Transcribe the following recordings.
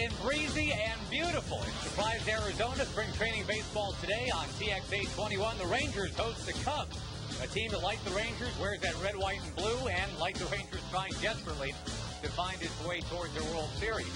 and breezy and beautiful. In Surprise, Arizona, spring training baseball today on TXA 21. The Rangers host the Cubs, a team that, like the Rangers, wears that red, white, and blue, and like the Rangers, trying desperately to find its way towards the World Series.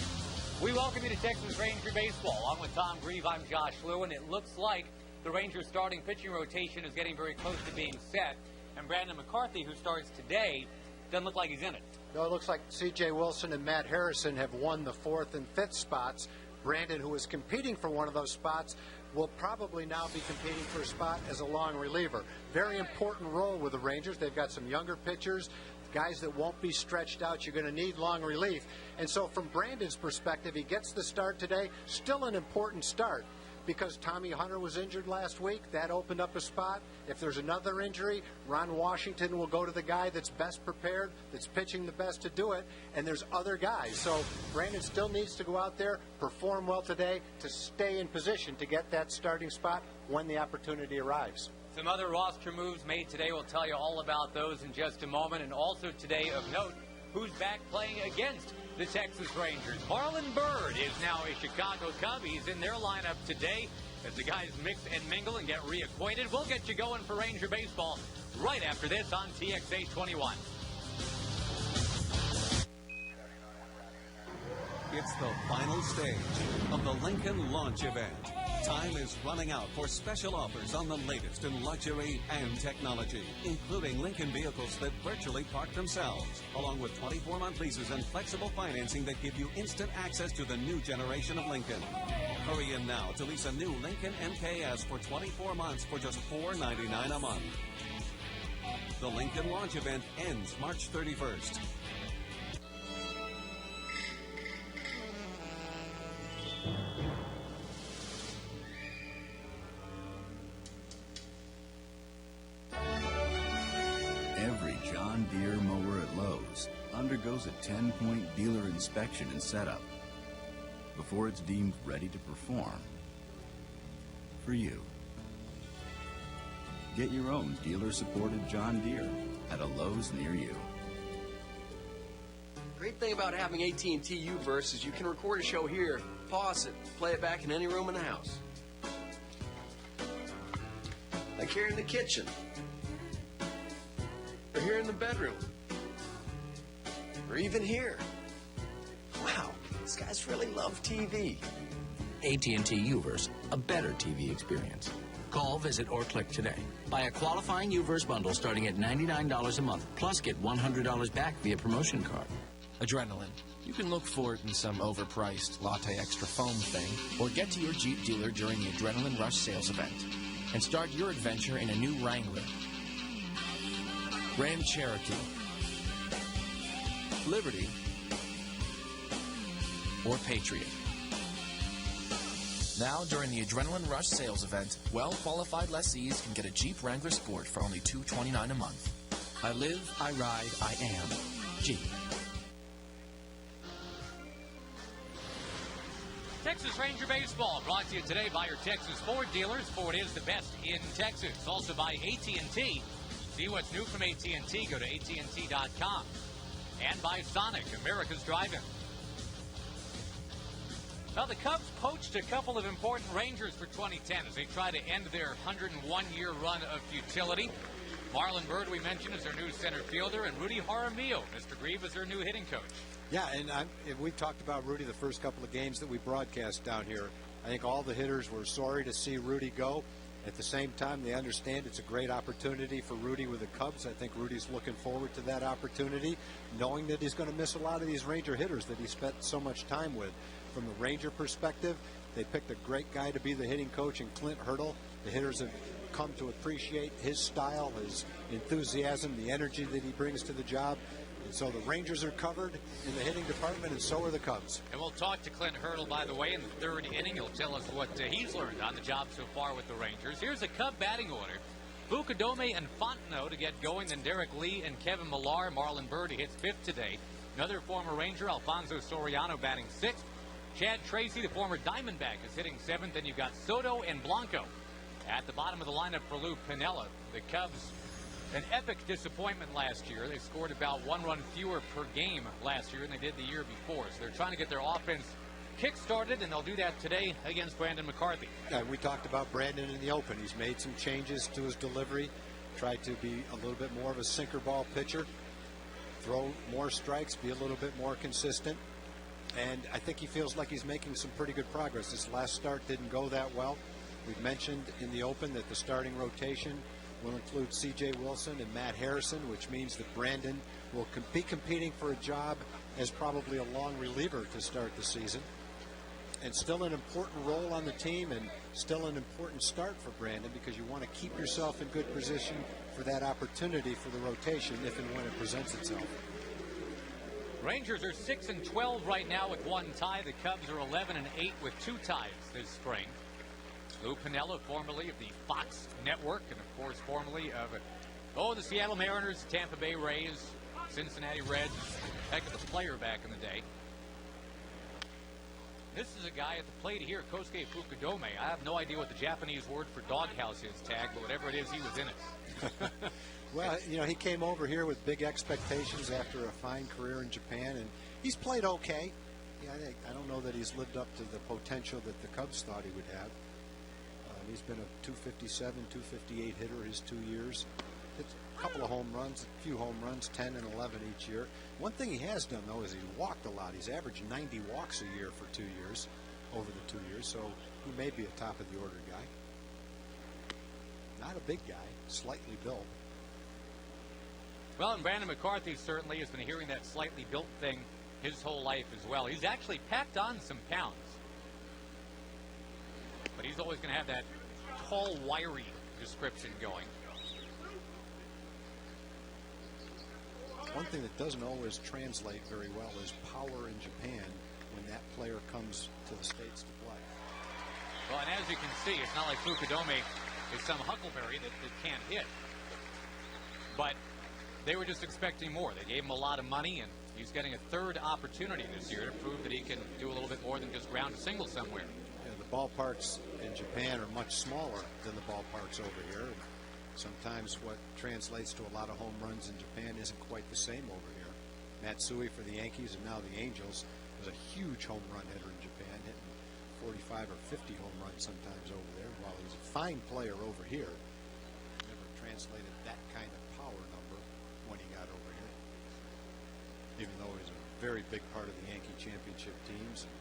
We welcome you to Texas Ranger Baseball. Along with Tom Grieve, I'm Josh Lewin. It looks like the Rangers' starting pitching rotation is getting very close to being set, and Brandon McCarthy, who starts today, doesn't look like he's in it. No, it looks like C.J. Wilson and Matt Harrison have won the 4th and 5th spots. Brandon, who was competing for one of those spots, will probably now be competing for a spot as a long reliever. Very important role with the Rangers. They've got some younger pitchers, guys that won't be stretched out. You're going to need long relief. And so from Brandon's perspective, he gets the start today. Still an important start, because Tommy Hunter was injured last week. That opened up a spot. If there's another injury, Ron Washington will go to the guy that's best prepared, that's pitching the best to do it, and there's other guys. So Brandon still needs to go out there, perform well today to stay in position to get that starting spot when the opportunity arrives. Some other roster moves made today. We'll tell you all about those in just a moment. And also today of note, who's back playing against the Texas Rangers. Marlon Byrd is now a Chicago Cub. He's in their lineup today as the guys mix and mingle and get reacquainted. We'll get you going for Ranger Baseball right after this on TXA 21. It's the final stage of the Lincoln Launch Event. Time is running out for special offers on the latest in luxury and technology, including Lincoln vehicles that virtually park themselves, along with 24-month leases and flexible financing that give you instant access to the new generation of Lincoln. Hurry in now to lease a new Lincoln MKS for 24 months for just $4.99 a month. The Lincoln Launch Event ends March 31st. Every John Deere mower at Lowe's undergoes a 10-point dealer inspection and setup before it's deemed ready to perform for you. Get your own dealer-supported John Deere at a Lowe's near you. Great thing about having AT&T U-verse is you can record a show here, pause it, play it back in any room in the house. Like here in the kitchen. Or here in the bedroom. Or even here. Wow, these guys really love TV. AT&T U-verse, a better TV experience. Call, visit, or click today. Buy a qualifying U-verse bundle starting at $99 a month, plus get $100 back via promotion card. Adrenaline. You can look for it in some overpriced latte extra foam thing, or get to your Jeep dealer during the Adrenaline Rush sales event and start your adventure in a new Wrangler, Grand Cherokee, Liberty, or Patriot. Now, during the Adrenaline Rush sales event, well-qualified lessees can get a Jeep Wrangler Sport for only $229 a month. I live, I ride, I am Jeep. Texas Ranger Baseball brought to you today by your Texas Ford dealers. Ford is the best in Texas. Also by AT&T. See what's new from AT&T. Go to AT&T.com. And by Sonic, America's Drive-In. Now, the Cubs poached a couple of important Rangers for 2010 as they try to end their 101-year run of futility. Marlon Byrd, we mentioned, is their new center fielder, and Rudy Jaramillo, Mr. Grieve, is their new hitting coach. Yeah, and we talked about Rudy the first couple of games that we broadcast down here. I think all the hitters were sorry to see Rudy go. At the same time, they understand it's a great opportunity for Rudy with the Cubs. I think Rudy's looking forward to that opportunity, knowing that he's going to miss a lot of these Ranger hitters that he spent so much time with. From the Ranger perspective, they picked a great guy to be the hitting coach in Clint Hurdle. The hitters have come to appreciate his style, his enthusiasm, the energy that he brings to the job. And so the Rangers are covered in the hitting department, and so are the Cubs. And we'll talk to Clint Hurdle, by the way, in the third inning. He'll tell us what he's learned on the job so far with the Rangers. Here's a Cub batting order. Bucadome and Fontenot to get going, then Derek Lee and Kevin Millar. Marlon Byrd, who hits fifth today. Another former Ranger, Alfonso Soriano, batting sixth. Chad Tracy, the former Diamondback, is hitting seventh. Then you've got Soto and Blanco at the bottom of the lineup for Lou Piniella. The Cubs, an epic disappointment last year. They scored about one run fewer per game last year than they did the year before. So they're trying to get their offense kick-started, and they'll do that today against Brandon McCarthy. We talked about Brandon in the open. He's made some changes to his delivery, tried to be a little bit more of a sinker ball pitcher, throw more strikes, be a little bit more consistent. And I think he feels like he's making some pretty good progress. This last start didn't go that well. We've mentioned in the open that the starting rotation will include C.J. Wilson and Matt Harrison, which means that Brandon will be competing for a job as probably a long reliever to start the season. And still an important role on the team, and still an important start for Brandon, because you want to keep yourself in good position for that opportunity for the rotation if and when it presents itself. Rangers are 6-12 right now with one tie. The Cubs are 11-8 with two ties this spring. Lou Piniella, formerly of the Fox Network, and of course formerly of the Seattle Mariners, Tampa Bay Rays, Cincinnati Reds. Heck of a player back in the day. This is a guy at the plate here, Kosuke Fukudome. I have no idea what the Japanese word for doghouse is, Tag, but whatever it is, he was in it. Well, you know, he came over here with big expectations after a fine career in Japan, and he's played okay. Yeah, I don't know that he's lived up to the potential that the Cubs thought he would have. He's been a 257, 258 hitter his 2 years. Hit a couple of home runs, a few home runs, 10 and 11 each year. One thing he has done, though, is he's walked a lot. He's averaged 90 walks a year for 2 years, over the 2 years, so he may be a top-of-the-order guy. Not a big guy, slightly built. Well, and Brandon McCarthy certainly has been hearing that slightly built thing his whole life as well. He's actually packed on some pounds. But he's always going to have that tall, wiry description going. One thing that doesn't always translate very well is power in Japan when that player comes to the States to play. Well, and as you can see, it's not like Fukudome is some huckleberry that can't hit. But they were just expecting more. They gave him a lot of money, and he's getting a third opportunity this year to prove that he can do a little bit more than just ground a single somewhere. The ballparks in Japan are much smaller than the ballparks over here. Sometimes what translates to a lot of home runs in Japan isn't quite the same over here. Matsui for the Yankees and now the Angels was a huge home run hitter in Japan, hitting 45 or 50 home runs sometimes over there, while he's a fine player over here. Never translated that kind of power number when he got over here, even though he's a very big part of the Yankee championship teams and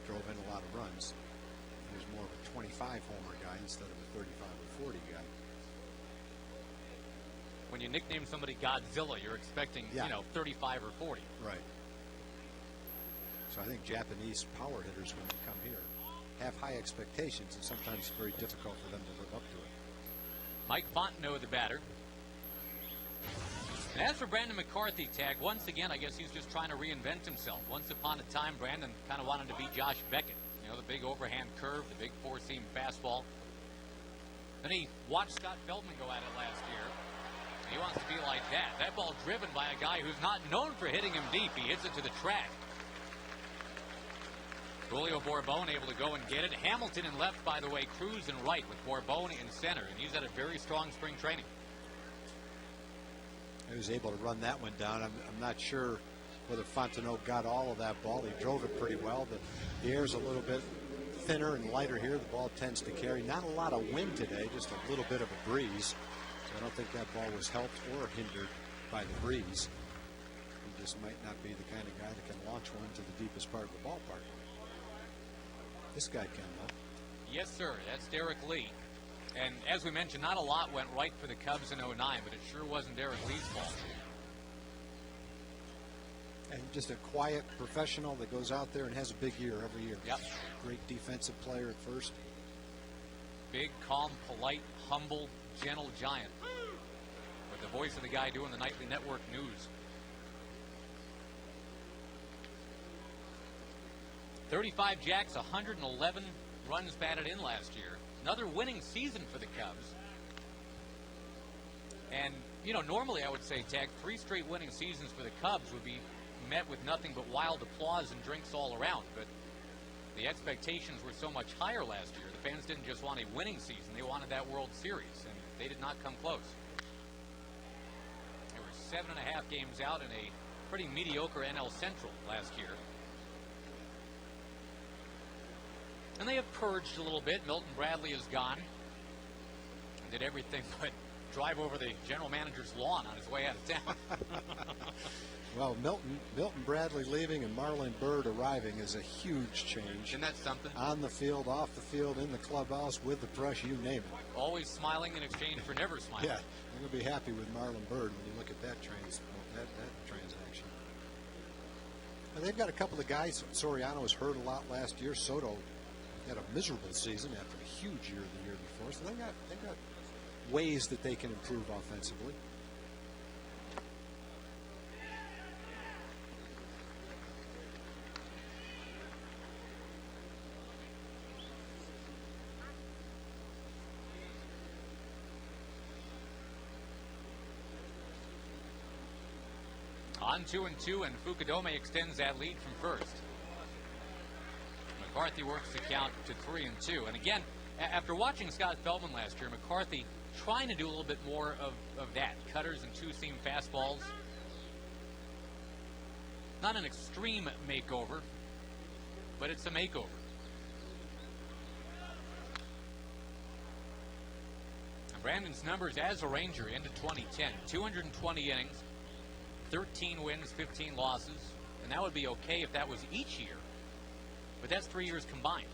drove in a lot of runs. He was more of a 25 homer guy instead of a 35 or 40 guy. When you nickname somebody Godzilla, you're expecting, 35 or 40. Right. So I think Japanese power hitters, when they come here, have high expectations, and sometimes it's very difficult for them to live up to it. Mike Fontenot, the batter. And as for Brandon McCarthy, Tag, once again, I guess he's just trying to reinvent himself. Once upon a time, Brandon kind of wanted to be Josh Beckett. You know, the big overhand curve, the big four-seam fastball. Then he watched Scott Feldman go at it last year. He wants to be like that. That ball driven by a guy who's not known for hitting him deep. He hits it to the track. Julio Borbone able to go and get it. Hamilton in left, by the way, Cruz in right with Borbone in center. And he's had a very strong spring training. He was able to run that one down. I'm not sure whether Fontenot got all of that ball. He drove it pretty well. The air's a little bit thinner and lighter here. The ball tends to carry. Not a lot of wind today, just a little bit of a breeze. I don't think that ball was helped or hindered by the breeze. He just might not be the kind of guy that can launch one to the deepest part of the ballpark. This guy can, though. Yes, sir. That's Derek Lee. And as we mentioned, not a lot went right for the Cubs in 09, but it sure wasn't Derek Lee's fault. And just a quiet professional that goes out there and has a big year every year. Yep. Great defensive player at first. Big, calm, polite, humble, gentle giant. With the voice of the guy doing the nightly network news. 35 jacks, 111 runs batted in last year. Another winning season for the Cubs. And, normally I would say, Tag, 3 straight winning seasons for the Cubs would be met with nothing but wild applause and drinks all around. But the expectations were so much higher last year. The fans didn't just want a winning season. They wanted that World Series, and they did not come close. They were 7.5 games out in a pretty mediocre NL Central last year. And they have purged a little bit. Milton Bradley is gone. Did everything but drive over the general manager's lawn on his way out of town. Well, Milton Bradley leaving and Marlon Byrd arriving is a huge change. Isn't that something? On the field, off the field, in the clubhouse, with the press, you name it. Always smiling in exchange for never smiling. Yeah, I'm going to be happy with Marlon Byrd when you look at that transaction. And they've got a couple of guys. Soriano was hurt a lot last year. Soto had a miserable season after a huge year the year before. So they've got ways that they can improve offensively. On 2-2, and Fukudome extends that lead from first. McCarthy works the count to 3-2. And again, after watching Scott Feldman last year, McCarthy trying to do a little bit more of that. Cutters and two-seam fastballs. Not an extreme makeover, but it's a makeover. And Brandon's numbers as a Ranger into 2010. 220 innings. 13 wins, 15 losses, and that would be okay if that was each year, but that's 3 years combined.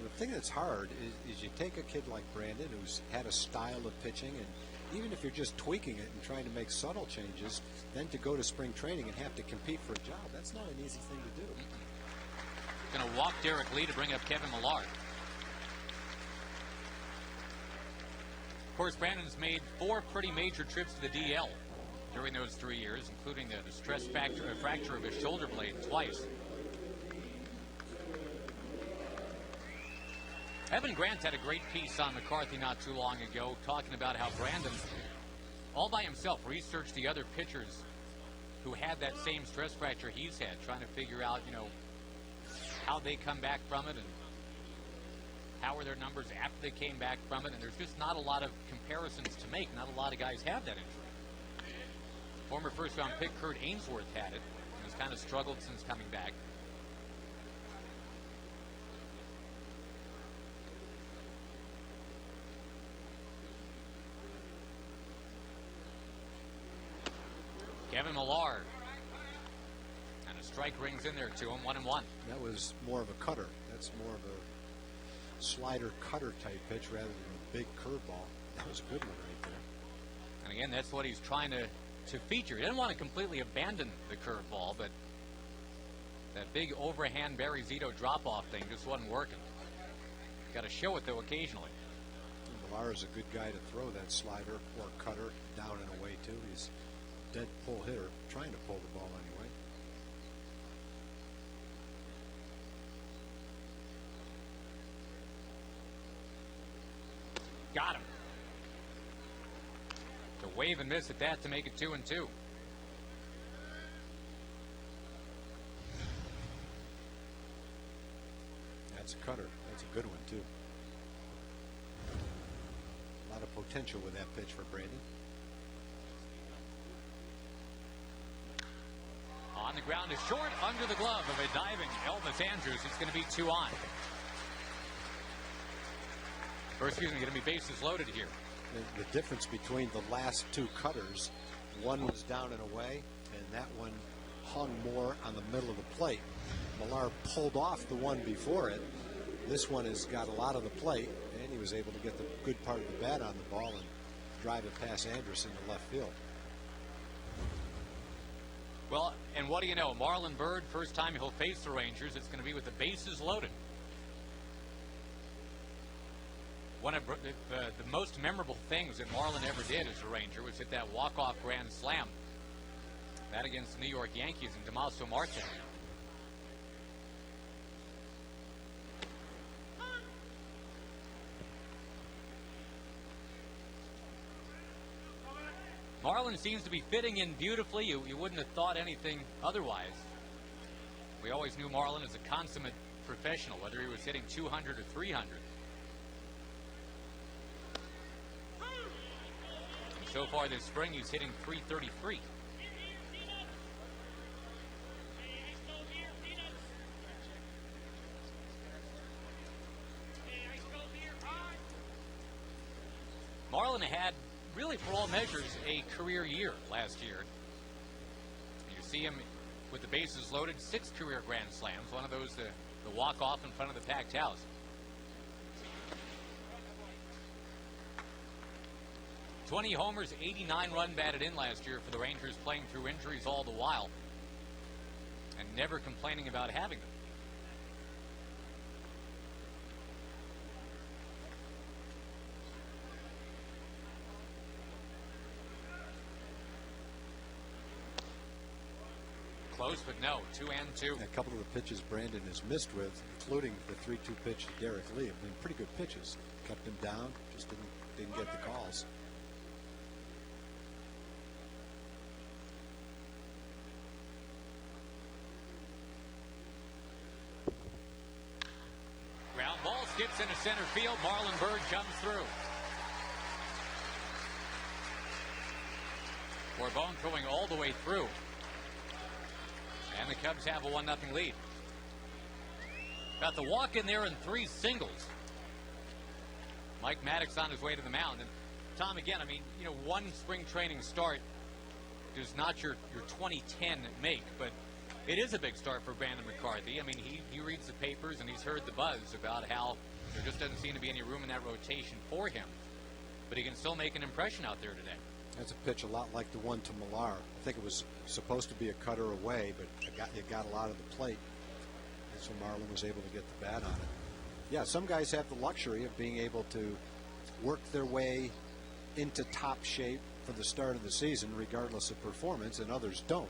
The thing that's hard is you take a kid like Brandon who's had a style of pitching, and even if you're just tweaking it and trying to make subtle changes, then to go to spring training and have to compete for a job, that's not an easy thing to do. Going to walk Derek Lee to bring up Kevin Millard. Of course, Brandon's made 4 pretty major trips to the DL during those 3 years, including the stress fracture of his shoulder blade twice. Evan Grant had a great piece on McCarthy not too long ago, talking about how Brandon, all by himself, researched the other pitchers who had that same stress fracture he's had, trying to figure out, how they come back from it and how are their numbers after they came back from it. And there's just not a lot of comparisons to make. Not a lot of guys have that injury. Former first-round pick Kurt Ainsworth had it and has kind of struggled since coming back. Kevin Millard. And a strike rings in there to him, 1-1. That was more of a cutter. That's more of a slider cutter type pitch rather than a big curveball. That was a good one right there. And again, that's what he's trying to feature. He didn't want to completely abandon the curveball, but that big overhand Barry Zito drop-off thing just wasn't working. Got to show it, though, occasionally. Millar is a good guy to throw that slider or cutter down and away, too. He's a dead pull hitter, trying to pull the ball anyway. Got him. To wave and miss at that to make it 2-2. That's a cutter. That's a good one, too. A lot of potential with that pitch for Brandon. On the ground is short, under the glove of a diving Elvis Andrews. It's going to be 2 on. Or excuse me, going to be bases loaded here. The difference between the last 2 cutters, one was down and away, and that one hung more on the middle of the plate. Millar pulled off the one before it. This one has got a lot of the plate, and he was able to get the good part of the bat on the ball and drive it past Anderson to left field. Well, and what do you know? Marlon Byrd, first time he'll face the Rangers, it's going to be with the bases loaded. One of the most memorable things that Marlon ever did as a Ranger was hit that walk-off grand slam. That against the New York Yankees and Damaso Marte. Marlon seems to be fitting in beautifully. You wouldn't have thought anything otherwise. We always knew Marlon as a consummate professional, whether he was hitting 200 or 300. And so far this spring, he's hitting 333. Marlin had, really for all measures, a career year last year. You see him with the bases loaded, 6 career grand slams, one of those the walk-off in front of the packed house. "20 homers, 89 run batted in last year for the Rangers, playing through injuries all the while and never complaining about having them. Close, but no. 2-2. A couple of the pitches Brandon has missed with, including the 3-2 pitch to Derek Lee, have been pretty good pitches. Kept him down, just didn't get the calls. Ground ball skips into center field. Marlon Byrd jumps through. Corbone throwing all the way through. And the Cubs have a 1-0 lead. Got the walk in there and 3 singles. Mike Maddox on his way to the mound. And Tom, again, I mean, you know, one spring training start is not your 2010 make, but it is a big start for Brandon McCarthy. I mean, he reads the papers and he's heard the buzz about how there just doesn't seem to be any room in that rotation for him. But he can still make an impression out there today. That's a pitch a lot like the one to Millar. I think it was supposed to be a cutter away, but it got a lot of the plate. And so Marlon was able to get the bat on it. Yeah, some guys have the luxury of being able to work their way into top shape for the start of the season, regardless of performance, and others don't.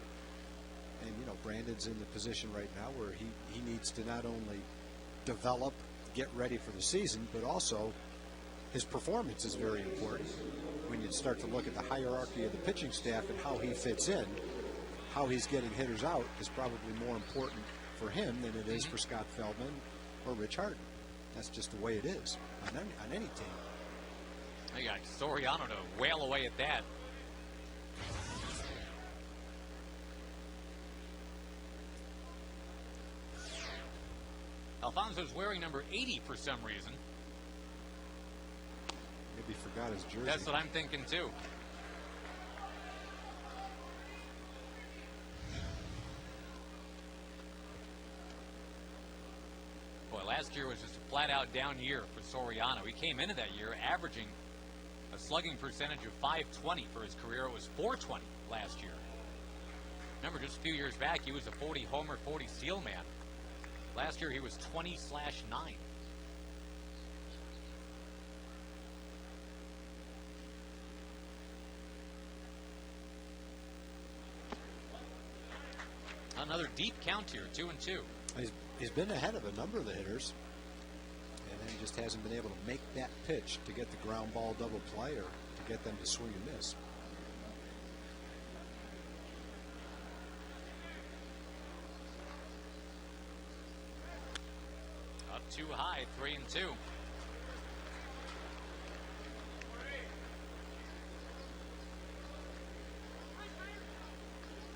And, you know, Brandon's in the position right now where he needs to not only develop, get ready for the season, but also his performance is very important. When you start to look at the hierarchy of the pitching staff and how he fits in, how he's getting hitters out is probably more important for him than it is for Scott Feldman or Rich Harden. That's just the way it is on any team. They got Soriano to wail away at that. Alfonso's wearing number 80 for some reason. Maybe forgot his jersey. That's what I'm thinking too. Boy, last year was just a flat-out down year for Soriano. He came into that year averaging a slugging percentage of .520 for his career. It was .420 last year. Remember, just a few years back, he was a 40-homer, 40-steal man. Last year, he was 20/9. Another deep count here, 2-2. He's been ahead of a number of the hitters, and then he just hasn't been able to make that pitch to get the ground ball double play or to get them to swing and miss. Up too high, 3-2.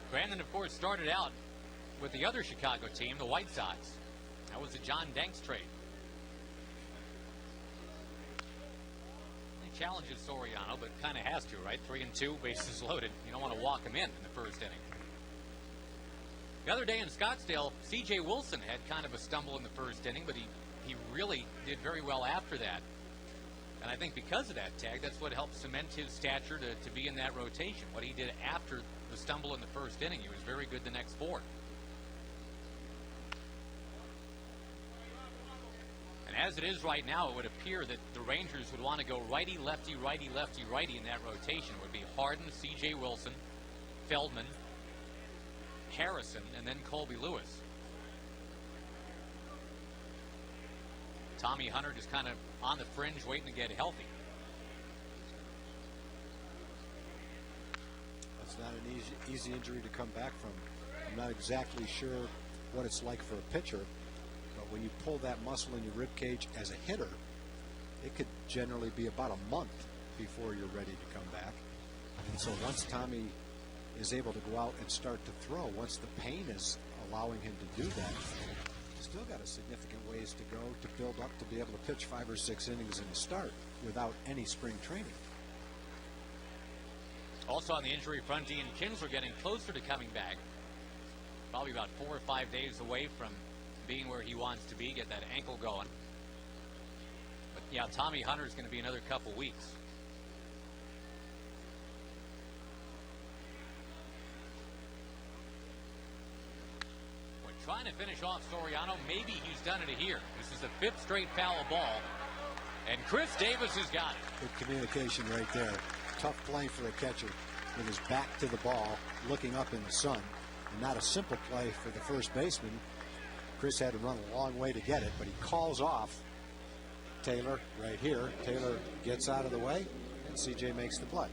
Brandon, of course, started out with the other Chicago team, the White Sox. That was the John Danks trade. He challenges Soriano, but kind of has to, right? 3-2, bases loaded. You don't want to walk him in the first inning. The other day in Scottsdale, C.J. Wilson had kind of a stumble in the first inning, but he really did very well after that. And I think because of that, Tag, that's what helped cement his stature to be in that rotation. What he did after the stumble in the first inning, he was very good the next 4. And as it is right now, it would appear that the Rangers would want to go righty, lefty, righty, lefty, righty in that rotation. It would be Harden, C.J. Wilson, Feldman, Harrison, and then Colby Lewis. Tommy Hunter just kind of on the fringe waiting to get healthy. That's not an easy injury to come back from. I'm not exactly sure what it's like for a pitcher, but when you pull that muscle in your rib cage as a hitter, it could generally be about a month before you're ready to come back. And so once Tommy is able to go out and start to throw, once the pain is allowing him to do that, still got a significant ways to go to build up to be able to pitch 5 or 6 innings in a start without any spring training. Also on the injury front, Ian Kinsler getting closer to coming back. Probably about 4 or 5 days away from being where he wants to be, get that ankle going. But yeah, Tommy Hunter's going to be another couple weeks. We're trying to finish off Soriano. Maybe he's done it here. This is the 5th straight foul ball. And Chris Davis has got it. Good communication right there. Tough play for the catcher with his back to the ball, looking up in the sun. And not a simple play for the first baseman. Chris had to run a long way to get it, but he calls off Taylor right here. Taylor gets out of the way, and CJ makes the play.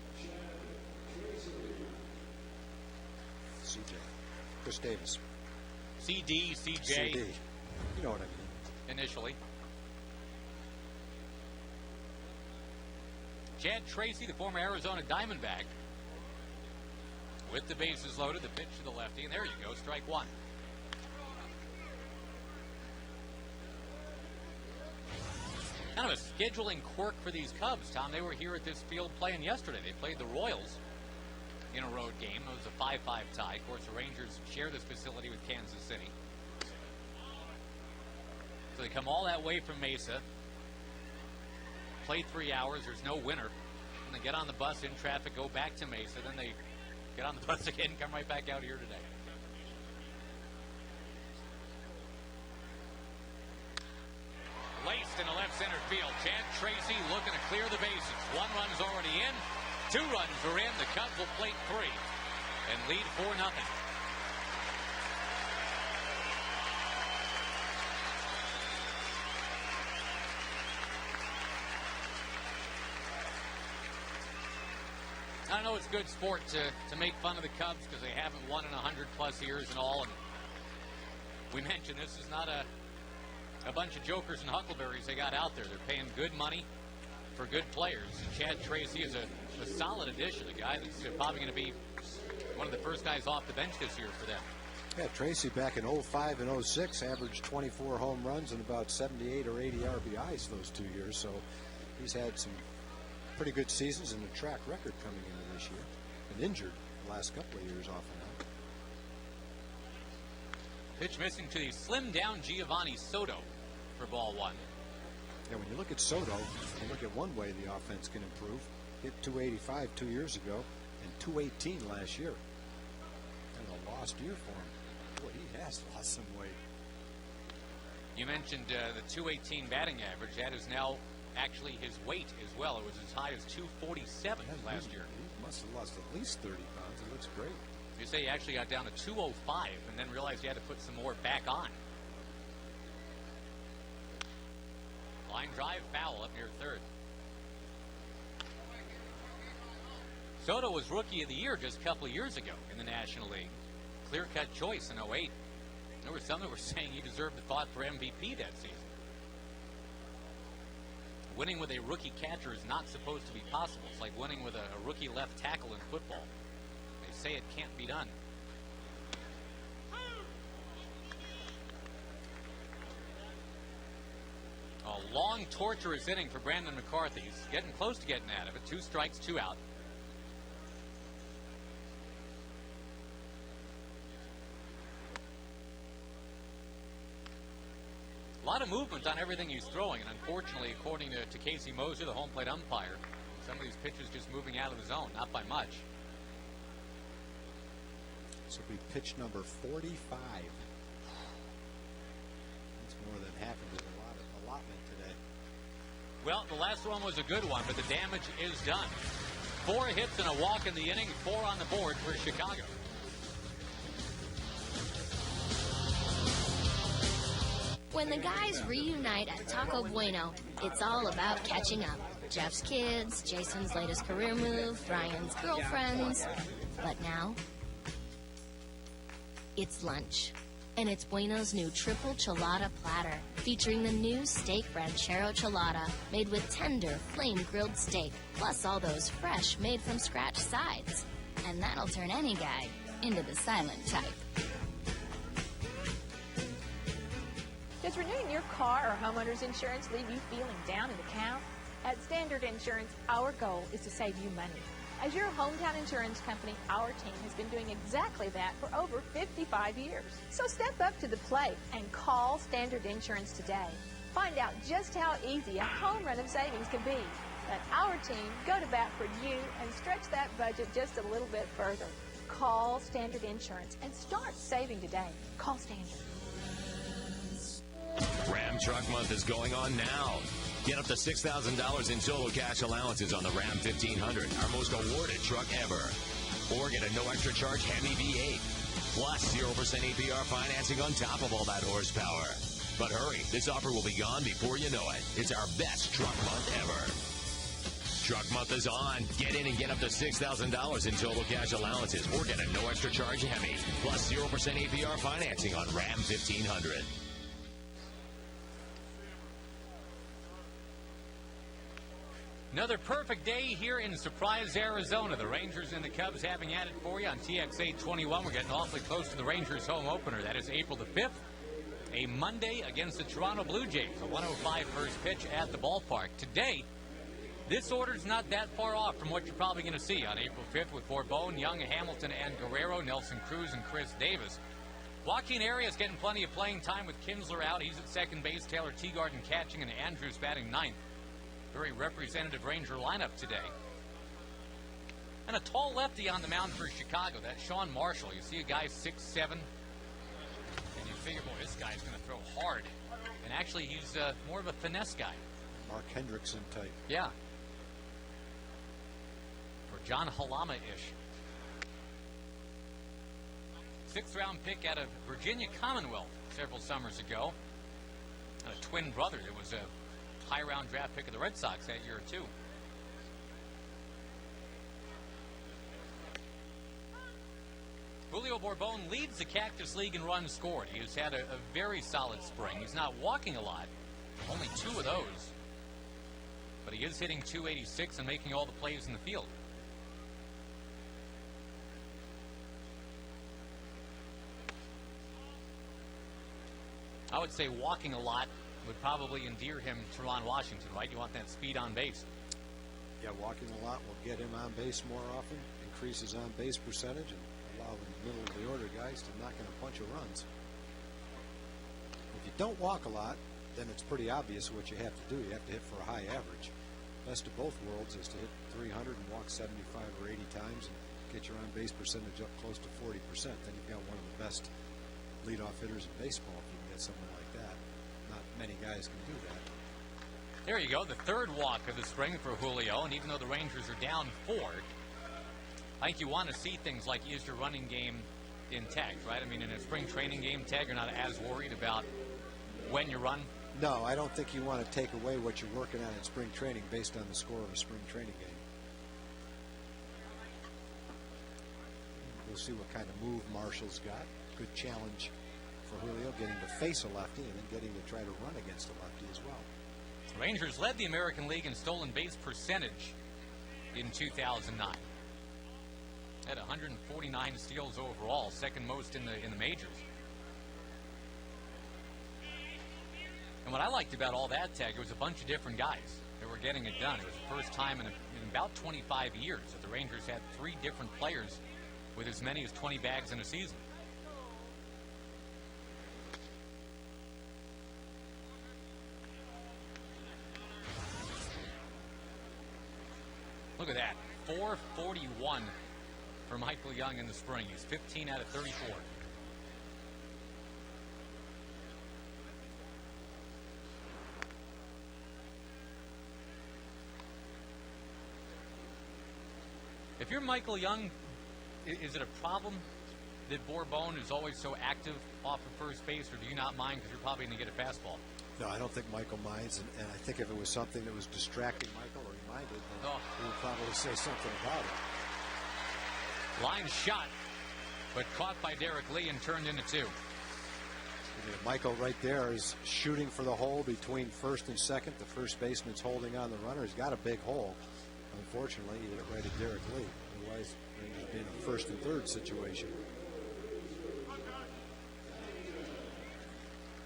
CJ. Chris Davis. CD, CJ. CD. You know what I mean. Initially. Chad Tracy, the former Arizona Diamondback, with the bases loaded, the pitch to the lefty, and there you go, strike one. Kind of a scheduling quirk for these Cubs, Tom. They were here at this field playing yesterday. They played the Royals in a road game. It was a 5-5 tie. Of course, the Rangers share this facility with Kansas City. So they come all that way from Mesa, play 3 hours, there's no winner, and they get on the bus in traffic, go back to Mesa, then they get on the bus again, come right back out here today. Laced in the left center field. Chad Tracy looking to clear the bases. 1 run's already in. 2 runs are in. The Cubs will plate 3 and lead 4-0. I know it's good sport to make fun of the Cubs because they haven't won in 100+ years and all. And we mentioned this is not a bunch of jokers and huckleberries they got out there. They're paying good money for good players. And Chad Tracy is a solid addition, a guy that's probably going to be one of the first guys off the bench this year for them. Yeah, Tracy back in 05 and 06 averaged 24 home runs and about 78 or 80 RBIs those 2 years. So he's had some pretty good seasons and a track record coming into this year. Been injured the last couple of years off and on. Pitch missing to the slimmed down Giovanni Soto for ball 1. Yeah, when you look at Soto, you look at one way the offense can improve. Hit 285 2 years ago and 218 last year. And a lost year for him. Boy, he has lost some weight. You mentioned the 218 batting average. That is now actually his weight as well. It was as high as 247 last year. He must have lost at least 30 pounds. It looks great. You say he actually got down to 205 and then realized he had to put some more back on. Line drive foul up near third. Soto was Rookie of the Year just a couple of years ago in the National League. Clear-cut choice in 08. There were some that were saying he deserved the thought for MVP that season. Winning with a rookie catcher is not supposed to be possible. It's like winning with a rookie left tackle in football. They say it can't be done. A long, torturous inning for Brandon McCarthy. He's getting close to getting out of it. 2 strikes, 2 out. A lot of movement on everything he's throwing, and unfortunately, according to Casey Moser, the home plate umpire, some of these pitches just moving out of the zone, not by much. This will be pitch number 45. That's more than half of his allotment today. Well, the last one was a good one, but the damage is done. 4 hits and a walk in the inning, 4 on the board for Chicago. When the guys reunite at Taco Bueno, it's all about catching up. Jeff's kids, Jason's latest career move, Ryan's girlfriends. But now, it's lunch. And it's Bueno's new triple chelada platter, featuring the new steak ranchero chelada, made with tender, flame-grilled steak, plus all those fresh, made-from-scratch sides. And that'll turn any guy into the silent type. Does renewing your car or homeowner's insurance leave you feeling down in the count? At Standard Insurance, our goal is to save you money. As your hometown insurance company, our team has been doing exactly that for over 55 years. So step up to the plate and call Standard Insurance today. Find out just how easy a home run of savings can be. Let our team go to bat for you and stretch that budget just a little bit further. Call Standard Insurance and start saving today. Call Standard. Ram Truck Month is going on now. Get up to $6,000 in total cash allowances on the Ram 1500, our most awarded truck ever. Or get a no extra charge Hemi V8. Plus 0% APR financing on top of all that horsepower. But hurry, this offer will be gone before you know it. It's our best truck month ever. Truck month is on. Get in and get up to $6,000 in total cash allowances or get a no extra charge Hemi. Plus 0% APR financing on Ram 1500. Another perfect day here in Surprise, Arizona. The Rangers and the Cubs having at it for you on TXA 21. We're getting awfully close to the Rangers home opener. That is April the 5th, a Monday against the Toronto Blue Jays. A 1:05 first pitch at the ballpark. Today, this order's not that far off from what you're probably going to see on April 5th with Bourbon, Young, Hamilton, and Guerrero, Nelson Cruz, and Chris Davis. Joaquin Arias getting plenty of playing time with Kinsler out. He's at second base. Taylor Teagarden catching, and Andrews batting ninth. Very representative Ranger lineup today. And a tall lefty on the mound for Chicago. That's Sean Marshall. You see a guy 6'7", and you figure, boy, this guy's going to throw hard. And actually, he's more of a finesse guy. Mark Hendrickson type. Yeah. Or John Halama-ish. 6th-round pick out of Virginia Commonwealth several summers ago. And a twin brother that was a high-round draft pick of the Red Sox that year, too. Julio Bourbon leads the Cactus League in runs scored. He has had a very solid spring. He's not walking a lot, only 2 of those. But he is hitting .286 and making all the plays in the field. I would say walking a lot would probably endear him to Ron Washington, right? You want that speed on base. Yeah, walking a lot will get him on base more often, increase his on base percentage, and allow the middle of the order guys to knock in a bunch of runs. If you don't walk a lot, then it's pretty obvious what you have to do. You have to hit for a high average. Best of both worlds is to hit 300 and walk 75 or 80 times and get your on base percentage up close to 40%. Then you've got one of the best leadoff hitters in baseball if you can get someone like that. Not many guys can do that. There you go, the 3rd walk of the spring for Julio, and even though the Rangers are down 4, I think you want to see things like, is your running game intact, right? I mean, in a spring training game, Tag, you're not as worried about when you run. No, I don't think you want to take away what you're working on in spring training based on the score of a spring training game. We'll see what kind of move Marshall's got. Good challenge for Julio, getting to face a lefty and then getting to try to run against a lefty as well. Rangers led the American League in stolen base percentage in 2009. Had 149 steals overall, second most in the majors. And what I liked about all that, Tag, it was a bunch of different guys that were getting it done. It was the first time in about 25 years that the Rangers had 3 different players with as many as 20 bags in a season. Look at that, 441 for Michael Young in the spring. He's 15 out of 34. If you're Michael Young, is it a problem that Bourbon is always so active off of first base, or do you not mind because you're probably going to get a fastball? No, I don't think Michael minds, and I think if it was something that was distracting Michael or he minded, then he would probably say something about it. Line shot, but caught by Derek Lee and turned into 2. Michael right there is shooting for the hole between first and second. The first baseman's holding on the runner. He's got a big hole. Unfortunately, he hit it right at Derek Lee. Otherwise, it would be in a first and 3rd situation.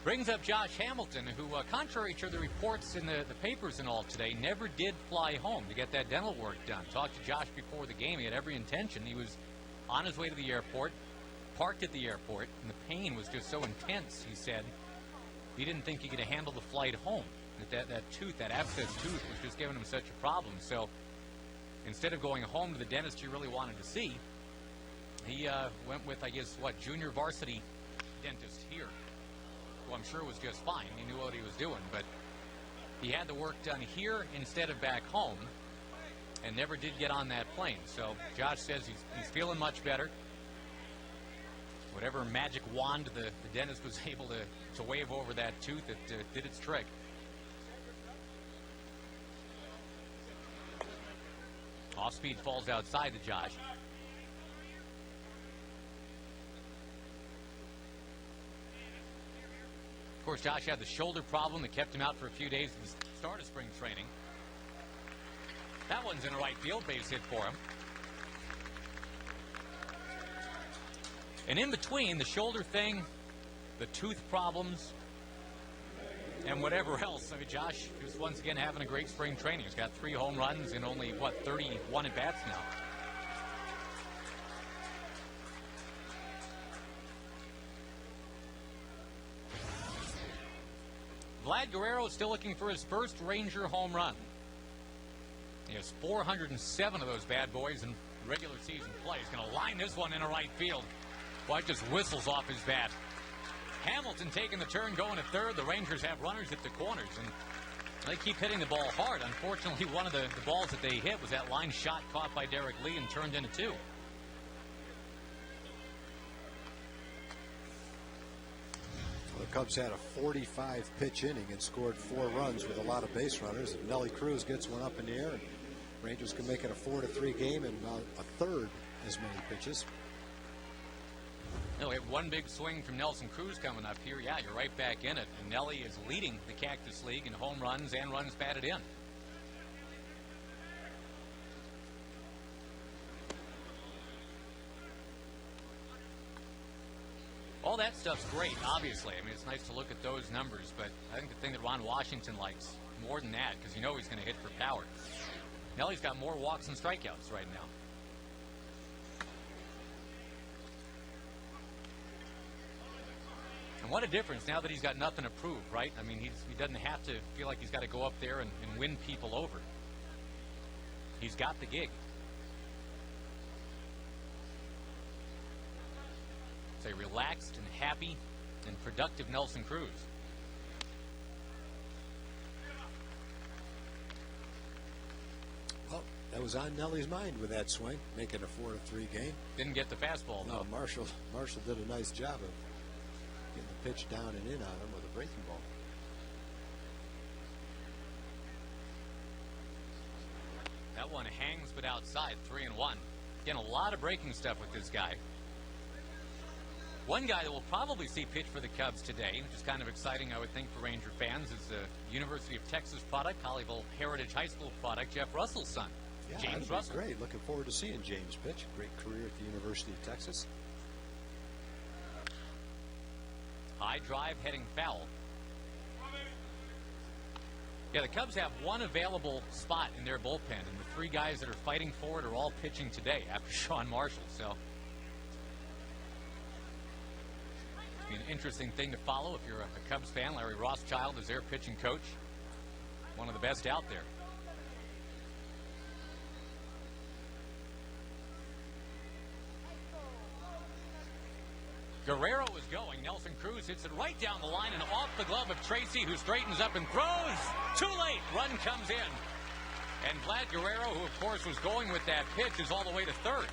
Brings up Josh Hamilton, who, contrary to the reports in the papers and all today, never did fly home to get that dental work done. Talked to Josh before the game. He had every intention. He was on his way to the airport, parked at the airport, and the pain was just so intense, he said, he didn't think he could handle the flight home. That tooth, that abscess tooth, was just giving him such a problem. So instead of going home to the dentist he really wanted to see, he went with, I guess, junior varsity dentist here, who I'm sure was just fine. He knew what he was doing, but he had the work done here instead of back home and never did get on that plane. So Josh says he's feeling much better. Whatever magic wand the dentist was able to wave over that tooth, it did its trick. Off-speed falls outside to Josh. Of course, Josh had the shoulder problem that kept him out for a few days at the start of spring training. That one's in the right field, base hit for him. And in between, the shoulder thing, the tooth problems, and whatever else. I mean, Josh is once again having a great spring training. He's got 3 home runs in only, 31 at-bats now. Vlad Guerrero is still looking for his first Ranger home run. He has 407 of those bad boys in regular season play. He's going to line this one into right field. White just whistles off his bat. Hamilton taking the turn, going to third. The Rangers have runners at the corners, and they keep hitting the ball hard. Unfortunately, one of the balls that they hit was that line shot caught by Derek Lee and turned into 2. The Cubs had a 45-pitch inning and scored 4 runs with a lot of base runners. And Nelly Cruz gets one up in the air, and Rangers can make it a 4-3 game in about a third as many pitches. No, we have one big swing from Nelson Cruz coming up here. Yeah, you're right back in it. And Nelly is leading the Cactus League in home runs and runs batted in. All that stuff's great, obviously. I mean, it's nice to look at those numbers, but I think the thing that Ron Washington likes more than that, because you know he's going to hit for power. Nelly's got more walks and strikeouts right now. And what a difference now that he's got nothing to prove, right? I mean, he doesn't have to feel like he's got to go up there and win people over. He's got the gig. It's a relaxed and happy and productive Nelson Cruz. Well, that was on Nelly's mind with that swing, making a 4-3 game. Didn't get the fastball, though. No, Marshall did a nice job of getting the pitch down and in on him with a breaking ball. That one hangs but outside, 3-1. Again, a lot of breaking stuff with this guy. One guy that we'll probably see pitch for the Cubs today, which is kind of exciting, I would think, for Ranger fans, is the University of Texas product, Colleyville Heritage High School product, Jeff Russell's son, James Russell. Great. Looking forward to seeing James pitch. Great career at the University of Texas. High drive heading foul. Yeah, the Cubs have one available spot in their bullpen, and the 3 guys that are fighting for it are all pitching today after Sean Marshall. So an interesting thing to follow if you're a Cubs fan. Larry Rothschild is their pitching coach, one of the best out there. Guerrero is going. Nelson Cruz hits it right down the line and off the glove of Tracy, who straightens up and throws. Too late. Run comes in. And Vlad Guerrero, who of course was going with that pitch, is all the way to third.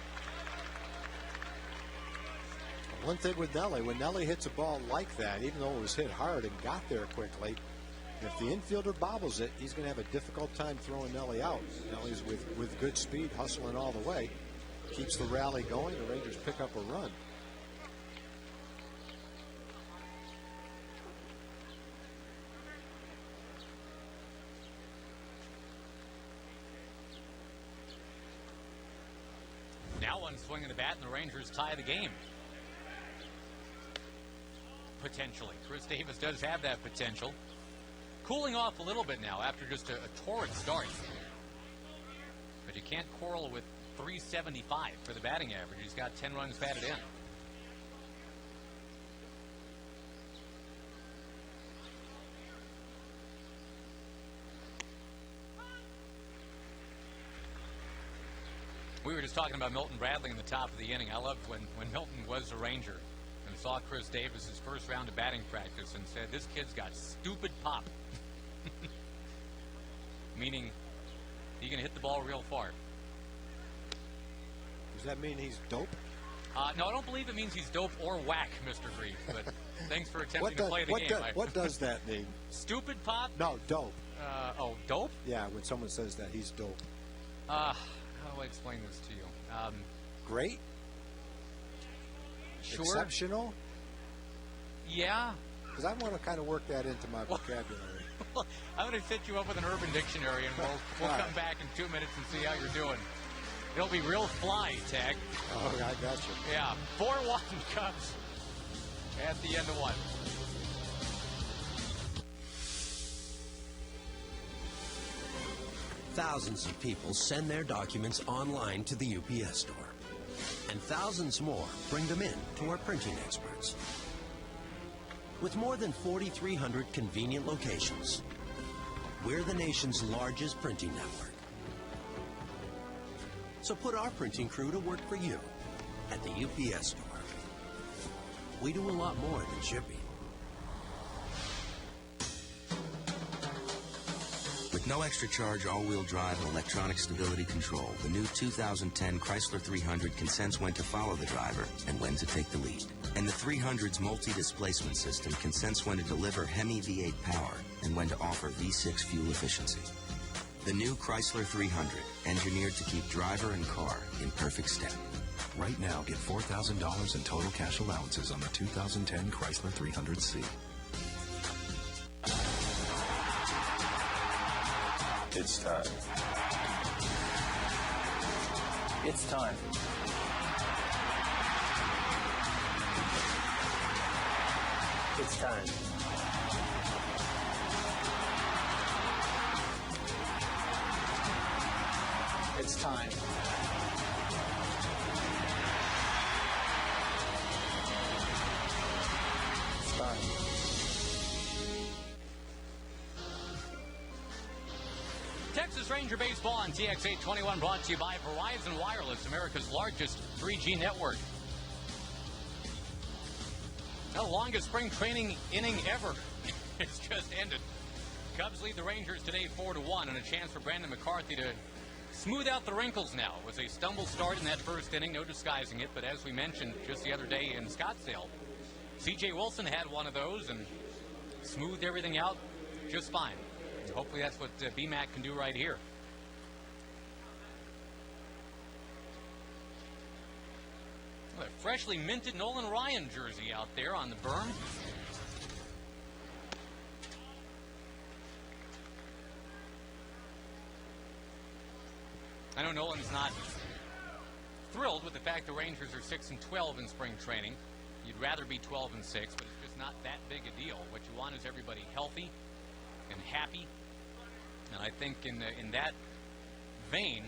One thing with Nelly, when Nelly hits a ball like that, even though it was hit hard and got there quickly, if the infielder bobbles it, he's going to have a difficult time throwing Nelly out. Nelly's with good speed, hustling all the way. Keeps the rally going. The Rangers pick up a run. Now one swing of the bat, and the Rangers tie the game. potentially. Chris Davis does have that potential. Cooling off a little bit now after just a torrid start. But you can't quarrel with 375 for the batting average. He's got 10 runs batted in. We were just talking about Milton Bradley in the top of the inning. I loved when Milton was a Ranger and saw Chris Davis' first round of batting practice and said, this kid's got stupid pop. Meaning he can hit the ball real far. Does that mean he's dope? No, I don't believe it means he's dope or whack, Mr. Grieve. But thanks for attempting to play the game. What does that mean? Stupid pop? No, dope. Dope? Yeah, when someone says that, he's dope. How do I explain this to you? Great? Sure. Exceptional? Yeah. Because I want to kind of work that into my vocabulary. I'm going to set you up with an Urban Dictionary, and we'll come back in 2 minutes and see how you're doing. It'll be real fly, Tag. Oh, I got you. Yeah, 4-1 Cubs at the end of one. Thousands of people send their documents online to the UPS store. And thousands more bring them in to our printing experts. With more than 4,300 convenient locations, we're the nation's largest printing network. So put our printing crew to work for you at the UPS store. We do a lot more than shipping. With no extra charge, all-wheel drive, and electronic stability control, the new 2010 Chrysler 300 can sense when to follow the driver and when to take the lead. And the 300's multi-displacement system can sense when to deliver Hemi V8 power and when to offer V6 fuel efficiency. The new Chrysler 300, engineered to keep driver and car in perfect step. Right now, get $4,000 in total cash allowances on the 2010 Chrysler 300C. It's time. It's time. It's time. It's time. It's time. Texas Ranger Baseball on TXA 21 brought to you by Verizon Wireless, America's largest 3G network. The longest spring training inning ever. It's just ended. Cubs lead the Rangers today 4-1, and a chance for Brandon McCarthy to smooth out the wrinkles now. It was a stumble start in that first inning, no disguising it, but as we mentioned just the other day in Scottsdale, C.J. Wilson had one of those and smoothed everything out just fine. Hopefully that's what BMAC can do right here. Well, a freshly minted Nolan Ryan jersey out there on the berm. I know Nolan's not thrilled with the fact the Rangers are 6-12 in spring training. You'd rather be 12-6, but it's just not that big a deal. What you want is everybody healthy and happy. And I think in that vein,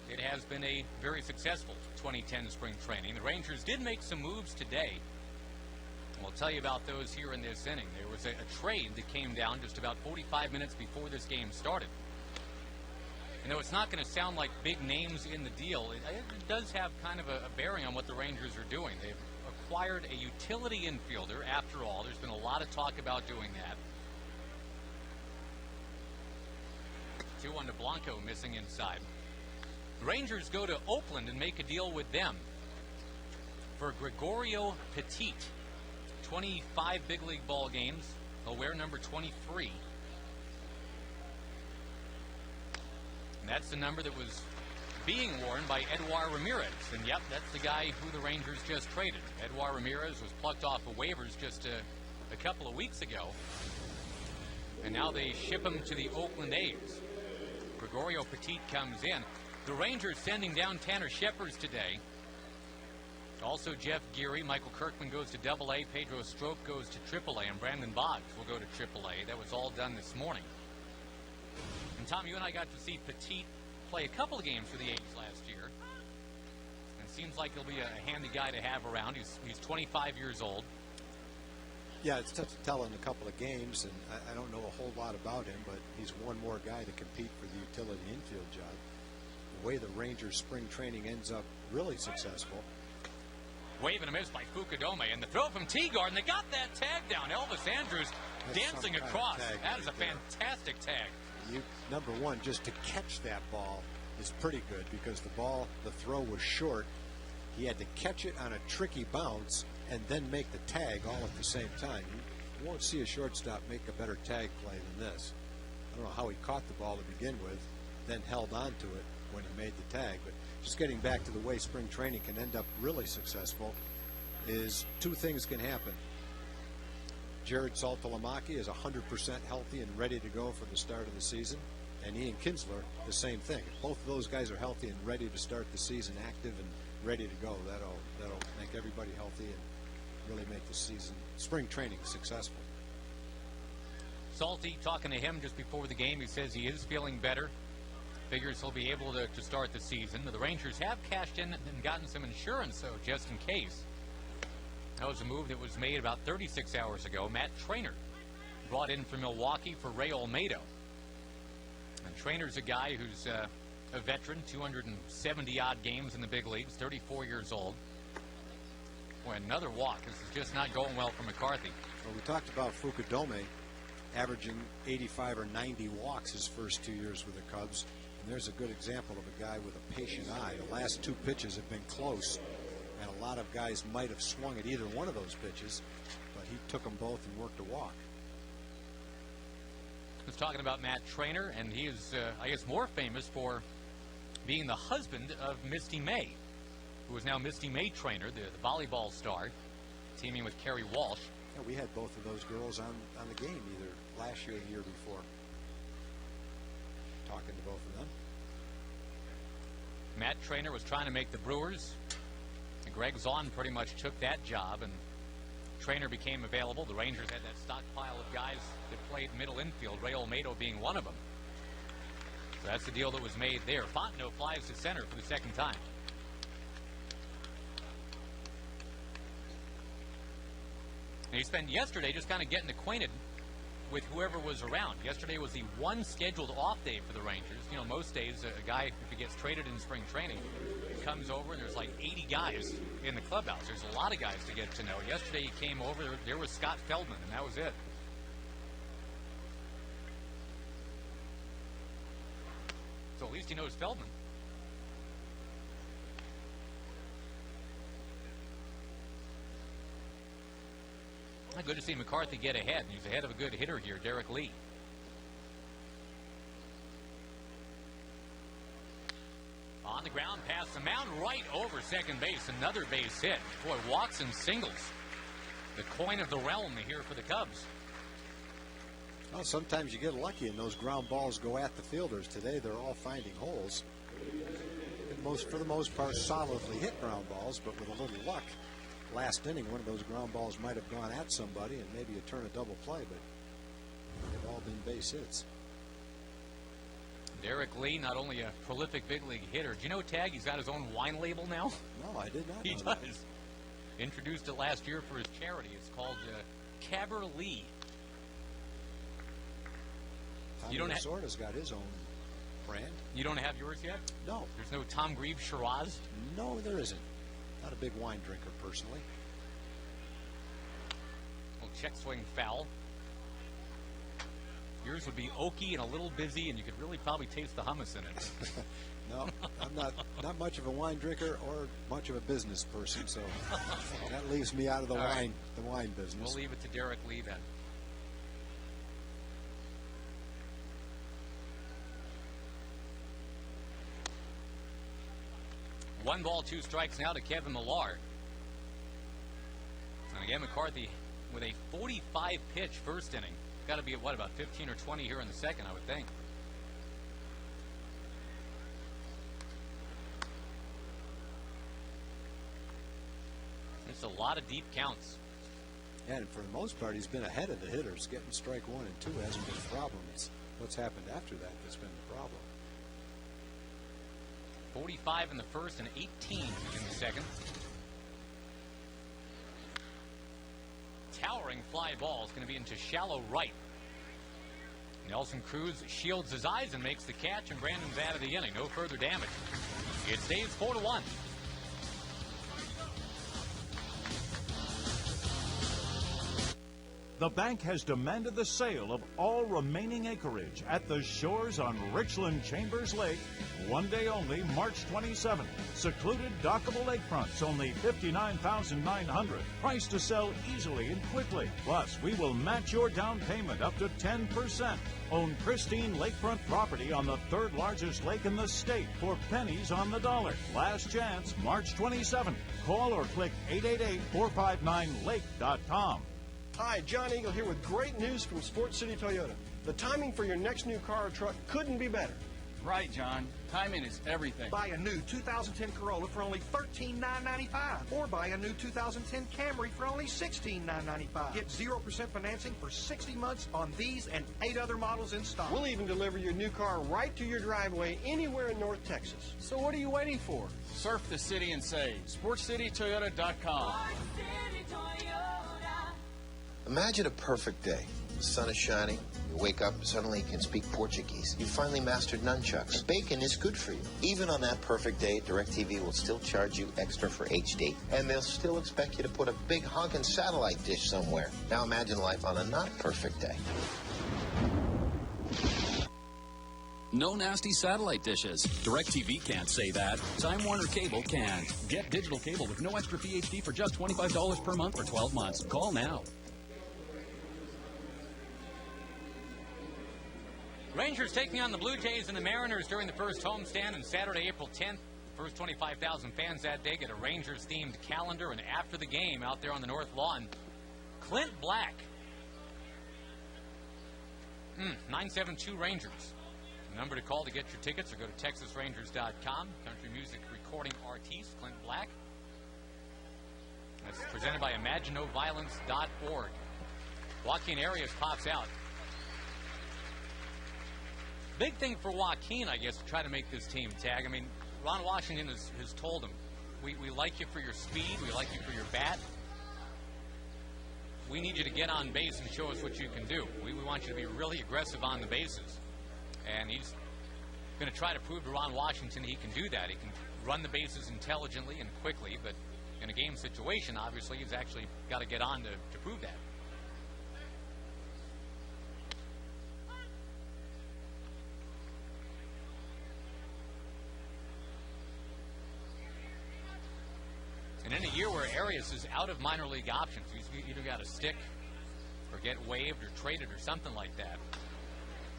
it has been a very successful 2010 spring training. The Rangers did make some moves today. We'll tell you about those here in this inning. There was a trade that came down just about 45 minutes before this game started. You know, it's not going to sound like big names in the deal. It does have kind of a bearing on what the Rangers are doing. They've acquired a utility infielder. After all, there's been a lot of talk about doing that. 2-1 to Blanco, missing inside. The Rangers go to Oakland and make a deal with them for Gregorio Petit. 25 big league ball games. He'll wear number 23. And that's the number that was being worn by Edouard Ramirez. And yep, that's the guy who the Rangers just traded. Edouard Ramirez was plucked off of waivers just a couple of weeks ago. And now they ship him to the Oakland A's. Gregorio Petit comes in. The Rangers sending down Tanner Shepard today. Also, Jeff Geary, Michael Kirkman goes to Double-A, Pedro Strop goes to Triple-A, and Brandon Boggs will go to Triple-A. That was all done this morning. And Tom, you and I got to see Petit play a couple of games for the A's last year. And it seems like he'll be a handy guy to have around. He's 25 years old. Yeah, it's tough to tell in a couple of games, and I don't know a whole lot about him, but he's one more guy to compete for the utility infield job. The way the Rangers spring training ends up really successful. Wave and a miss by Fukudome, and the throw from Teagarden. They got that tag down. Elvis Andrews dancing across. That is a fantastic tag. Number one, just to catch that ball is pretty good because the throw was short. He had to catch it on a tricky bounce and then make the tag all at the same time. You won't see a shortstop make a better tag play than this. I don't know how he caught the ball to begin with, then held on to it when he made the tag. But just getting back to the way spring training can end up really successful is two things can happen. Jared Saltalamacchi is 100% healthy and ready to go for the start of the season. And Ian Kinsler, the same thing. If both of those guys are healthy and ready to start the season, active and ready to go, that'll make everybody healthy and really make the season, spring training, successful. Salty, talking to him just before the game, he says he is feeling better. Figures he'll be able to start the season. The Rangers have cashed in and gotten some insurance, though, just in case. That was a move that was made about 36 hours ago. Matt Trainer brought in from Milwaukee for Ray Olmedo. And Trainer's a guy who's a veteran, 270-odd games in the big leagues, 34 years old. Boy, another walk. This is just not going well for McCarthy. Well, we talked about Fukudome averaging 85 or 90 walks his first 2 years with the Cubs. And there's a good example of a guy with a patient eye. The last two pitches have been close, and a lot of guys might have swung at either one of those pitches, but he took them both and worked a walk. I was talking about Matt Trainer, and he is, I guess, more famous for being the husband of Misty May, who is now Misty May Trainer, the volleyball star, teaming with Kerry Walsh. Yeah, we had both of those girls on the game either last year or the year before. Talking to both of them. Matt Trainer was trying to make the Brewers. And Greg Zahn pretty much took that job, and Trainer became available. The Rangers had that stockpile of guys that played middle infield, Ray Olmedo being one of them. So that's the deal that was made there. Fontenot flies to center for the second time. And he spent yesterday just kind of getting acquainted with whoever was around. Yesterday was the one scheduled off day for the Rangers. You know, most days a guy, if he gets traded in spring training, comes over and there's like 80 guys in the clubhouse. There's a lot of guys to get to know. Yesterday he came over, there was Scott Feldman, and that was it. So at least he knows Feldman. Good to see McCarthy get ahead. He's ahead of a good hitter here, Derek Lee. On the ground, past the mound, right over second base. Another base hit. Boy, Watson singles. The coin of the realm here for the Cubs. Well, sometimes you get lucky and those ground balls go at the fielders. Today they're all finding holes. For the most part, solidly hit ground balls, but with a little luck. Last inning, one of those ground balls might have gone at somebody and maybe a turn a double play, but they've all been base hits. Derek Lee, not only a prolific big league hitter. Do you know, Tag, he's got his own wine label now? No, I did not know. He does. Introduced it last year for his charity. It's called Caber Lee. Tommy Lasorda's got his own brand. You don't have yours yet? No. There's no Tom Grieve Shiraz? No, there isn't. Not a big wine drinker, personally. Little check swing foul. Yours would be oaky and a little busy, and you could really probably taste the hummus in it. No, I'm not much of a wine drinker or much of a business person, so that leaves me out of the wine business. We'll leave it to Derek Lee then. One ball, two strikes now to Kevin Millar. And again, McCarthy with a 45-pitch first inning. Got to be at, what, about 15 or 20 here in the second, I would think. lot of deep counts. And for the most part, he's been ahead of the hitters. Getting strike 1 and 2 hasn't been a problem. It's what's happened after that that's been the problem. 45 in the first and 18 in the second. Towering fly ball is going to be into shallow right. Nelson Cruz shields his eyes and makes the catch, and Brandon's out of the inning. No further damage. It stays 4-1. The bank has demanded the sale of all remaining acreage at the shores on Richland Chambers Lake. One day only, March 27th. Secluded dockable lakefronts, only $59,900. Price to sell easily and quickly. Plus, we will match your down payment up to 10%. Own pristine lakefront property on the third largest lake in the state for pennies on the dollar. Last chance, March 27th. Call or click 888-459-LAKE.com. Hi, John Eagle here with great news from Sports City Toyota. The timing for your next new car or truck couldn't be better. Right, John. Timing is everything. Buy a new 2010 Corolla for only $13,995, or buy a new 2010 Camry for only $16,995. Get 0% financing for 60 months on these and 8 other models in stock. We'll even deliver your new car right to your driveway anywhere in North Texas. So what are you waiting for? Surf the city and save. SportsCityToyota.com. Imagine a perfect day. The sun is shining. You wake up and suddenly you can speak Portuguese. You finally mastered nunchucks. Bacon is good for you. Even on that perfect day, DirecTV will still charge you extra for HD. And they'll still expect you to put a big honkin' satellite dish somewhere. Now imagine life on a not perfect day. No nasty satellite dishes. DirecTV can't say that. Time Warner Cable can. Get digital cable with no extra PHD for just $25 per month for 12 months. Call now. Rangers taking on the Blue Jays and the Mariners during the first homestand on Saturday, April 10th. The first 25,000 fans that day get a Rangers-themed calendar, and after the game out there on the north lawn, Clint Black. 972 Rangers. The number to call to get your tickets, or go to TexasRangers.com. Country music recording artiste, Clint Black. That's presented by ImagineNoViolence.org. Joaquin Arias pops out. Big thing for Joaquin, I guess, to try to make this team tag. I mean, Ron Washington has told him, we like you for your speed, we like you for your bat. We need you to get on base and show us what you can do. We want you to be really aggressive on the bases. And he's going to try to prove to Ron Washington he can do that. He can run the bases intelligently and quickly, but in a game situation, obviously, he's actually got to get on to prove that. And in a year where Arias is out of minor league options, he's either got to stick or get waived or traded or something like that.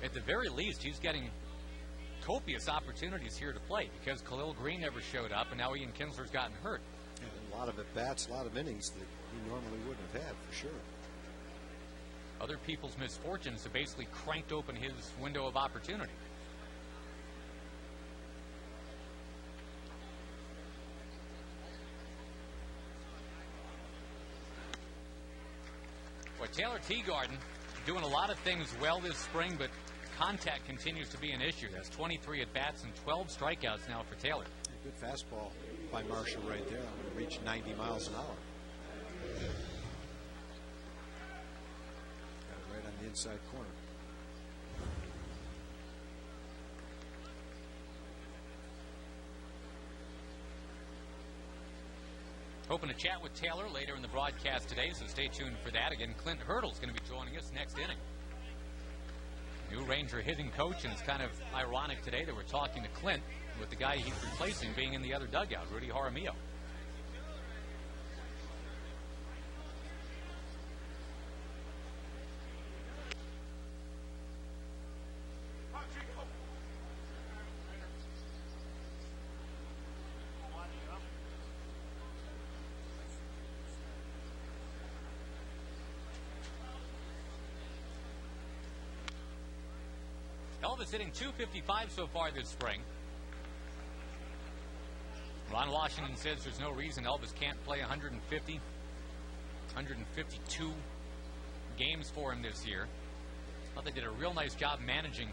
At the very least, he's getting copious opportunities here to play because Khalil Green never showed up, and now Ian Kinsler's gotten hurt. And a lot of at-bats, a lot of innings that he normally wouldn't have had, for sure. Other people's misfortunes have basically cranked open his window of opportunity. Well, Taylor Teagarden doing a lot of things well this spring, but contact continues to be an issue. That's 23 at-bats and 12 strikeouts now for Taylor. Good fastball by Marshall right there. I'm going to reach 90 miles an hour. Got it right on the inside corner. Hoping to chat with Taylor later in the broadcast today, so stay tuned for that. Again, Clint Hurdle's going to be joining us next inning. New Ranger hitting coach, and it's kind of ironic today that we're talking to Clint with the guy he's replacing being in the other dugout, Rudy Jaramillo. Elvis hitting .255 so far this spring. Ron Washington says there's no reason Elvis can't play 150 152 games for him this year. I thought they did a real nice job managing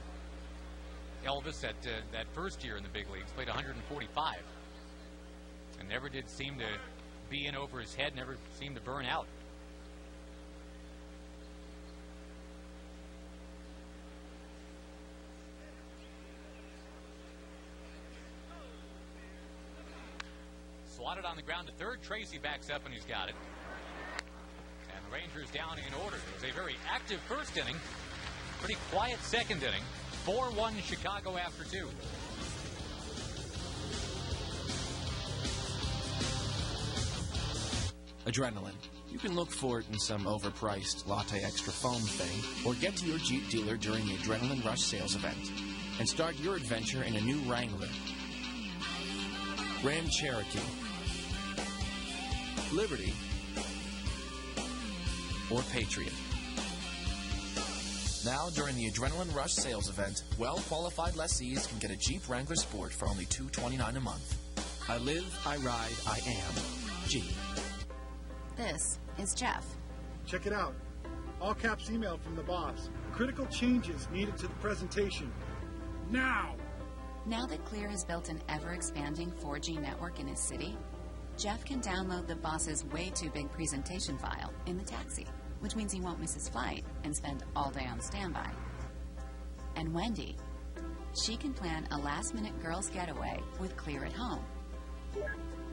Elvis at that first year in the big leagues. Played 145 and never did seem to be in over his head, never seemed to burn out. Swatted on the ground to third. Tracy backs up and he's got it. And the Rangers down in order. It was a very active first inning. Pretty quiet second inning. 4-1 Chicago after 2. Adrenaline. You can look for it in some overpriced latte extra foam thing, or get to your Jeep dealer during the Adrenaline Rush sales event and start your adventure in a new Wrangler, Ram Cherokee, Liberty, or Patriot. Now, during the Adrenaline Rush sales event, well-qualified lessees can get a Jeep Wrangler Sport for only $229 a month. I live, I ride, I am Jeep. This is Jeff. Check it out. All caps email from the boss. Critical changes needed to the presentation. Now! Now that Clear has built an ever-expanding 4G network in his city, Jeff can download the boss's way too big presentation file in the taxi, which means he won't miss his flight and spend all day on standby. And Wendy, she can plan a last-minute girls' getaway with Clear at home.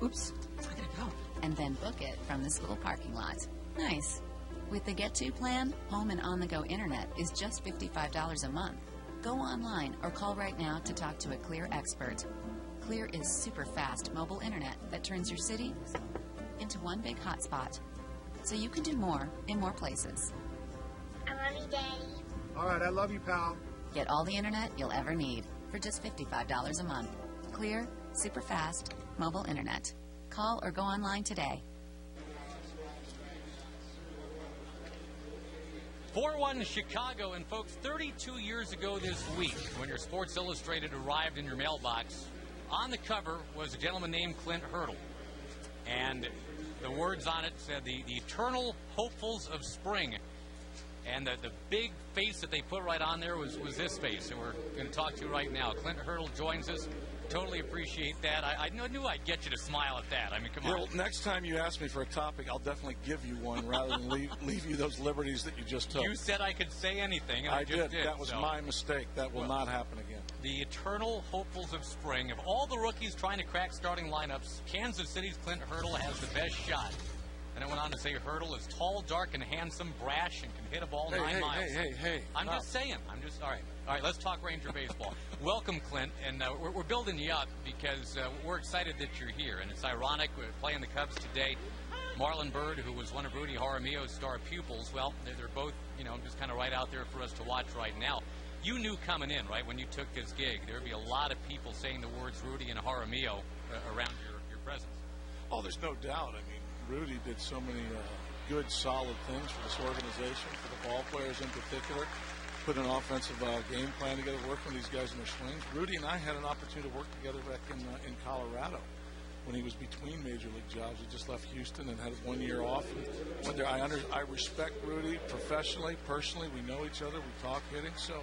Oops, I gotta go. And then book it from this little parking lot. Nice. With the Get To plan, home and on-the-go internet is just $55 a month. Go online or call right now to talk to a Clear expert. Clear is super fast mobile internet that turns your city into one big hotspot, so you can do more in more places. I love you, Daddy. All right, I love you, pal. Get all the internet you'll ever need for just $55 a month. Clear, super fast mobile internet. Call or go online today. 4-1 Chicago, and folks, 32 years ago this week, when your Sports Illustrated arrived in your mailbox, on the cover was a gentleman named Clint Hurdle. And the words on it said the eternal hopefuls of spring. And the big face that they put right on there was this face that we're going to talk to right now. Clint Hurdle joins us. Totally appreciate that. I knew I'd get you to smile at that. I mean, come on. Well, next time you ask me for a topic, I'll definitely give you one rather than leave you those liberties that you just took. You said I could say anything, and I just did. That was my mistake. That will not happen again. The eternal hopefuls of spring. Of all the rookies trying to crack starting lineups, Kansas City's Clint Hurdle has the best shot. And it went on to say Hurdle is tall, dark, and handsome, brash, and can hit a ball 9 miles. Hey. I'm just saying. All right, let's talk Ranger baseball. Welcome, Clint, and we're building you up because we're excited that you're here. And it's ironic, we're playing the Cubs today. Marlon Byrd, who was one of Rudy Jaramillo's star pupils, well, they're both, just kind of right out there for us to watch right now. You knew coming in, right, when you took this gig, there would be a lot of people saying the words Rudy and Jaramillo around your presence. Oh, there's no doubt. I mean, Rudy did so many good, solid things for this organization, for the ball players in particular. Put an offensive game plan together, work with these guys in their swings. Rudy and I had an opportunity to work together back in Colorado when he was between major league jobs. He just left Houston and had 1 year off. And I respect Rudy professionally, personally. We know each other. We talk hitting. So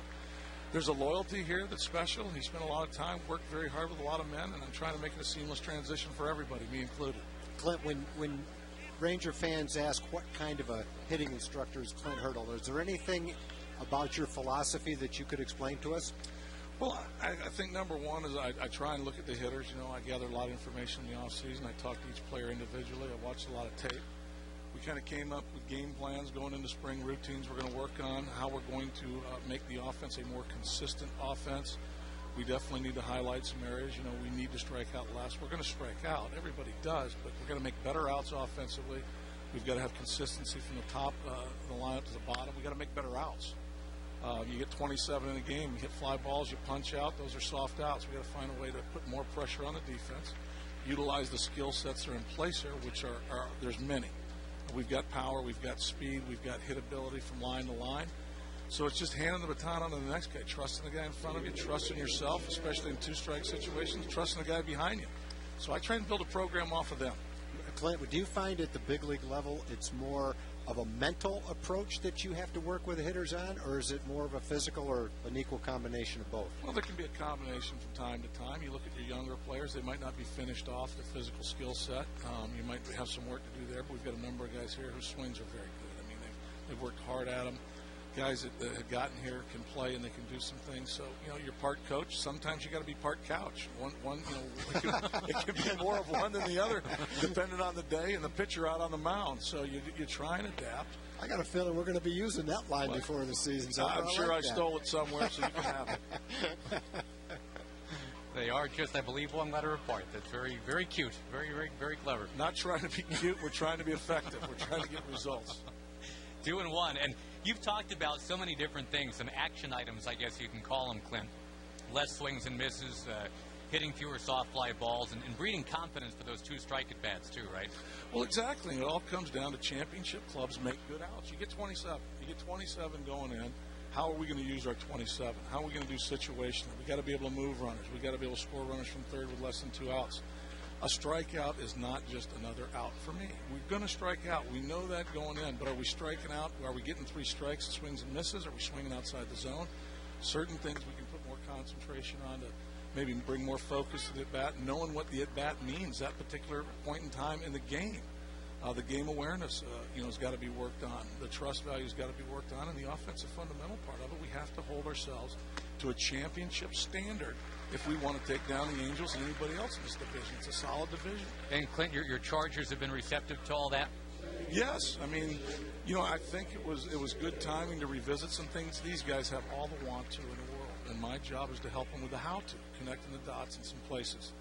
there's a loyalty here that's special. He spent a lot of time, worked very hard with a lot of men, and I'm trying to make it a seamless transition for everybody, me included. Clint, when Ranger fans ask what kind of a hitting instructor is Clint Hurdle, is there anything about your philosophy that you could explain to us? Well, I think number one is I try and look at the hitters. I gather a lot of information in the offseason. I talk to each player individually. I watch a lot of tape. We kind of came up with game plans going into spring, routines we're going to work on, how we're going to make the offense a more consistent offense. We definitely need to highlight some areas. We need to strike out less. We're going to strike out. Everybody does, but we're going to make better outs offensively. We've got to have consistency from the top of the lineup to the bottom. We've got to make better outs. You get 27 in a game, you hit fly balls, you punch out. Those are soft outs. We've got to find a way to put more pressure on the defense, utilize the skill sets that are in place here, which are there's many. We've got power, we've got speed, we've got hit ability from line to line. So it's just handing the baton on to the next guy, trusting the guy in front of you, trusting yourself, especially in two-strike situations, trusting the guy behind you. So I try and build a program off of them. Clint, do you find at the big league level it's more of a mental approach that you have to work with the hitters on, or is it more of a physical or an equal combination of both? Well, there can be a combination from time to time. You look at your younger players, they might not be finished off their physical skill set. You might have some work to do there, but we've got a number of guys here whose swings are very good. I mean, they've worked hard at them. Guys that have gotten here can play and they can do some things. So, you're part coach. Sometimes you got to be part couch. One, it can be more of one than the other, depending on the day and the pitcher out on the mound. So you try and adapt. I got a feeling we're going to be using that line before the season. So I'm sure I stole it somewhere, so you can have it. They are just, I believe, one letter apart. That's very, very cute. Very, very, very clever. Not trying to be cute. We're trying to be effective. We're trying to get results. 2-1. And you've talked about so many different things, some action items, I guess you can call them, Clint. Less swings and misses, hitting fewer soft fly balls, and breeding confidence for those two strike at bats, too, right? Well, exactly. It all comes down to championship clubs make good outs. You get 27. You get 27 going in. How are we going to use our 27? How are we going to do situational? We got to be able to move runners. We got to be able to score runners from third with less than 2 outs. A strikeout is not just another out for me. We're going to strike out. We know that going in, but are we striking out? Are we getting 3 strikes, swings and misses? Are we swinging outside the zone? Certain things we can put more concentration on to maybe bring more focus to the at-bat, knowing what the at-bat means, that particular point in time in the game. The game awareness, has got to be worked on. The trust value has got to be worked on, and the offensive fundamental part of it, we have to hold ourselves to a championship standard if we want to take down the Angels and anybody else in this division. It's a solid division. And, Clint, your Chargers have been receptive to all that? Yes. I mean, I think it was good timing to revisit some things. These guys have all the want to in the world, and my job is to help them with the how to, connecting the dots in some places.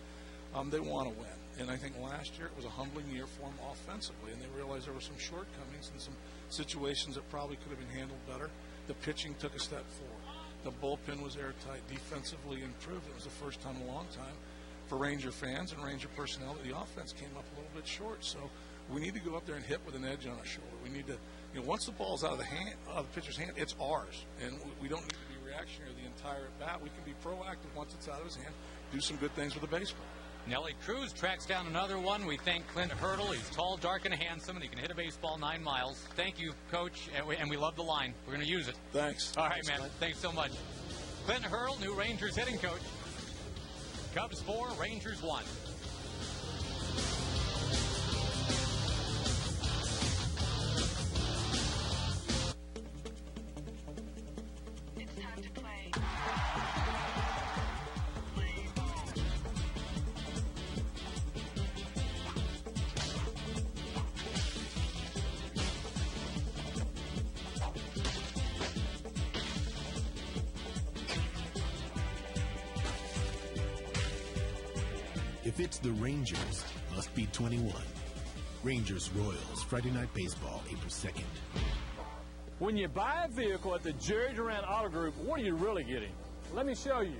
They want to win. And I think last year it was a humbling year for them offensively, and they realized there were some shortcomings and some situations that probably could have been handled better. The pitching took a step forward. The bullpen was airtight. Defensively improved. It was the first time in a long time for Ranger fans and Ranger personnel that the offense came up a little bit short. So we need to go up there and hit with an edge on our shoulder. We need to, once the ball's out of the pitcher's hand, it's ours. And we don't need to be reactionary the entire at-bat. We can be proactive once it's out of his hand, do some good things with the baseball. Nelly Cruz tracks down another one. We thank Clint Hurdle. He's tall, dark, and handsome, and he can hit a baseball 9 miles. Thank you, Coach, and we love the line. We're going to use it. Thanks. All right, man. Thanks so much. Clint Hurdle, new Rangers hitting coach. Cubs 4, Rangers 1. If it's the Rangers, must be 21. Rangers Royals, Friday Night Baseball, April 2nd. When you buy a vehicle at the Jerry Durant Auto Group, what are you really getting? Let me show you.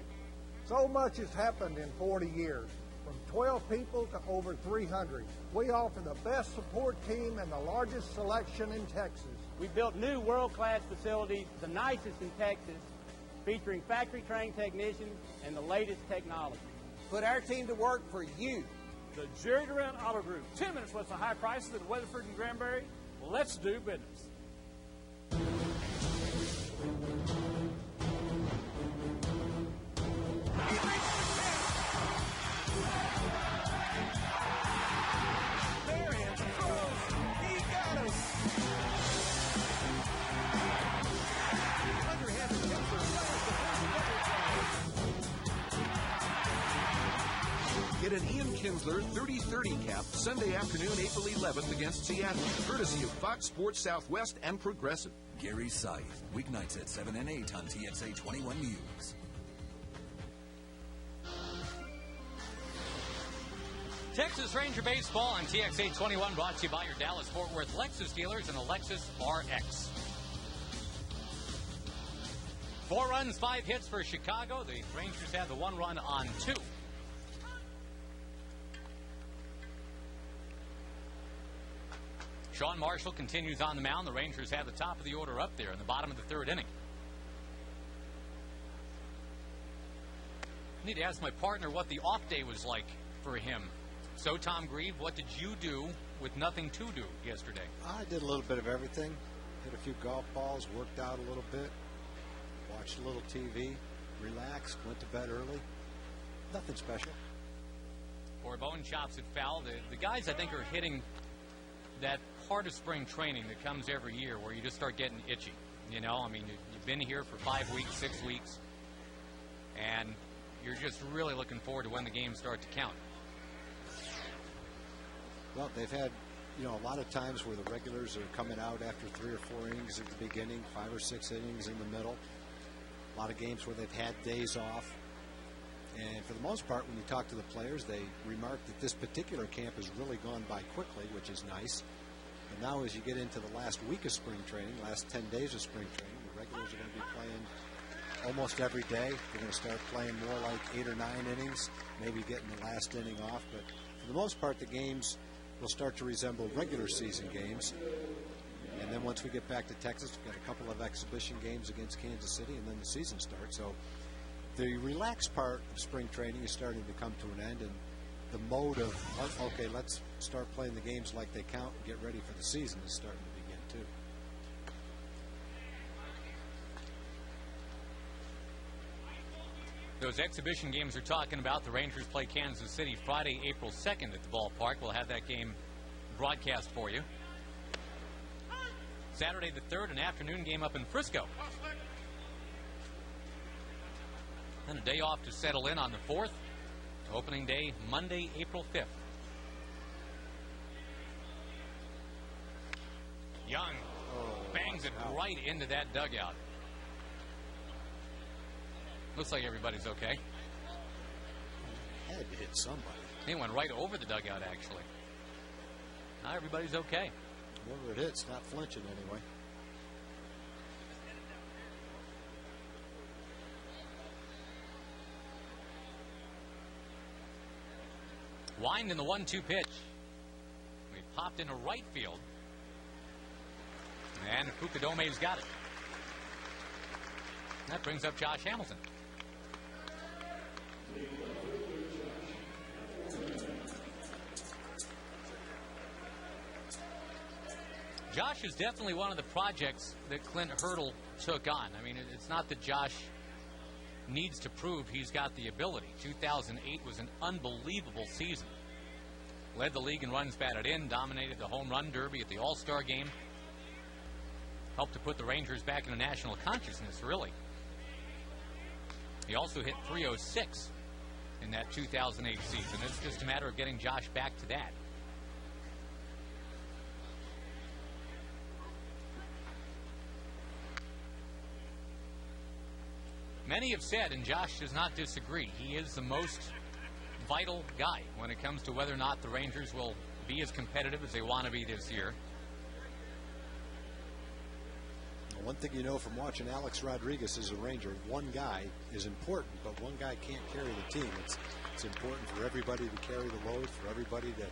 So much has happened in 40 years. From 12 people to over 300. We offer the best support team and the largest selection in Texas. We built new world-class facilities, the nicest in Texas, featuring factory-trained technicians and the latest technology. Put our team to work for you. The Jerry Durant Auto Group. 10 minutes with the high prices at Weatherford and Granbury. Let's do business. Get an Ian Kinsler 30-30 cap Sunday afternoon, April 11th against Seattle, courtesy of Fox Sports Southwest and Progressive. Gary Scythe, weeknights at 7 and 8 on TXA 21 News. Texas Ranger Baseball on TXA 21, brought to you by your Dallas-Fort Worth Lexus dealers and a Lexus RX. 4 runs, 5 hits for Chicago. The Rangers had the 1 run on 2. Sean Marshall continues on the mound. The Rangers have the top of the order up there in the bottom of the 3rd inning. I need to ask my partner what the off day was like for him So, Tom Grieve, what did you do with nothing to do yesterday? I did a little bit of everything. Hit a few golf balls, worked out a little bit, watched a little TV, relaxed, went to bed early. Nothing special. Bourbon chops it foul. The guys, I think, are hitting that part of spring training that comes every year where you just start getting itchy. You know, I mean, you've been here for 5 weeks, 6 weeks, and you're just really looking forward to when the games start to count. Well, they've had, you know, a lot of times where the regulars are coming out after 3 or 4 innings at the beginning, 5 or 6 innings in the middle. A lot of games where they've had days off. And for the most part, when you talk to the players, they remark that this particular camp has really gone by quickly, which is nice. And now as you get into the last week of spring training, last 10 days of spring training, the regulars are going to be playing almost every day. They're going to start playing more like 8 or 9 innings, maybe getting the last inning off. But for the most part, the games will start to resemble regular season games. And then once we get back to Texas, we've got a couple of exhibition games against Kansas City, and then the season starts. So the relaxed part of spring training is starting to come to an end, and the mode of, okay, let's start playing the games like they count and get ready for the season is starting to begin too. Those exhibition games we're talking about, the Rangers play Kansas City Friday, April 2nd at the ballpark. We'll have that game broadcast for you. Saturday the 3rd, an afternoon game up in Frisco. Then a day off to settle in on the 4th. Opening day, Monday, April 5th. Young bangs it right into that dugout. Looks like everybody's okay. Had to hit somebody. He went right over the dugout, actually. Now everybody's okay. Whoever it hits, not flinching anyway. Wind in the 1-2 pitch. We popped into right field. And Fukudome's got it. That brings up Josh Hamilton. Josh is definitely one of the projects that Clint Hurdle took on. I mean, it's not that Josh needs to prove he's got the ability. 2008 was an unbelievable season. Led the league in runs batted in, dominated the home run derby at the All-Star game. Helped to put the Rangers back into national consciousness, really. He also hit .306 in that 2008 season. It's just a matter of getting Josh back to that. Many have said, and Josh does not disagree, he is the most vital guy when it comes to whether or not the Rangers will be as competitive as they want to be this year. One thing you know from watching Alex Rodriguez as a Ranger, one guy is important, but one guy can't carry the team. It's important for everybody to carry the load, for everybody to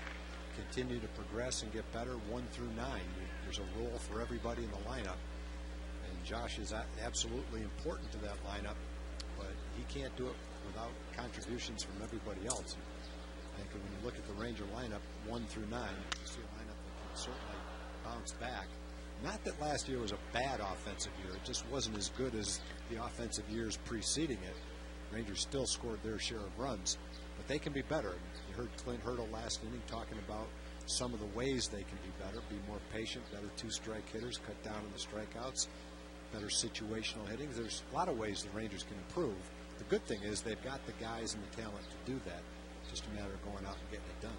continue to progress and get better 1 through 9. There's a role for everybody in the lineup. And Josh is absolutely important to that lineup, but he can't do it without contributions from everybody else. I think when you look at the Ranger lineup 1 through 9, you see a lineup that can certainly bounce back. Not that last year was a bad offensive year. It just wasn't as good as the offensive years preceding it. Rangers still scored their share of runs, but they can be better. You heard Clint Hurdle last inning talking about some of the ways they can be better, be more patient, better two-strike hitters, cut down on the strikeouts, better situational hitting. There's a lot of ways the Rangers can improve. The good thing is they've got the guys and the talent to do that. It's just a matter of going out and getting it done.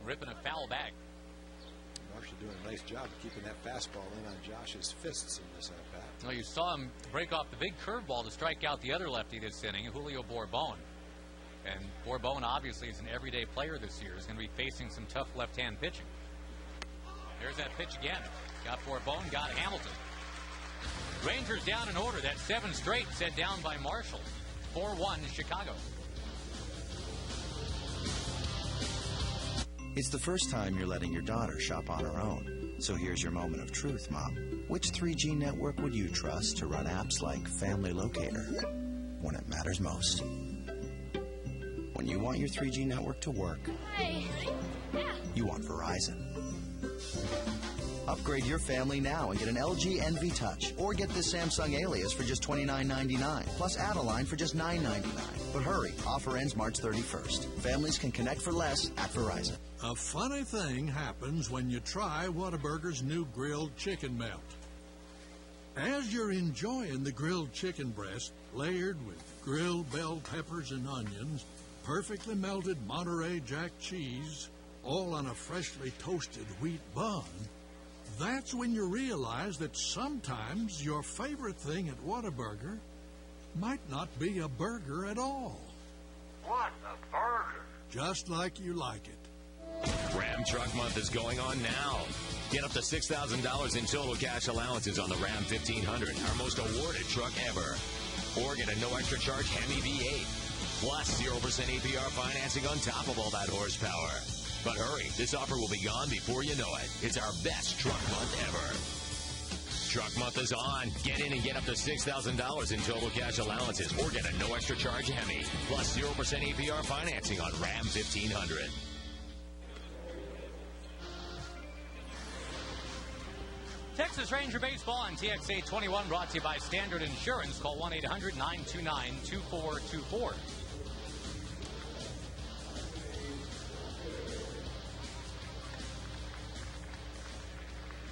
Ripping a foul back. Marshall doing a nice job of keeping that fastball in on Josh's fists in this at-bat. Well, you saw him break off the big curveball to strike out the other lefty this inning, Julio Bourbon. And Bourbon obviously is an everyday player this year. He's going to be facing some tough left-hand pitching. There's that pitch again. Got Bourbon, got Hamilton. Rangers down in order. That's 7 straight set down by Marshall. 4-1 Chicago. It's the first time you're letting your daughter shop on her own. So here's your moment of truth, Mom. Which 3G network would you trust to run apps like Family Locator? when it matters most. When you want your 3G network to work, you want Verizon. Upgrade your family now and get an LG Envy Touch, or get this Samsung Alias for just $29.99, plus add a line for just $9.99. But hurry, offer ends March 31st. Families can connect for less at Verizon. A funny thing happens when you try Whataburger's new grilled chicken melt. As you're enjoying the grilled chicken breast, layered with grilled bell peppers and onions, perfectly melted Monterey Jack cheese, all on a freshly toasted wheat bun, that's when you realize that sometimes your favorite thing at Whataburger might not be a burger at all. What a burger! Just like you like it. Ram Truck Month is going on now. Get up to $6,000 in total cash allowances on the Ram 1500, our most awarded truck ever. Or get a no extra charge Hemi V8. Plus 0% APR financing on top of all that horsepower. But hurry, this offer will be gone before you know it. It's our best truck month ever. Truck month is on. Get in and get up to $6,000 in total cash allowances, or get a no extra charge Hemi, plus 0% APR financing on Ram 1500. Texas Ranger Baseball on TXA 21 brought to you by Standard Insurance. Call 1-800-929-2424.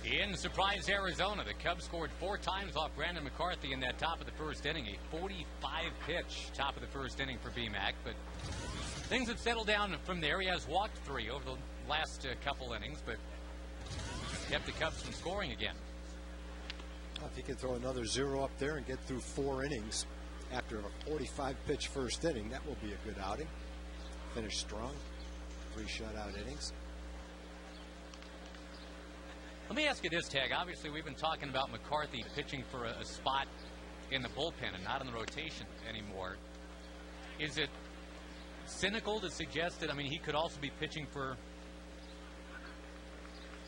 In Surprise, Arizona, the Cubs scored 4 times off Brandon McCarthy in that top of the first inning. A 45-pitch top of the first inning for BMAC. But things have settled down from there. He has walked 3 over the last couple innings, but kept the Cubs from scoring again. Well, if he can throw another 0 up there and get through 4 innings after a 45-pitch first inning, that will be a good outing. Finish strong. 3 shutout innings. Let me ask you this, Tag. Obviously, we've been talking about McCarthy pitching for a spot in the bullpen and not in the rotation anymore. Is it cynical to suggest that, he could also be pitching for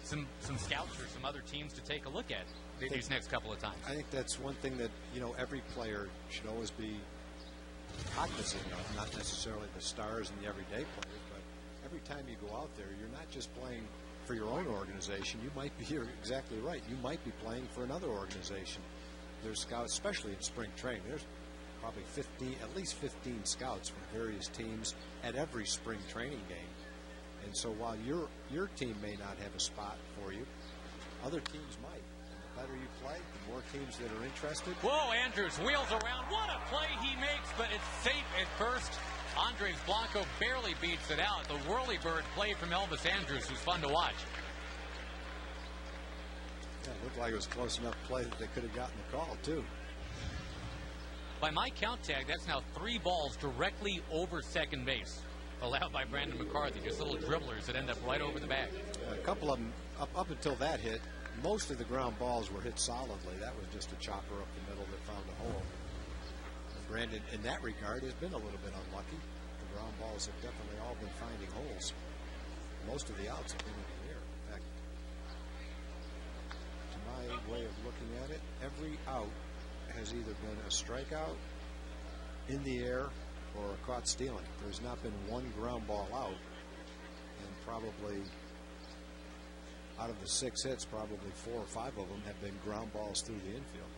some scouts or some other teams to take a look at these next couple of times? I think that's one thing that, every player should always be cognizant of, not necessarily the stars and the everyday players, but every time you go out there, you're not just playing for your own organization. You're exactly right. You might be playing for another organization. There's scouts, especially in spring training. There's probably at least 15 scouts from various teams at every spring training game. And so while your team may not have a spot for you, other teams might. And the better you play, the more teams that are interested. Whoa, Andrews wheels around. What a play he makes, but it's safe at first. Andres Blanco barely beats it out. The whirly-bird play from Elvis Andrews was fun to watch. Yeah, it looked like it was close enough play that they could have gotten the call, too. By my count, Tag, that's now 3 balls directly over second base allowed by Brandon McCarthy. Just little dribblers that end up right over the bag. A couple of them, up until that hit, most of the ground balls were hit solidly. That was just a chopper up the middle that found a hole. Brandon, in that regard, has been a little bit unlucky. The ground balls have definitely all been finding holes. Most of the outs have been in the air. In fact, to my way of looking at it, every out has either been a strikeout, in the air, or a caught stealing. There's not been one ground ball out, and probably out of the 6 hits, probably 4 or 5 of them have been ground balls through the infield.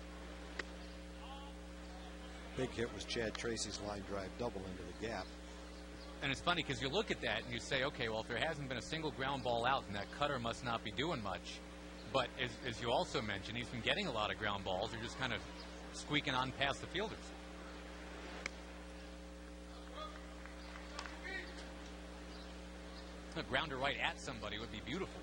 Big hit was Chad Tracy's line drive double into the gap. And it's funny because you look at that and you say, okay, well, if there hasn't been a single ground ball out, then that cutter must not be doing much. But as you also mentioned, he's been getting a lot of ground balls. They're just kind of squeaking on past the fielders. A grounder right at somebody would be beautiful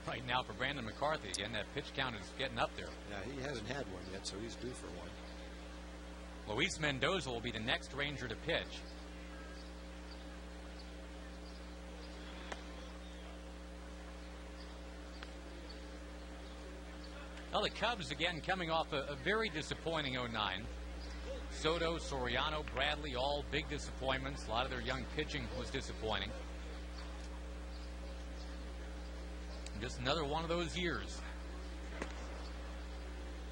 right now for Brandon McCarthy. Again, that pitch count is getting up there. Yeah, he hasn't had one yet, so he's due for one. Luis Mendoza will be the next Ranger to pitch. Well, the Cubs, again, coming off a very disappointing 09. Soto, Soriano, Bradley, all big disappointments. A lot of their young pitching was disappointing. And just another one of those years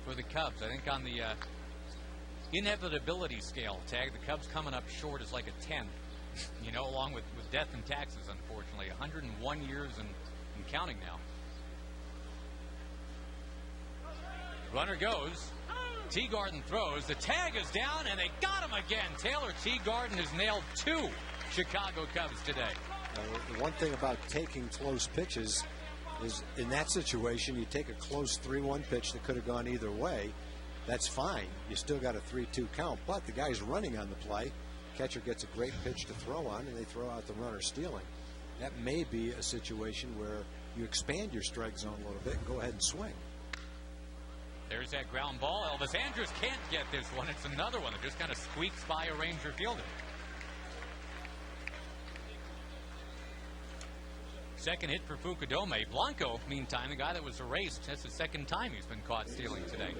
for the Cubs. I think on the inevitability scale, Tag. The Cubs coming up short is like a 10, you know, along with death and taxes, unfortunately. 101 years and counting now. Runner goes. Teagarden throws. The tag is down, and they got him again. Taylor Teagarden has nailed 2 Chicago Cubs today. The one thing about taking close pitches is in that situation, you take a close 3-1 pitch that could have gone either way. That's fine. You still got a 3-2 count, but the guy's running on the play. Catcher gets a great pitch to throw on, and they throw out the runner stealing. That may be a situation where you expand your strike zone a little bit and go ahead and swing. There's that ground ball. Elvis Andrus can't get this one. It's another one that just kind of squeaks by a Ranger fielder. Second hit for Fukudome. Blanco, meantime, the guy that was erased, that's the second time he's been caught stealing today.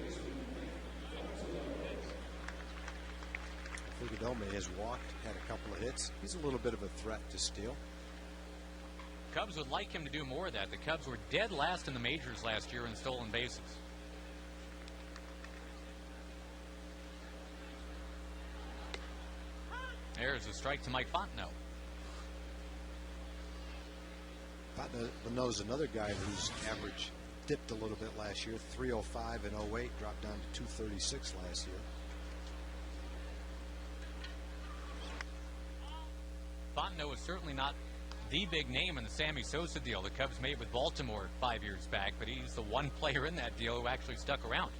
Fukudome has walked, had a couple of hits. He's a little bit of a threat to steal. Cubs would like him to do more of that. The Cubs were dead last in the majors last year in stolen bases. There's a strike to Mike Fontenot. Fontenot's another guy whose average dipped a little bit last year. 305 in 08, dropped down to 236 last year. Fontenot is certainly not the big name in the Sammy Sosa deal the Cubs made with Baltimore 5 years back, but he's the one player in that deal who actually stuck around.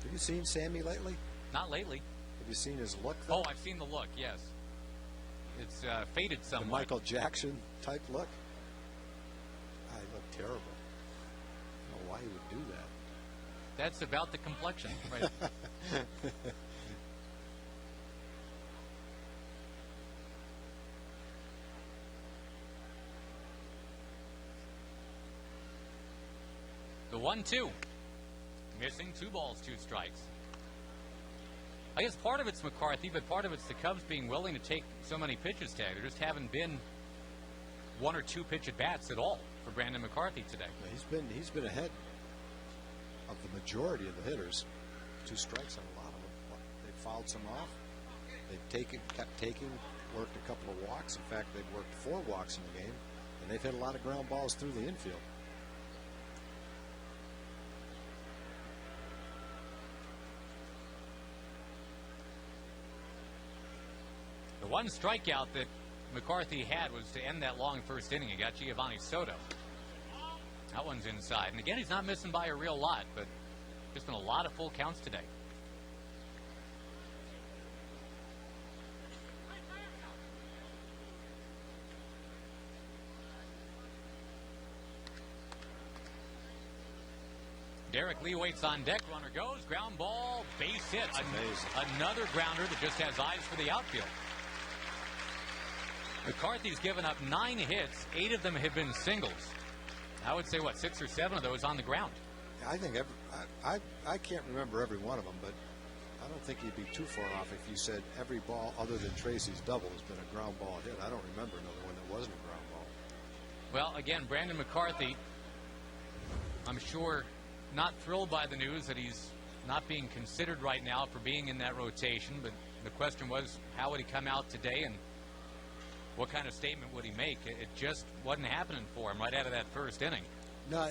Have you seen Sammy lately? Not lately. Have you seen his look, though? Oh, I've seen the look, yes. It's faded somewhat. The Michael Jackson type look? I look terrible. I don't know why he would do that. That's about the complexion, right? The 1-2. Missing 2 balls, 2 strikes. I guess part of it's McCarthy, but part of it's the Cubs being willing to take so many pitches today. There just haven't been 1 or 2 pitch at bats at all for Brandon McCarthy today. He's been ahead of the majority of the hitters. 2 strikes on a lot of them. They fouled some off. They've kept taking, worked a couple of walks. In fact, they've worked 4 walks in the game, and they've hit a lot of ground balls through the infield. The one strikeout that McCarthy had was to end that long first inning. He got Giovanni Soto. That one's inside. And again, he's not missing by a real lot, but just been a lot of full counts today. Derek Lee waits on deck. Runner goes. Ground ball. Base hit. Another grounder that just has eyes for the outfield. McCarthy's given up 9 hits. 8 of them have been singles. I would say, 6 or 7 of those on the ground. I think I can't remember every one of them, but I don't think you'd be too far off if you said every ball other than Tracy's double has been a ground ball hit. I don't remember another one that wasn't a ground ball. Well, again, Brandon McCarthy, I'm sure, not thrilled by the news that he's not being considered right now for being in that rotation, but the question was, how would he come out today and what kind of statement would he make? It just wasn't happening for him right out of that first inning. No,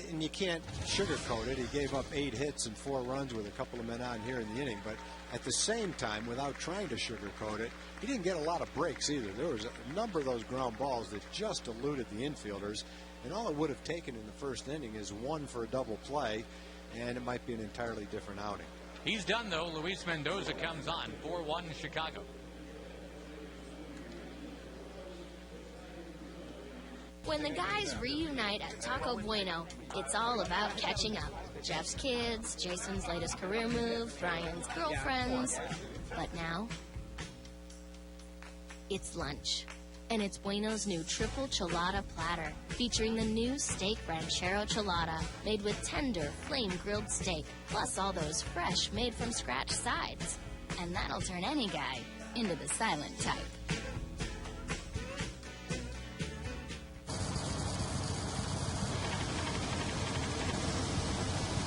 and you can't sugarcoat it. He gave up 8 hits and 4 runs with a couple of men on here in the inning, but at the same time, without trying to sugarcoat it, he didn't get a lot of breaks either. There was a number of those ground balls that just eluded the infielders, and all it would have taken in the first inning is 1 for a double play, and it might be an entirely different outing. He's done, though. Luis Mendoza comes on. 4-1 Chicago. When the guys reunite at Taco Bueno, it's all about catching up. Jeff's kids, Jason's latest career move, Brian's girlfriends. But now, it's lunch. And it's Bueno's new triple chelada platter, featuring the new steak ranchero chelada, made with tender, flame-grilled steak, plus all those fresh, made-from-scratch sides. And that'll turn any guy into the silent type.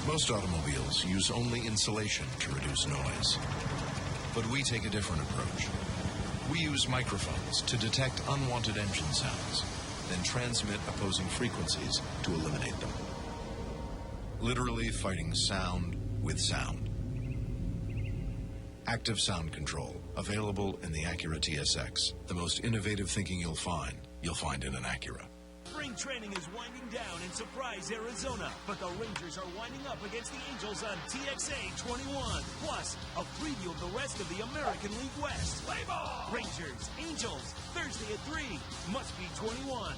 Most automobiles use only insulation to reduce noise. But we take a different approach. We use microphones to detect unwanted engine sounds, then transmit opposing frequencies to eliminate them. Literally fighting sound with sound. Active sound control, available in the Acura TSX. The most innovative thinking you'll find in an Acura. Spring training is winding down in Surprise, Arizona, but the Rangers are winding up against the Angels on TXA 21. Plus, a preview of the rest of the American League West. Play ball! Rangers, Angels, Thursday at 3. Must be 21.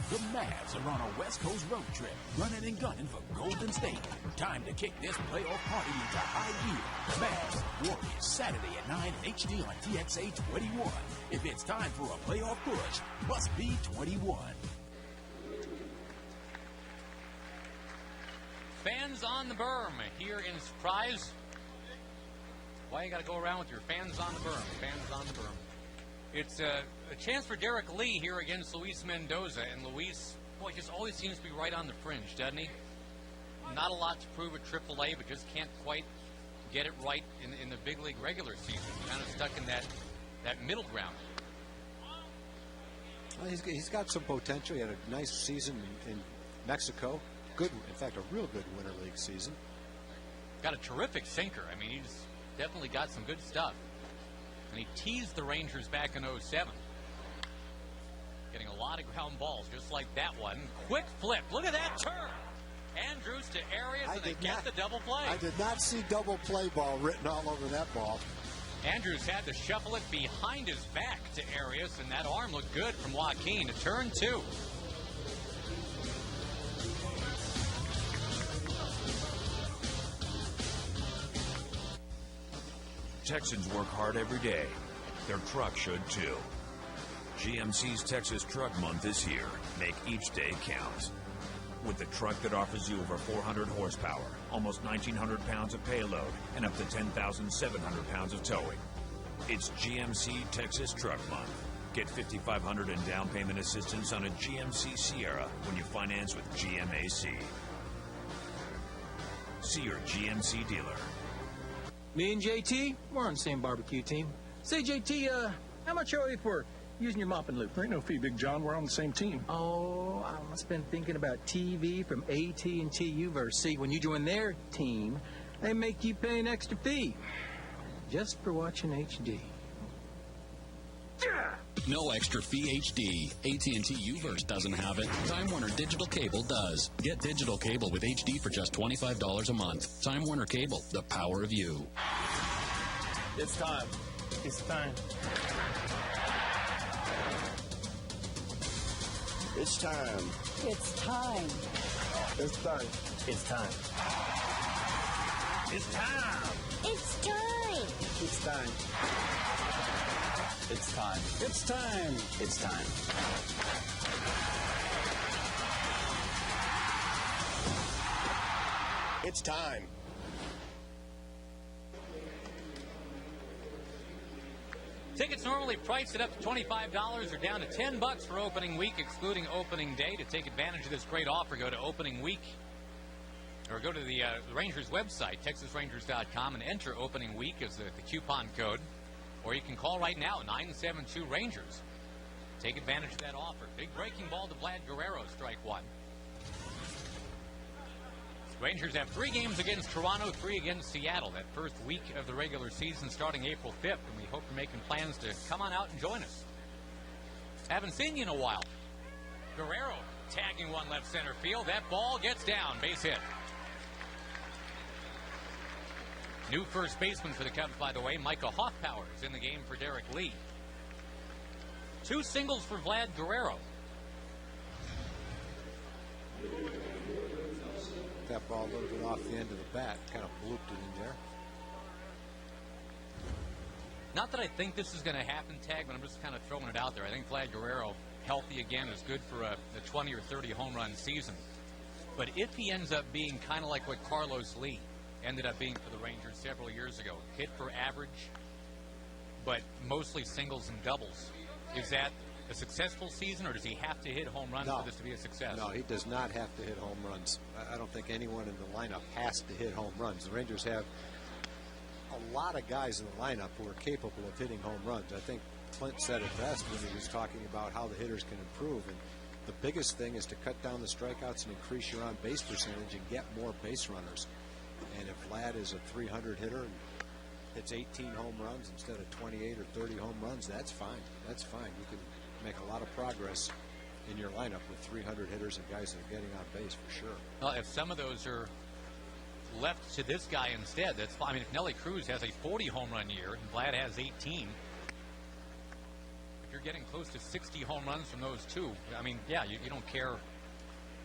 The Mavs are on a West Coast road trip, running and gunning for Golden State. Time to kick this playoff party into high gear. Mavs, Warriors, Saturday at 9 HD on TXA 21. If it's time for a playoff push, must be 21. Fans on the berm here in Surprise. Why you got to go around with your fans on the berm? Fans on the berm. It's a chance for Derek Lee here against Luis Mendoza. And Luis, boy, just always seems to be right on the fringe, doesn't he? Not a lot to prove at AAA, but just can't quite get it right in the big league regular season. Kind of stuck in that middle ground. Well, he's got some potential. He had a nice season in Mexico. Good, in fact, a real good Winter League season. Got a terrific sinker. I mean, he's definitely got some good stuff. And he teased the Rangers back in 07. Getting a lot of ground balls, just like that one. Quick flip. Look at that turn. Andrews to Arias, and they get the double play. I did not see double play ball written all over that ball. Andrews had to shuffle it behind his back to Arias, and that arm looked good from Joaquin to turn 2. Texans work hard every day. Their truck should too. GMC's Texas Truck Month is here. Make each day count. With the truck that offers you over 400 horsepower, almost 1,900 pounds of payload, and up to 10,700 pounds of towing. It's GMC Texas Truck Month. Get $5,500 in down payment assistance on a GMC Sierra when you finance with GMAC. See your GMC dealer. Me and JT, we're on the same barbecue team. Say, JT, how much are we for using your mop and loop? There ain't no fee, Big John. We're on the same team. Oh, I must have been thinking about TV from AT&T Uverse. See, when you join their team, they make you pay an extra fee just for watching HD. No extra fee HD. AT&T Uverse doesn't have it. Time Warner Digital Cable does. Get digital cable with HD for just $25 a month. Time Warner Cable, the power of you. It's time. It's time. It's time. It's time. It's time. It's time. It's time. It's time. It's time. It's time. It's time. It's time. It's time. Tickets normally priced at up to $25 or down to $10 for opening week, excluding opening day. To take advantage of this great offer, go to opening week or go to the Rangers website, texasrangers.com, and enter opening week as the coupon code. Or you can call right now, 972-RANGERS. Take advantage of that offer. Big breaking ball to Vlad Guerrero, strike one. Rangers have 3 games against Toronto, 3 against Seattle. That first week of the regular season starting April 5th, and we hope you're making plans to come on out and join us. Haven't seen you in a while. Guerrero tagging one left center field. That ball gets down, base hit. New first baseman for the Cubs, by the way, Micah Hoffpower is in the game for Derek Lee. 2 singles for Vlad Guerrero. That ball a little bit off the end of the bat, kind of blooped it in there. Not that I think this is going to happen, Tag, but I'm just kind of throwing it out there. I think Vlad Guerrero, healthy again, is good for a 20 or 30 home run season. But if he ends up being kind of like what Carlos Lee ended up being for the Rangers several years ago, hit for average, but mostly singles and doubles, is that a successful season, or does he have to hit home runs for this to be a success? No, he does not have to hit home runs. I don't think anyone in the lineup has to hit home runs. The Rangers have a lot of guys in the lineup who are capable of hitting home runs. I think Clint said it best when he was talking about how the hitters can improve. And the biggest thing is to cut down the strikeouts and increase your on-base percentage and get more base runners. And if Vlad is a 300 hitter and hits 18 home runs instead of 28 or 30 home runs, that's fine. That's fine. You can make a lot of progress in your lineup with 300 hitters and guys that are getting on base for sure. Well, if some of those are left to this guy instead, that's fine. I mean, if Nelly Cruz has a 40 home run year and Vlad has 18, if you're getting close to 60 home runs from those two, I mean, yeah, you don't care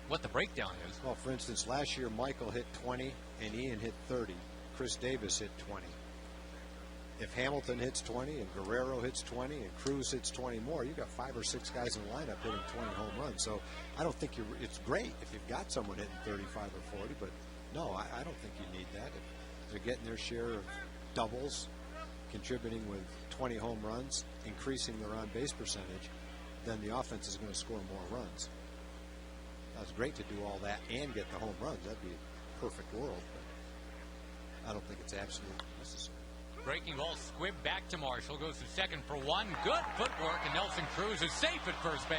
what the breakdown is. Well, for instance, last year Michael hit 20 and Ian hit 30. Chris Davis hit 20. If Hamilton hits 20 and Guerrero hits 20 and Cruz hits 20 more, you've got 5 or 6 guys in the lineup hitting 20 home runs. So I don't think it's great if you've got someone hitting 35 or 40, but no, I don't think you need that. If they're getting their share of doubles, contributing with 20 home runs, increasing their on-base percentage, then the offense is going to score more runs. That's great to do all that and get the home runs. That'd be a perfect world, but I don't think it's absolutely necessary. Breaking ball squibbed back to Marshall. Goes to second for one. Good footwork, and Nelson Cruz is safe at first base.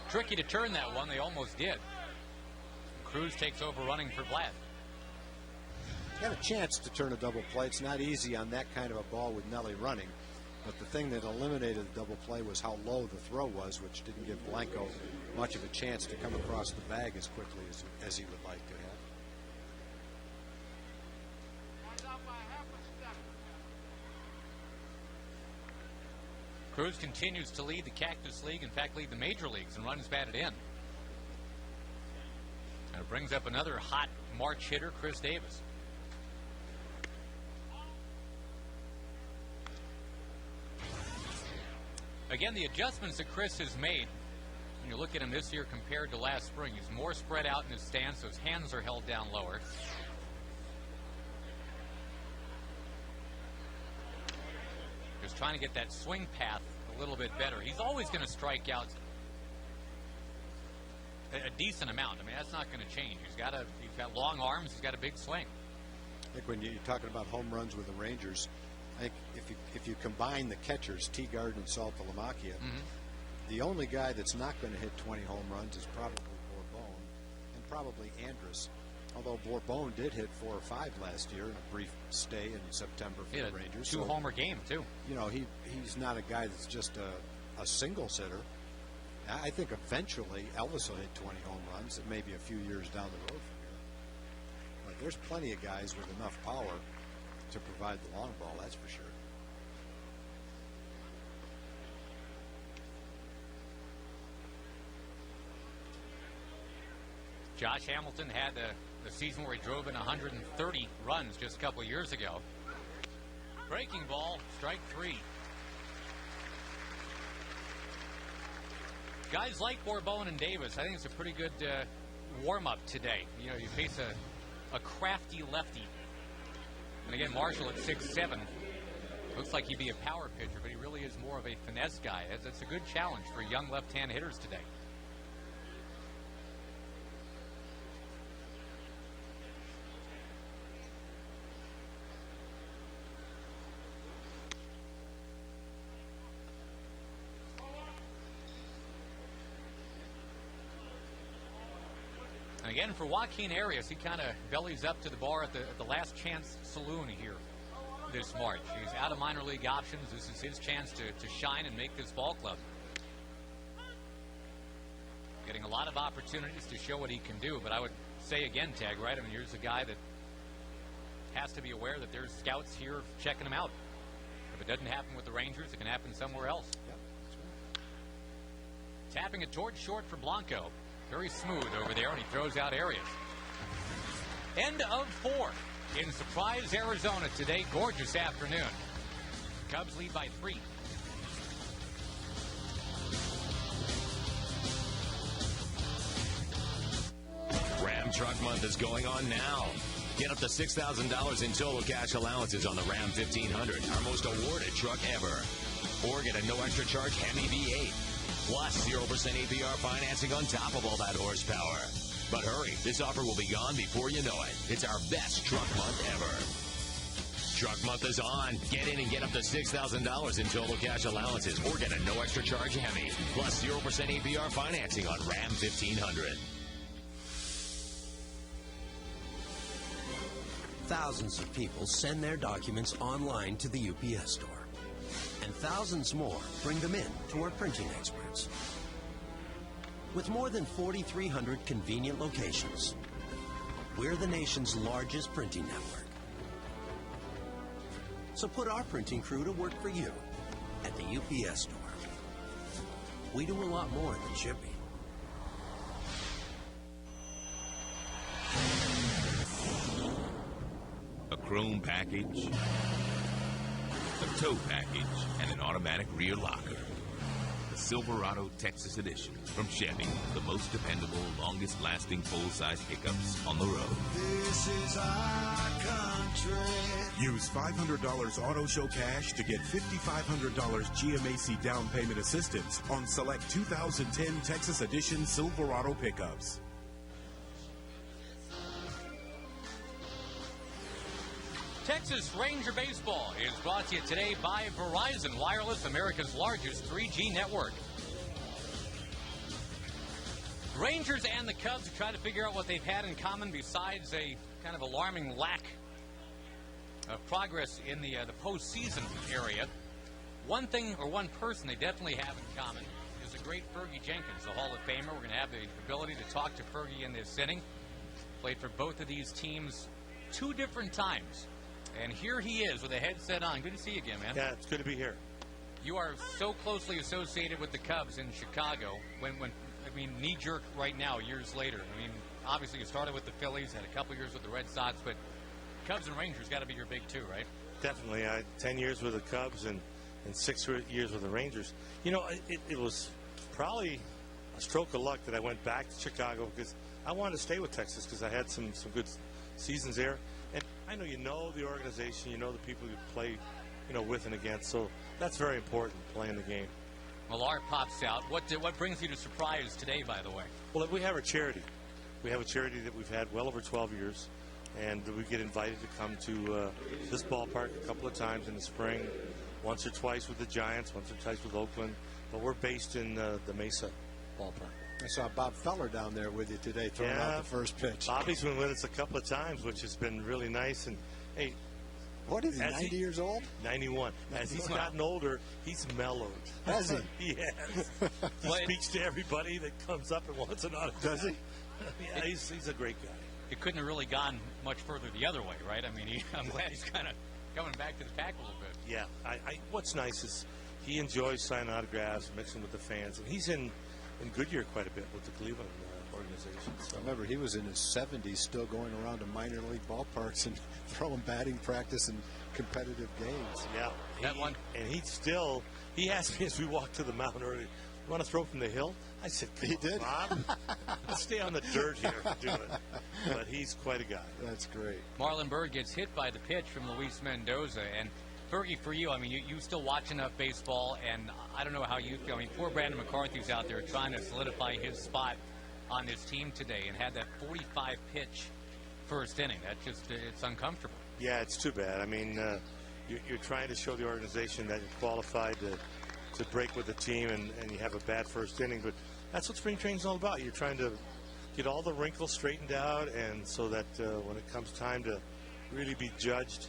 Tricky to turn that one. They almost did. Cruz takes over running for Vlad. Got a chance to turn a double play. It's not easy on that kind of a ball with Nelly running. But the thing that eliminated the double play was how low the throw was, which didn't give Blanco much of a chance to come across the bag as quickly as he would like to have. Cruz continues to lead the Cactus League, in fact, lead the major leagues in runs batted in. And it brings up another hot March hitter, Chris Davis. Again, the adjustments that Chris has made, when you look at him this year compared to last spring, he's more spread out in his stance. His hands are held down lower. Just trying to get that swing path a little bit better. He's always going to strike out a decent amount. I mean, that's not going to change. He's got long arms. He's got a big swing. I think when you're talking about home runs with the Rangers, I think if you combine the catchers, Teagarden and Saltalamacchia, the only guy that's not going to hit 20 home runs is probably Bourbon and probably Andrus. Although Bourbon did hit 4 or 5 last year in a brief stay in September for the Rangers. 2-homer game, too. You know, he's not a guy that's just a single hitter. I think eventually Elvis will hit 20 home runs. It may be a few years down the road from here. But there's plenty of guys with enough power to provide the long ball, that's for sure. Josh Hamilton had the season where he drove in 130 runs just a couple years ago. Breaking ball, strike 3. Guys like Bourbon and Davis, I think it's a pretty good warm-up today. You know, you face a crafty lefty. And again, Marshall at 6'7". Looks like he'd be a power pitcher, but he really is more of a finesse guy. That's a good challenge for young left-hand hitters today. And again, for Joaquin Arias, he kind of bellies up to the bar at the Last Chance Saloon here this March. He's out of minor league options. This is his chance to shine and make this ball club. Getting a lot of opportunities to show what he can do. But I would say again, Tag, right? I mean, here's a guy that has to be aware that there's scouts here checking him out. If it doesn't happen with the Rangers, it can happen somewhere else. Yep, that's right. Tapping it towards short for Blanco. Very smooth over there, and he throws out Arias. End of 4 in Surprise, Arizona today. Gorgeous afternoon. Cubs lead by 3. Ram Truck Month is going on now. Get up to $6,000 in total cash allowances on the Ram 1500, our most awarded truck ever. Or get a no extra charge Hemi V8. Plus 0% APR financing on top of all that horsepower. But hurry, this offer will be gone before you know it. It's our best truck month ever. Truck month is on. Get in and get up to $6,000 in total cash allowances or get a no extra charge Hemi. Plus 0% APR financing on Ram 1500. Thousands of people send their documents online to the UPS store. And thousands more bring them in to our printing experts. With more than 4,300 convenient locations, we're the nation's largest printing network. So put our printing crew to work for you at the UPS store. We do a lot more than shipping. A chrome package, a tow package, and an automatic rear locker. The Silverado Texas Edition from Chevy, the most dependable, longest-lasting full-size pickups on the road. This is our country. Use $500 Auto Show Cash to get $5,500 GMAC down payment assistance on select 2010 Texas Edition Silverado pickups. Texas Ranger Baseball is brought to you today by Verizon Wireless, America's largest 3G network. Rangers and the Cubs are trying to figure out what they've had in common besides a kind of alarming lack of progress in the postseason area. One thing or one person they definitely have in common is the great Fergie Jenkins, the Hall of Famer. We're going to have the ability to talk to Fergie in this inning. Played for both of these teams 2 different times. And here he is with a headset on. Good to see you again, man. Yeah, it's good to be here. You are so closely associated with the Cubs in Chicago. Knee-jerk right now, years later. I mean, obviously you started with the Phillies, had a couple years with the Red Sox, but Cubs and Rangers got to be your big 2, right? Definitely. I had 10 years with the Cubs and 6 years with the Rangers. You know, it was probably a stroke of luck that I went back to Chicago because I wanted to stay with Texas because I had some good seasons there. And I know you know the organization, you know the people you play, with and against. So that's very important, playing the game. Millar pops out. What brings you to Surprise today, by the way? Well, we have a charity. We have a charity that we've had well over 12 years. And we get invited to come to this ballpark a couple of times in the spring, once or twice with the Giants, once or twice with Oakland. But we're based in the Mesa ballpark. I saw Bob Feller down there with you today throwing out the first pitch. Bobby's been with us a couple of times, which has been really nice. And, hey, what is he, 90 years old? 91. As he's gotten older, he's mellowed. Has he? He has. He speaks to everybody that comes up and wants an autograph. Does he? Yeah, he's a great guy. It couldn't have really gone much further the other way, right? I mean, I'm glad he's kind of coming back to the pack a little bit. Yeah. What's nice is he enjoys signing autographs, mixing with the fans. And he's in Goodyear quite a bit with the Cleveland organization. So. I remember he was in his 70s still going around to minor league ballparks and throwing batting practice and competitive games. Yeah. He asked me as we walked to the mound earlier, you want to throw from the hill? I said, he did. Bob, let's stay on the dirt here and do it. But he's quite a guy. That's great. Marlon Byrd gets hit by the pitch from Luis Mendoza. And Fergie, for you, I mean, you still watch enough baseball, and I don't know how you feel. I mean, poor Brandon McCarthy's out there trying to solidify his spot on this team today and had that 45-pitch first inning. It's uncomfortable. Yeah, it's too bad. I mean, you're trying to show the organization that you're qualified to break with the team, and you have a bad first inning. But that's what spring training's all about. You're trying to get all the wrinkles straightened out, and so that when it comes time to really be judged,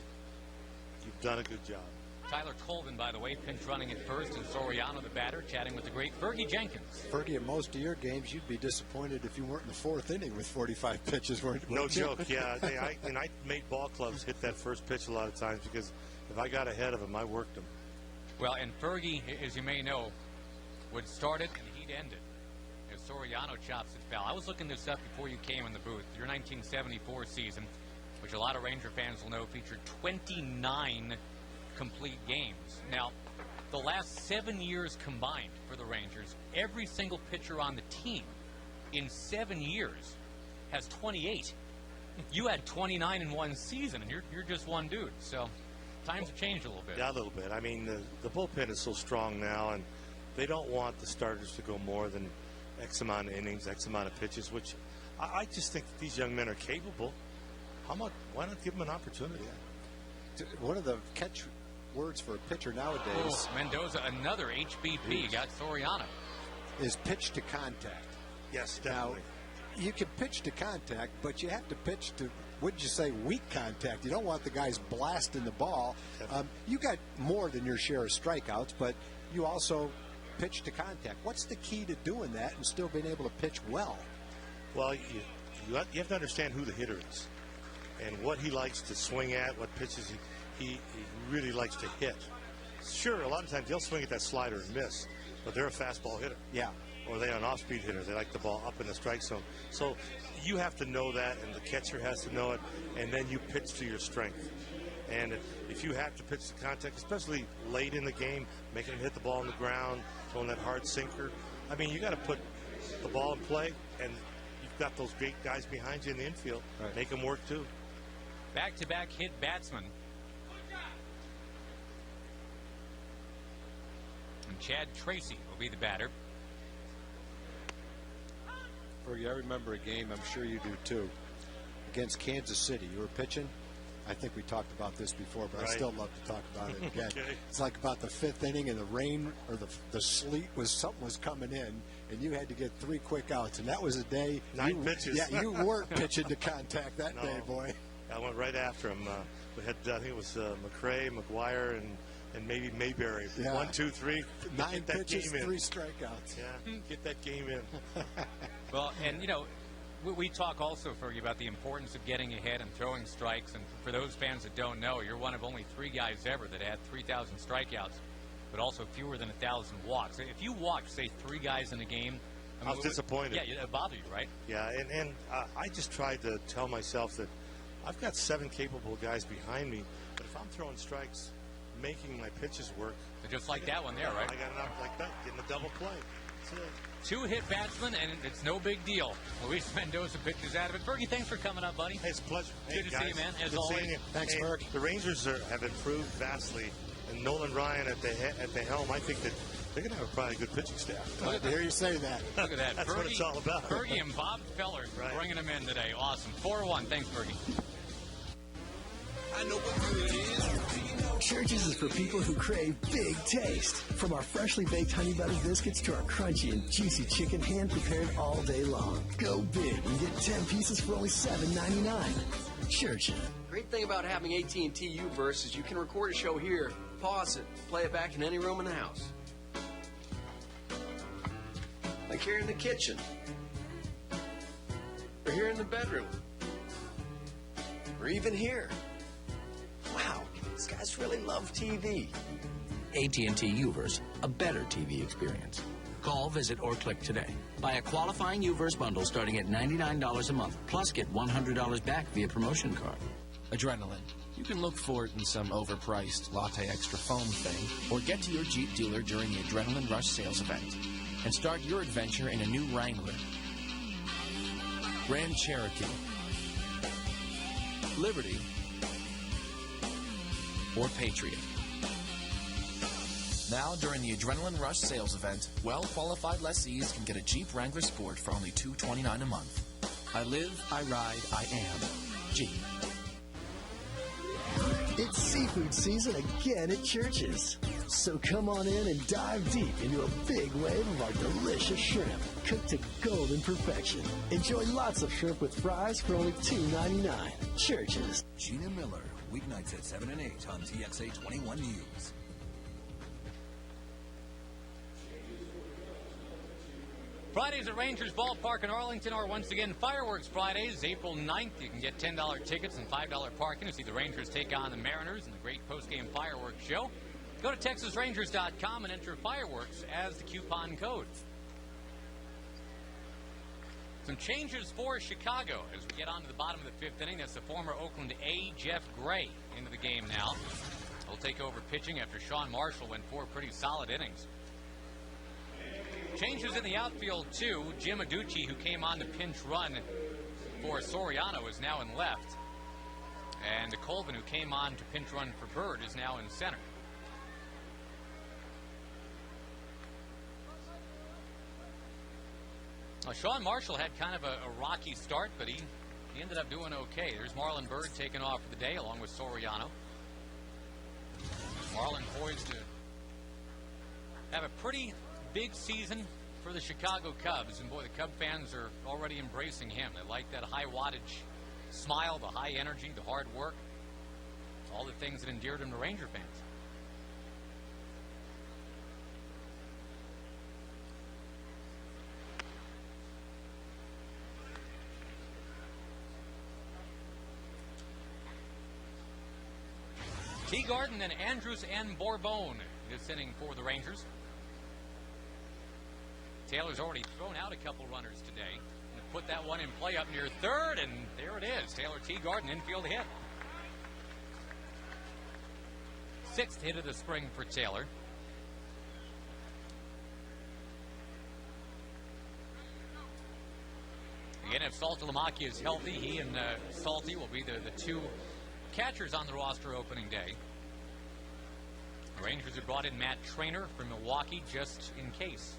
you've done a good job. Tyler Colvin, by the way, pinch running at first, and Soriano, the batter, chatting with the great Fergie Jenkins. Fergie, in most of your games, you'd be disappointed if you weren't in the 4th inning with 45 pitches. No joke, yeah. I made ball clubs hit that first pitch a lot of times because if I got ahead of him, I worked him. Well, and Fergie, as you may know, would start it and he'd end it as Soriano chops it foul. I was looking this up before you came in the booth. Your 1974 season, which a lot of Ranger fans will know, featured 29 complete games. Now, the last 7 years combined for the Rangers, every single pitcher on the team in 7 years has 28 You had 29 in one season, and you're just one dude. So times have changed a little bit. Yeah, a little bit. I mean, the bullpen is so strong now, and they don't want the starters to go more than X amount of innings, X amount of pitches, which I just think these young men are capable. Why not give them an opportunity? One of the catch words for a pitcher nowadays. Mendoza, another HBP, got Soriano. Is pitch to contact. Yes, definitely. Now, you can pitch to contact, but you have to pitch to, wouldn't you say, weak contact. You don't want the guys blasting the ball. You got more than your share of strikeouts, but you also pitch to contact. What's the key to doing that and still being able to pitch well? Well, you have to understand who the hitter is and what he likes to swing at, what pitches he really likes to hit. Sure, a lot of times they'll swing at that slider and miss, but they're a fastball hitter. Yeah. Or they're an off-speed hitter. They like the ball up in the strike zone. So you have to know that, and the catcher has to know it, and then you pitch to your strength. And if you have to pitch to contact, especially late in the game, making them hit the ball on the ground, throwing that hard sinker, I mean, you got to put the ball in play, and you've got those great guys behind you in the infield. Right. Make them work, too. Back-to-back hit batsman. And Chad Tracy will be the batter. Fergie, I remember a game, I'm sure you do too, against Kansas City. You were pitching. I think we talked about this before, but right. I still love to talk about it again. Okay. It's like about the fifth inning, and the rain or the sleet something was coming in, and you had to get 3 quick outs, and that was a day. 9 pitches. Yeah, you weren't pitching to contact that day, boy. I went right after him. We had, I think it was McRae, McGuire, and maybe Mayberry. Yeah. 1, 2, 3. 9 pitches, 3 strikeouts. Yeah, get that game in. Well, and, you know, we talk also, Fergie, about the importance of getting ahead and throwing strikes. And for those fans that don't know, you're one of only 3 guys ever that had 3,000 strikeouts, but also fewer than 1,000 walks. If you walk, say, 3 guys in a game, I was disappointed. Yeah, it bothered you, right? Yeah, and I just tried to tell myself that I've got 7 capable guys behind me, but if I'm throwing strikes, making my pitches work. Just like that one there, right? I got enough like that, getting a double play. That's it. 2-hit batsman, and it's no big deal. Luis Mendoza pitches out of it. Fergie, thanks for coming up, buddy. Hey, it's a pleasure. Good to see you, man, as always. Thanks, Fergie. The Rangers have improved vastly, and Nolan Ryan at the helm, I think that they're going to have probably a good pitching staff. I hear you say that. Look at that. That's Fergie, what it's all about. Fergie and Bob Feller bringing them in today. Awesome. 4-1. Thanks, Fergie. I know what good is. Church's is for people who crave big taste. From our freshly baked honey butter biscuits to our crunchy and juicy chicken, hand prepared all day long. Go big and get 10 pieces for only $7.99. Church's. Great thing about having AT&T U-verse is you can record a show here, pause it, play it back in any room in the house. Like here in the kitchen. Or here in the bedroom. Or even here. Wow, these guys really love TV. AT&T U-verse, a better TV experience. Call, visit, or click today. Buy a qualifying U-verse bundle starting at $99 a month, plus get $100 back via promotion card. Adrenaline. You can look for it in some overpriced latte extra foam thing, or get to your Jeep dealer during the Adrenaline Rush sales event and start your adventure in a new Wrangler, Grand Cherokee, Liberty, or Patriot. Now, during the Adrenaline Rush sales event, well-qualified lessees can get a Jeep Wrangler Sport for only $229 a month. I live, I ride, I am Jeep. It's seafood season again at Church's. So come on in and dive deep into a big wave of our delicious shrimp, cooked to golden perfection. Enjoy lots of shrimp with fries for only $2.99. Church's. Gina Miller, weeknights at 7 and 8 on TXA 21 News. Fridays at Rangers Ballpark in Arlington are once again Fireworks Fridays, April 9th. You can get $10 tickets and $5 parking to see the Rangers take on the Mariners in the great postgame fireworks show. Go to TexasRangers.com and enter fireworks as the coupon code. Some changes for Chicago as we get on to the bottom of the 5th inning. That's the former Oakland A, Jeff Gray, into the game now. He'll take over pitching after Sean Marshall went 4 pretty solid innings. Changes in the outfield, too. Jim Adducci, who came on the pinch run for Soriano is now in left. And Colvin, who came on to pinch run for Bird, is now in center. Sean Marshall had kind of a rocky start, but he ended up doing okay. There's Marlon Bird taking off for the day along with Soriano. Marlon poised to have a pretty big season for the Chicago Cubs. And boy, the Cub fans are already embracing him. They like that high wattage smile, the high energy, the hard work, all the things that endeared him to Ranger fans. Teagarden and Andrews and Bourbon this inning for the Rangers. Taylor's already thrown out a couple runners today. And put that one in play up near third, and there it is. Taylor Teagarden, infield hit. 6th hit of the spring for Taylor. Again, if Saltalamacchia is healthy, he and Salty will be the two catchers on the roster opening day. The Rangers have brought in Matt Trainer from Milwaukee just in case.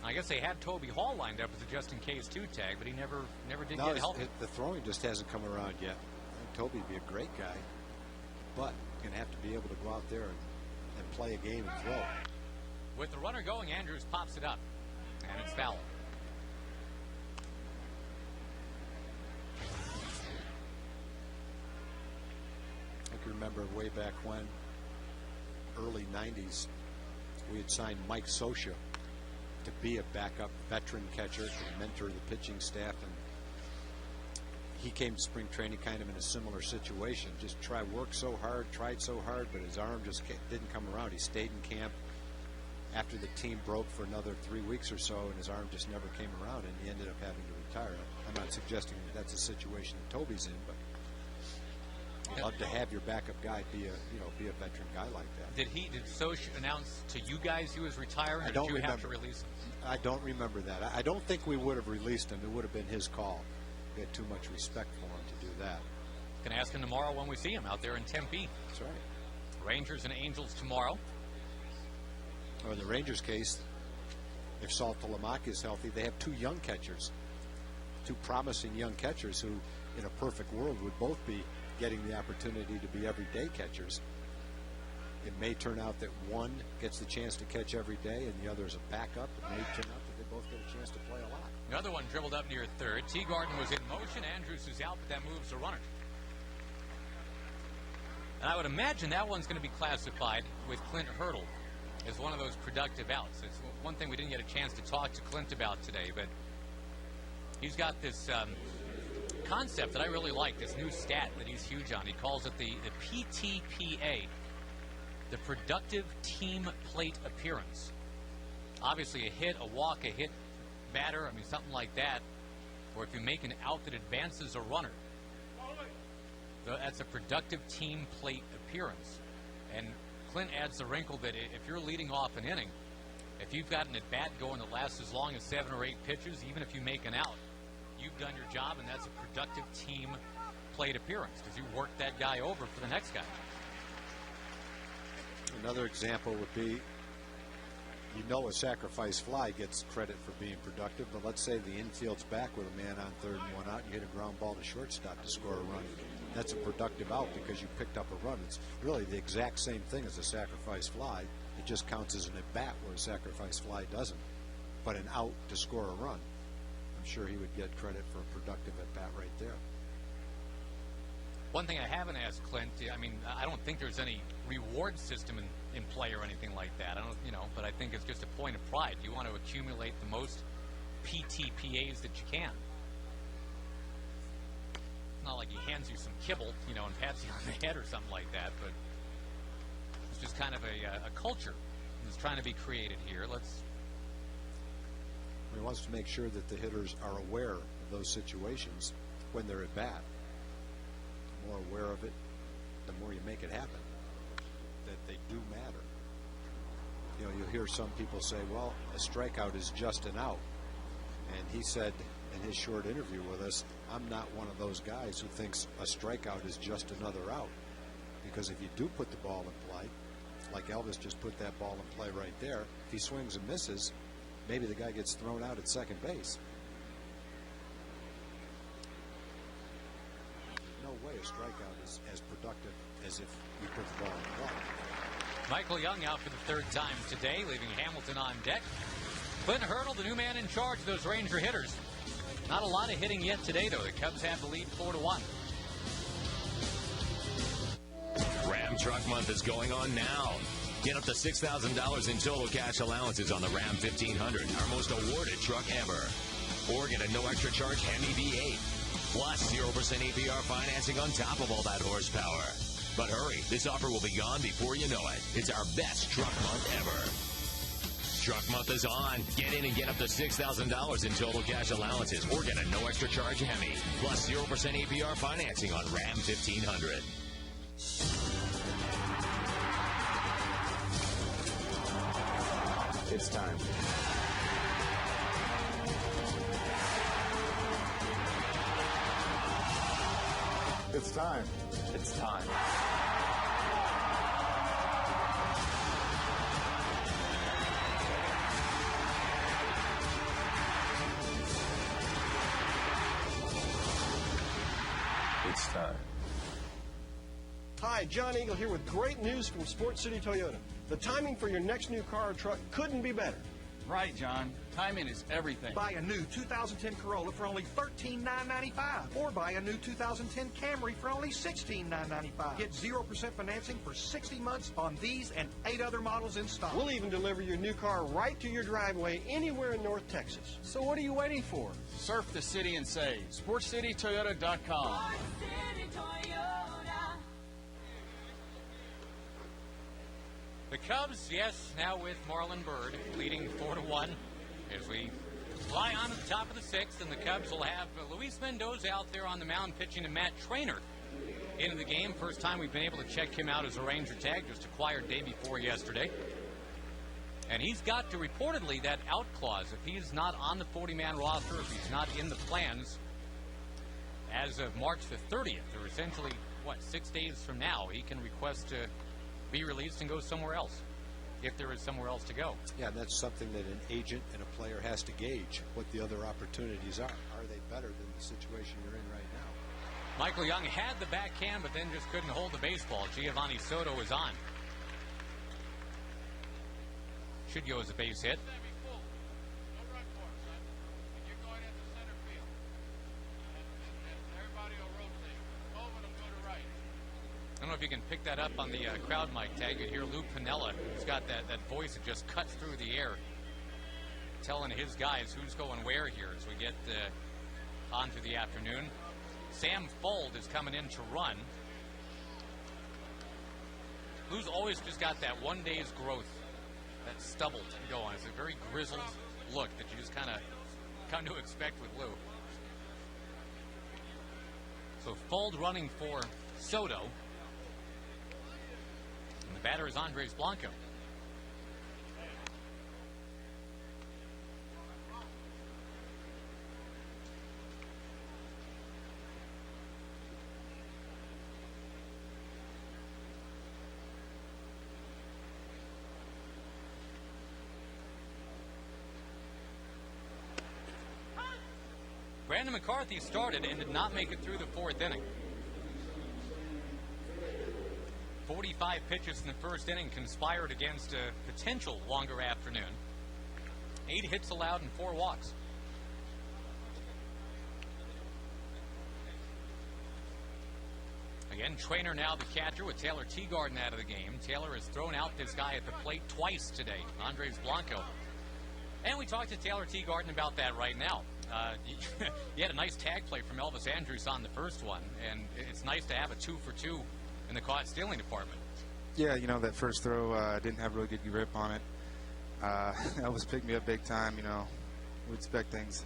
I guess they had Toby Hall lined up as a just-in-case 2-tag, but he never did get healthy. The throwing just hasn't come around yet. I think Toby would be a great guy, but going to have to be able to go out there and play a game and throw. With the runner going, Andrews pops it up, and it's foul. I can remember way back when, early 90s, we had signed Mike Scioscia to be a backup veteran catcher to mentor the pitching staff, and he came to spring training kind of in a similar situation. Just worked so hard, tried so hard, but his arm just didn't come around. He stayed in camp after the team broke for another 3 weeks or so, and his arm just never came around, and he ended up having to retire. I'm not suggesting that's a situation that Toby's in, but I'd love to have your backup guy be a veteran guy like that. Did Scioscia announce to you guys he was retiring, or did you have to release him? I don't remember that. I don't think we would have released him. It would have been his call. We had too much respect for him to do that. Can ask him tomorrow when we see him out there in Tempe. That's right. Rangers and Angels tomorrow. Or in the Rangers' case, if Saltalamacchia is healthy, they have two young catchers, two promising young catchers who, in a perfect world, would both be getting the opportunity to be everyday catchers. It may turn out that one gets the chance to catch every day and the other is a backup. It may turn out that they both get a chance to play a lot. Another one dribbled up near third. Teagarden was in motion. Andrews is out, but that moves the runner. And I would imagine that one's going to be classified with Clint Hurdle as one of those productive outs. It's one thing we didn't get a chance to talk to Clint about today, but he's got this concept that I really like, this new stat that he's huge on. He calls it the PTPA, the productive team plate appearance. Obviously a hit, a walk, a hit batter, I mean something like that, or if you make an out that advances a runner. That's a productive team plate appearance. And Clint adds the wrinkle that if you're leading off an inning, if you've got an at-bat going that lasts as long as 7 or 8 pitches, even if you make an out, you've done your job, and that's a productive team plate appearance because you worked that guy over for the next guy. Another example would be, a sacrifice fly gets credit for being productive, but let's say the infield's back with a man on third and one out, and you hit a ground ball to shortstop to score a run. That's a productive out because you picked up a run. It's really the exact same thing as a sacrifice fly. It just counts as an at-bat where a sacrifice fly doesn't. But an out to score a run, I'm sure he would get credit for a productive at-bat right there. One thing I haven't asked Clint, I don't think there's any reward system in play or anything like that. But I think it's just a point of pride. You want to accumulate the most PTPAs that you can. It's not like he hands you some kibble, and pats you on the head or something like that, but it's just kind of a culture that's trying to be created here. He wants to make sure that the hitters are aware of those situations when they're at bat. The more aware of it, the more you make it happen. That they do matter. You'll hear some people say, well, a strikeout is just an out. And he said in his short interview with us, I'm not one of those guys who thinks a strikeout is just another out. Because if you do put the ball in play, like Elvis just put that ball in play right there, if he swings and misses, maybe the guy gets thrown out at second base. No way a strikeout is as productive as if you put the ball in play. Michael Young out for the third time today, leaving Hamilton on deck. Clint Hurdle, the new man in charge of those Ranger hitters. Not a lot of hitting yet today, though. The Cubs have the lead 4-1. Ram Truck Month is going on now. Get up to $6,000 in total cash allowances on the Ram 1500, our most awarded truck ever. Or get a no extra charge Hemi V8. Plus 0% APR financing on top of all that horsepower. But hurry, this offer will be gone before you know it. It's our best truck month ever. Truck month is on. Get in and get up to $6,000 in total cash allowances or get a no extra charge Hemi. Plus 0% APR financing on Ram 1500. It's time. It's time. It's time. It's time. Hi, John Eagle here with great news from Sports City Toyota. The timing for your next new car or truck couldn't be better. Right, John. Timing is everything. Buy a new 2010 Corolla for only $13,995, or buy a new 2010 Camry for only $16,995. Get 0% financing for 60 months on these and 8 other models in stock. We'll even deliver your new car right to your driveway anywhere in North Texas. So what are you waiting for? Surf the city and save. SportsCityToyota.com. The Cubs, yes, now with Marlon Byrd leading 4-1 as we fly on to the top of the sixth, and the Cubs will have Luis Mendoza out there on the mound pitching to Matt Trainer into the game. First time we've been able to check him out as a Ranger tag, just acquired day before yesterday. And he's got to reportedly that out clause. If he's not on the 40-man roster, if he's not in the plans as of March the 30th, or essentially, 6 days from now, he can request to be released and go somewhere else, if there is somewhere else to go. Yeah, that's something that an agent and a player has to gauge, what the other opportunities are. Are they better than the situation you're in right now? Michael Young had the backhand, but then just couldn't hold the baseball. Giovanni Soto is on. Should go as a base hit. I don't know if you can pick that up on the crowd mic tag. You hear Lou Piniella, who's got that voice that just cuts through the air, telling his guys who's going where here as we get on through the afternoon. Sam Fold is coming in to run. Lou's always just got that 1 day's growth, that stubble going. It's a very grizzled look that you just kind of come to expect with Lou. So Fold running for Soto. And the batter is Andres Blanco. Brandon McCarthy started and did not make it through the fourth inning. 45 pitches in the first inning conspired against a potential longer afternoon. 8 hits allowed and 4 walks. Again, Trainer now the catcher with Taylor Teagarden out of the game. Taylor has thrown out this guy at the plate twice today, Andres Blanco. And we talked to Taylor Teagarden about that right now. He had a nice tag play from Elvis Andrus on the first one, and it's nice to have a 2-for-2 in the caught stealing department. Yeah, that first throw, didn't have really good grip on it. Elvis picked me up big time. We expect things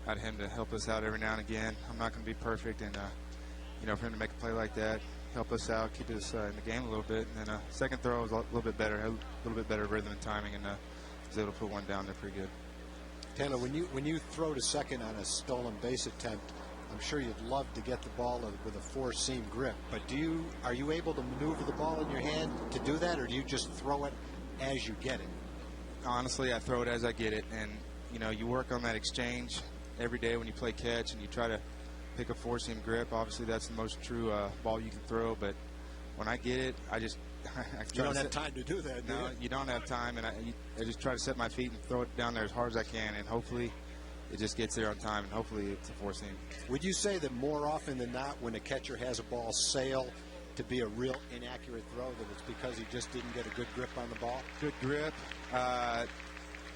out of him to help us out every now and again. I'm not going to be perfect, and for him to make a play like that, help us out, keep us in the game a little bit. And then second throw was a little bit better, rhythm and timing, and was able to put one down there pretty good. Taylor, when you throw to second on a stolen base attempt, I'm sure you'd love to get the ball with a four-seam grip. But are you able to maneuver the ball in your hand to do that, or do you just throw it as you get it? Honestly, I throw it as I get it, and you work on that exchange every day when you play catch, and you try to pick a four-seam grip. Obviously, that's the most true ball you can throw. But when I get it, I just you don't have time to do that. No, you don't have time, and I just try to set my feet and throw it down there as hard as I can, and hopefully it just gets there on time, and hopefully it's a four-seam. Would you say that more often than not, when a catcher has a ball sail to be a real inaccurate throw, that it's because he just didn't get a good grip on the ball? Good grip.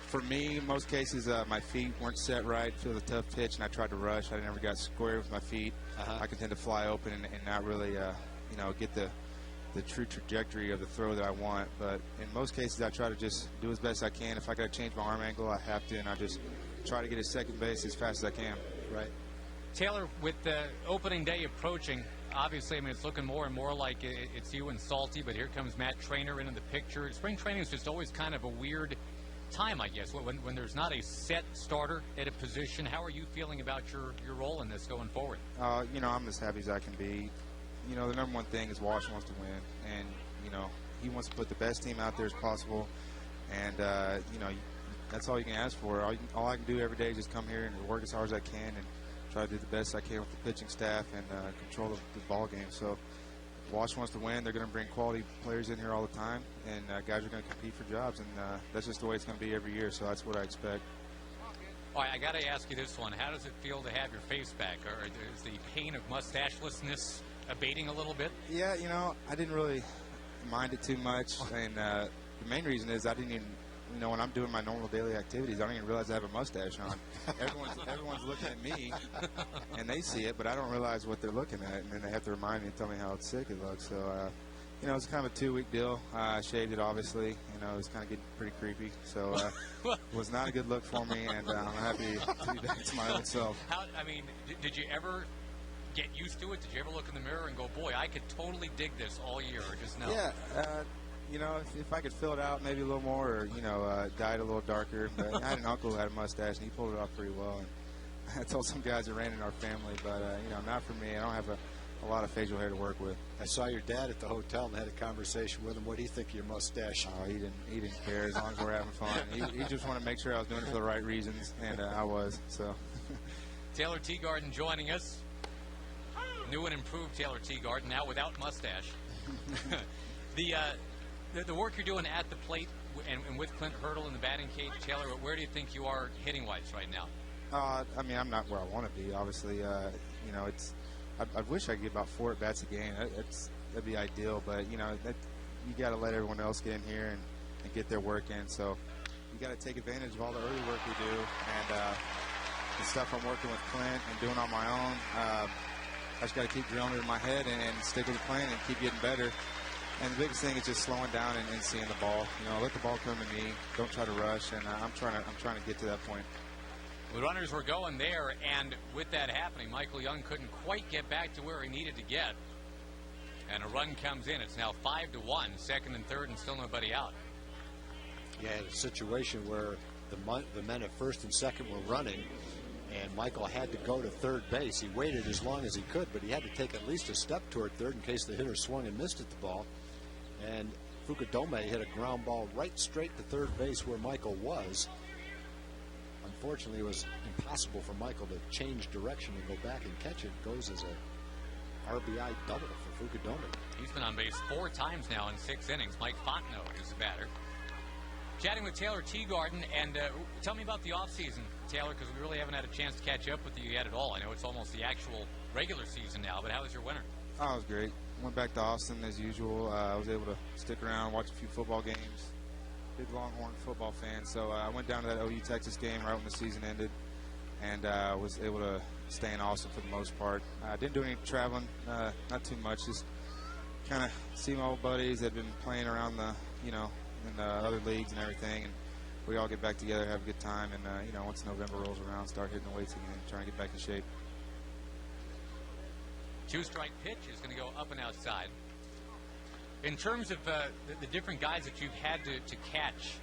For me, in most cases, my feet weren't set right. It was a tough pitch, and I tried to rush. I never got square with my feet. I can tend to fly open and not really, get the true trajectory of the throw that I want. But in most cases, I try to just do as best I can. If I got to change my arm angle, I have to, and I just try to get to second base as fast as I can. Right. Taylor, with the opening day approaching, obviously, it's looking more and more like it's you and Salty, but here comes Matt Trainer into the picture. Spring training is just always kind of a weird time, I guess, when there's not a set starter at a position. How are you feeling about your role in this going forward? I'm as happy as I can be. The number one thing is Walsh wants to win, and he wants to put the best team out there as possible, and that's all you can ask for. All I can do every day is just come here and work as hard as I can and try to do the best I can with the pitching staff and control the ball game. So if Walsh wants to win, they're going to bring quality players in here all the time, and guys are going to compete for jobs, and that's just the way it's going to be every year, so that's what I expect. All right, I got to ask you this one. How does it feel to have your face back? Or is the pain of mustachelessness abating a little bit? Yeah, I didn't really mind it too much, and the main reason is I didn't even, when I'm doing my normal daily activities, I don't even realize I have a mustache on. Everyone's looking at me, and they see it, but I don't realize what they're looking at, and then they have to remind me and tell me how sick it looks. So, it's kind of a 2-week deal. I shaved it, obviously. It was kind of getting pretty creepy, so it was not a good look for me, and I'm happy to be back to my old self. Did you ever get used to it? Did you ever look in the mirror and go, boy, I could totally dig this all year, or just no? Yeah, if I could fill it out maybe a little more, or, dye it a little darker. But I had an uncle who had a mustache, and he pulled it off pretty well. And I told some guys it ran in our family, but, not for me. I don't have a lot of facial hair to work with. I saw your dad at the hotel and had a conversation with him. What do you think of your mustache? Oh, he didn't care as long as we're having fun. He just wanted to make sure I was doing it for the right reasons, and I was. So, Taylor Teagarden joining us. New and improved Taylor Teagarden, now without mustache. The work you're doing at the plate and with Clint Hurdle in the batting cage, Taylor, where do you think you are hitting-wise right now? I'm not where I want to be, obviously. I wish I could get about 4 at-bats a game. That'd be ideal, but, you got to let everyone else get in here and get their work in. So you got to take advantage of all the early work we do, and the stuff I'm working with Clint and doing on my own. I just got to keep drilling it in my head and stick with the plan and keep getting better. And the biggest thing is just slowing down and seeing the ball. Let the ball come to me. Don't try to rush. And I'm trying to get to that point. The runners were going there, and with that happening, Michael Young couldn't quite get back to where he needed to get. And a run comes in. It's now 5-1, second and third, and still nobody out. Yeah, a situation where the men at first and second were running, and Michael had to go to third base. He waited as long as he could, but he had to take at least a step toward third in case the hitter swung and missed at the ball. And Fukudome hit a ground ball right straight to third base where Michael was. Unfortunately, it was impossible for Michael to change direction and go back and catch it. It goes as a RBI double for Fukudome. He's been on base 4 times now in 6 innings. Mike Fontenot is the batter. Chatting with Taylor Teagarden, and tell me about the offseason, Taylor, because we really haven't had a chance to catch up with you yet at all. I know it's almost the actual regular season now, but how was your winter? Oh, it was great. Went back to Austin as usual. I was able to stick around, watch a few football games. Big Longhorn football fan, so I went down to that OU Texas game right when the season ended, and was able to stay in Austin for the most part. I didn't do any traveling, not too much, just kind of see my old buddies that had been playing around in other leagues and everything, and we all get back together, have a good time, and once November rolls around, start hitting the weights again, trying to get back in shape. 2-strike pitch is going to go up and outside. In terms of the different guys that you've had to catch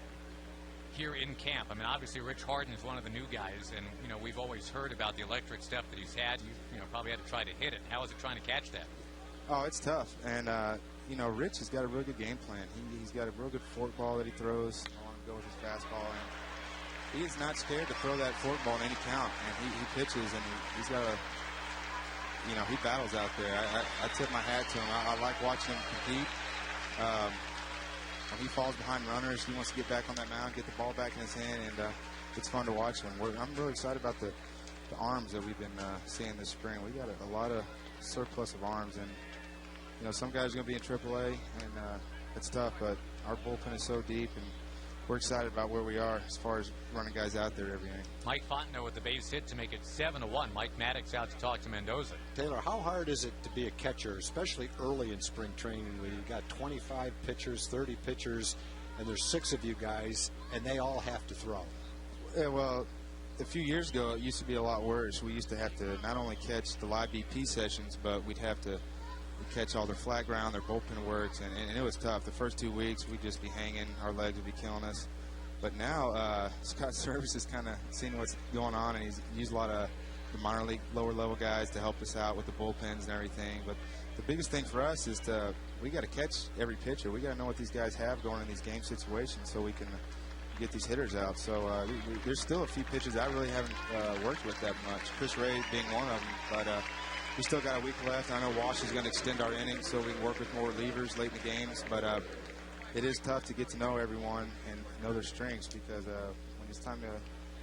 here in camp? I mean, obviously Rich Harden is one of the new guys, and, you know, we've always heard about the electric stuff that he's had. You know, probably had to try to hit it. How is it trying to catch that? Oh, it's tough. And, you know, Rich has got a real good game plan. He's got a real good fork ball that he throws. I want him to go with his fastball. And he is not scared to throw that fork ball in any count. And he pitches, and he's got a, you know, he battles out there. I tip my hat to him. I like watching him compete. When he falls behind runners, he wants to get back on that mound, get the ball back in his hand, and it's fun to watch him. I'm really excited about the arms that we've been seeing this spring. We got a lot of surplus of arms, and you know, some guys are going to be in AAA, and it's tough, but our bullpen is so deep, and we're excited about where we are as far as running guys out there every inning. Mike Fontenot with the base hit to make it 7-1. Mike Maddox out to talk to Mendoza. Taylor, how hard is it to be a catcher, especially early in spring training where you've got 25 pitchers, 30 pitchers, and there's 6 of you guys, and they all have to throw? Yeah, well, a few years ago, it used to be a lot worse. We used to have to not only catch the live BP sessions, but we'd have to catch all their flat ground, their bullpen works, and it was tough. The first 2 weeks, we'd just be hanging. Our legs would be killing us. But now, Scott Service has kind of seen what's going on, and he's used a lot of the minor league, lower-level guys to help us out with the bullpens and everything. But the biggest thing for us is we got to catch every pitcher. We got to know what these guys have going in these game situations so we can get these hitters out. So there's still a few pitches I really haven't worked with that much. Chris Ray being one of them, but we still got a week left. I know Walsh is going to extend our innings so we can work with more relievers late in the games, but it is tough to get to know everyone and know their strengths, because when it's time to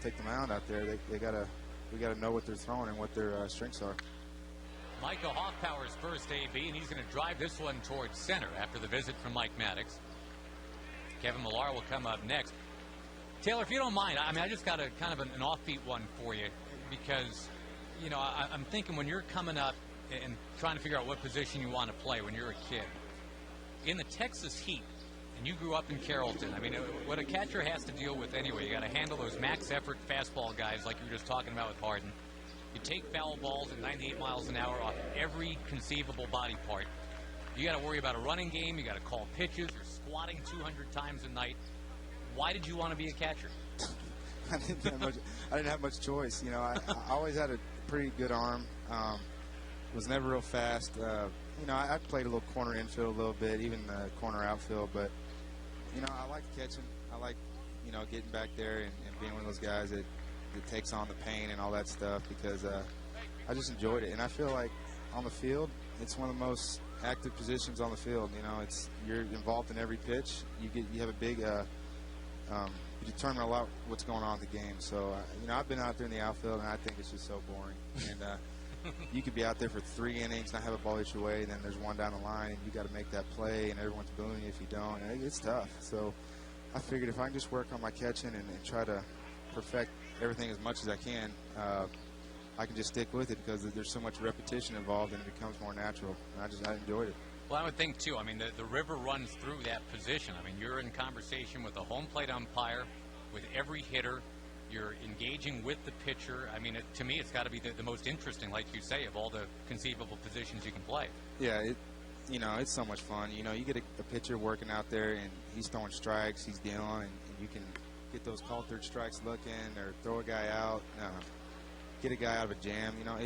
take the mound out there, we got to know what they're throwing and what their strengths are. Michael Hoffpower's first AB, and he's going to drive this one towards center after the visit from Mike Maddox. Kevin Millar will come up next. Taylor, if you don't mind, I mean, I just got a kind of an offbeat one for you, because, you know, I'm thinking when you're coming up and trying to figure out what position you want to play when you're a kid, in the Texas heat, and you grew up in Carrollton, I mean, what a catcher has to deal with anyway, you got to handle those max effort fastball guys like you were just talking about with Harden. You take foul balls at 98 miles an hour off every conceivable body part. You got to worry about a running game. You got to call pitches. You're squatting 200 times a night. Why did you want to be a catcher? I didn't have much choice. You know, I always had a pretty good arm. Was never real fast. You know, I played a little corner infield a little bit, even the corner outfield. But, you know, I like catching. I like, you know, getting back there and being one of those guys that takes on the pain and all that stuff, because I just enjoyed it. And I feel like on the field, it's one of the most active positions on the field. You know, you're involved in every pitch. You have a big you determine a lot what's going on in the game. So, you know, I've been out there in the outfield, and I think it's just so boring. And you could be out there for 3 innings, not have a ball hit your way, and then there's one down the line, and you got to make that play, and everyone's booing you if you don't. And it's tough. So I figured if I can just work on my catching and try to perfect everything as much as I can, I can just stick with it, because there's so much repetition involved, and it becomes more natural. And I enjoyed it. Well, I would think, too, I mean, the river runs through that position. I mean, you're in conversation with a home plate umpire, with every hitter. You're engaging with the pitcher. I mean, to me, it's got to be the most interesting, like you say, of all the conceivable positions you can play. Yeah, you know, it's so much fun. You know, you get a pitcher working out there, and he's throwing strikes, he's dealing, and you can get those called third strikes looking, or throw a guy out, get a guy out of a jam. You know,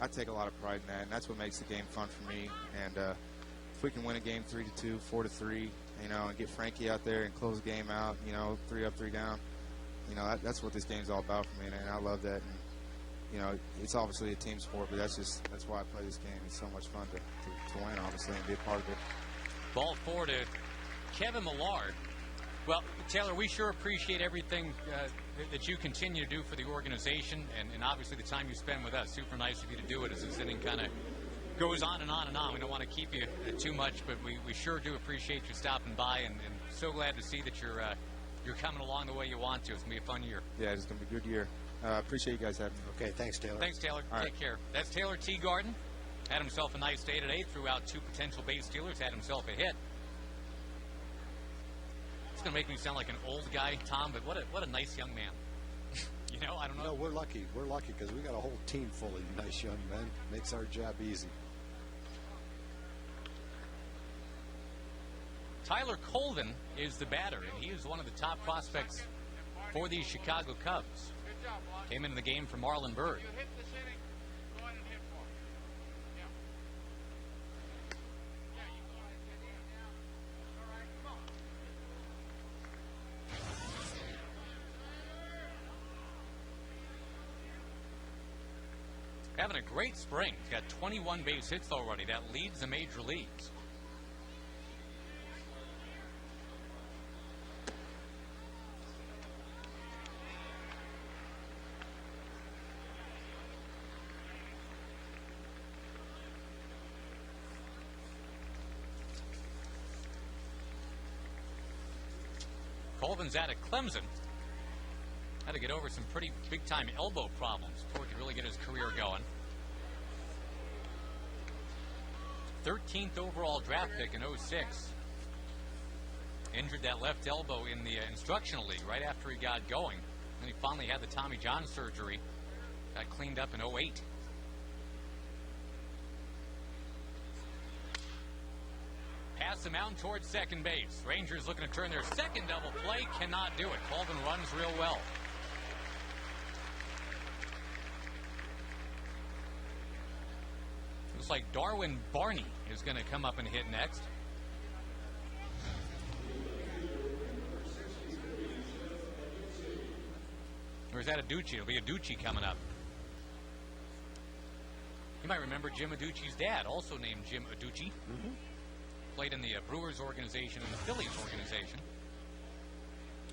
I take a lot of pride in that, and that's what makes the game fun for me. And if we can win a game 3-2, 4-3, you know, and get Frankie out there and close the game out, you know, 3 up, 3 down, you know, that's what this game's all about for me, and I love that. And, you know, it's obviously a team sport, but that's why I play this game. It's so much fun to win, obviously, and be a part of it. Ball 4 to Kevin Millar. Well, Taylor, we sure appreciate everything that you continue to do for the organization, and obviously the time you spend with us. Super nice of you to do it as this inning kind of goes on and on and on. We don't want to keep you too much, but we sure do appreciate you stopping by, and so glad to see that you're coming along the way you want to. It's going to be a fun year. Yeah, it's going to be a good year. Appreciate you guys having me. Okay, thanks, Taylor. Thanks, Taylor. All Take care. That's Taylor Teagarden. Had himself a nice day today. Threw out 2 potential base stealers. Had himself a hit. It's going to make me sound like an old guy, Tom, but what a nice young man. You know, I don't know. No, we're lucky. We're lucky because we got a whole team full of nice young men. Makes our job easy. Tyler Colvin is the batter, and he is one of the top prospects for the Chicago Cubs. Came into the game for Marlon Byrd. Having a great spring. He's got 21 base hits already. That leads the major leagues. Colvin's out of Clemson. Had to get over some pretty big-time elbow problems before he could really get his career going. 13th overall draft pick in 06. Injured that left elbow in the instructional league right after he got going. Then he finally had the Tommy John surgery. Got cleaned up in 08. Pass the mound towards second base. Rangers looking to turn their second double play. Cannot do it. Colvin runs real well. Looks like Darwin Barney is going to come up and hit next. Or is that Adducci? It'll be Adducci coming up. You might remember Jim Adducci's dad, also named Jim Adducci. Played in the Brewers organization and the Phillies organization.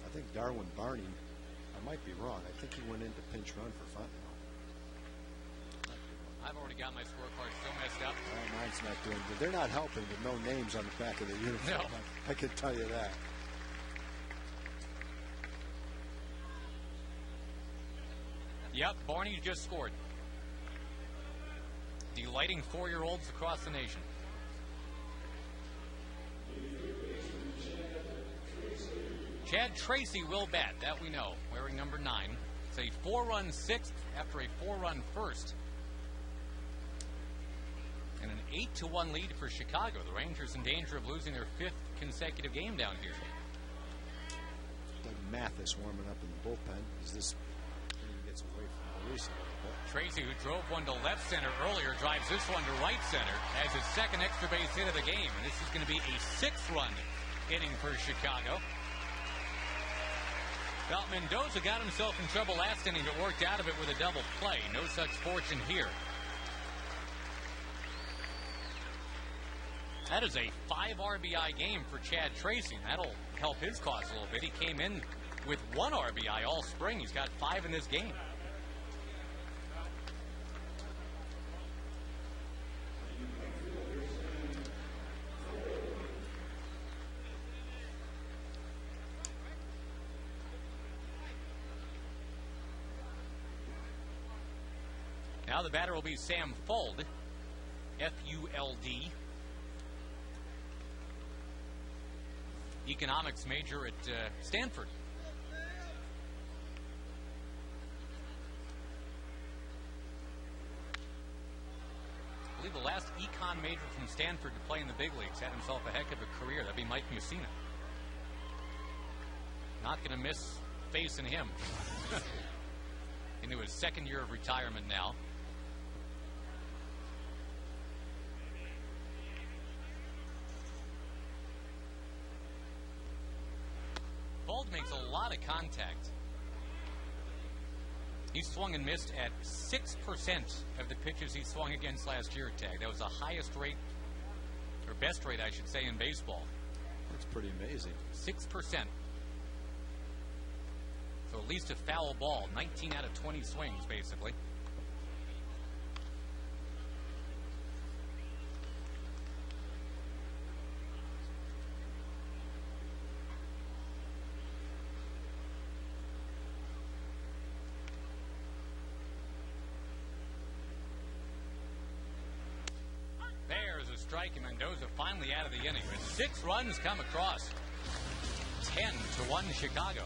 I think Darwin Barney, I might be wrong. I think he went into pinch run for Fontenot. I've already got my scorecard so messed up. Mine's not doing good. They're not helping with no names on the back of the uniform. No. I can tell you that. Yep, Barney just scored. Delighting 4-year-olds across the nation. Chad Tracy will bat, that we know, wearing number 9. It's a 4-run 6th after a 4-run first. And an 8-1 lead for Chicago. The Rangers in danger of losing their 5th consecutive game down here. Doug Mathis warming up in the bullpen as this gets away from Maurice a little bit. Tracy, who drove one to left center earlier, drives this one to right center as his second extra base hit of the game. And this is going to be a 6th-run inning for Chicago. Well, Mendoza got himself in trouble last inning, but worked out of it with a double play. No such fortune here. That is a 5 RBI game for Chad Tracy. That'll help his cause a little bit. He came in with 1 RBI all spring. He's got 5 in this game. Now the batter will be Sam Fuld, F-U-L-D. Economics major at Stanford. I believe the last econ major from Stanford to play in the big leagues had himself a heck of a career. That'd be Mike Mussina. Not going to miss facing him. Into his 2nd year of retirement now. Fuld makes a lot of contact. He swung and missed at 6% of the pitches he swung against last year at Tag. That was the highest rate, or best rate, I should say, in baseball. That's pretty amazing. 6%. So at least a foul ball. 19 out of 20 swings, basically. Strike, and Mendoza finally out of the inning. With 6 runs come across. 10-1 Chicago.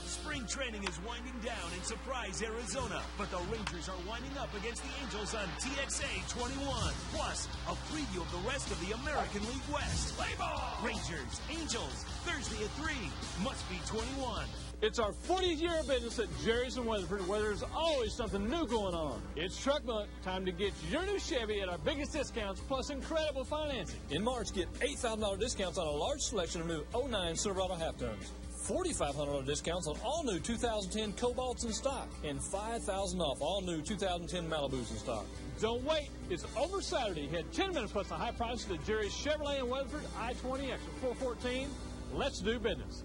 Spring training training is winding down in Surprise, Arizona, but the Rangers are winding up against the Angels on TXA 21. Plus, a preview of the rest of the American League West. Play ball! Rangers, Angels, Thursday at 3. Must be 21. It's our 40th year of business at Jerry's in Weatherford, where there's always something new going on. It's truck month. Time to get your new Chevy at our biggest discounts, plus incredible financing. In March, get $8,000 discounts on a large selection of new 09 Silverado half-tons. $4,500 discounts on all new 2010 Cobalts in stock, and $5,000 off all new 2010 Malibus in stock. Don't wait. It's over Saturday. Head 10 minutes plus the high prices at Jerry's Chevrolet in Weatherford, I-20, exit 414. Let's do business.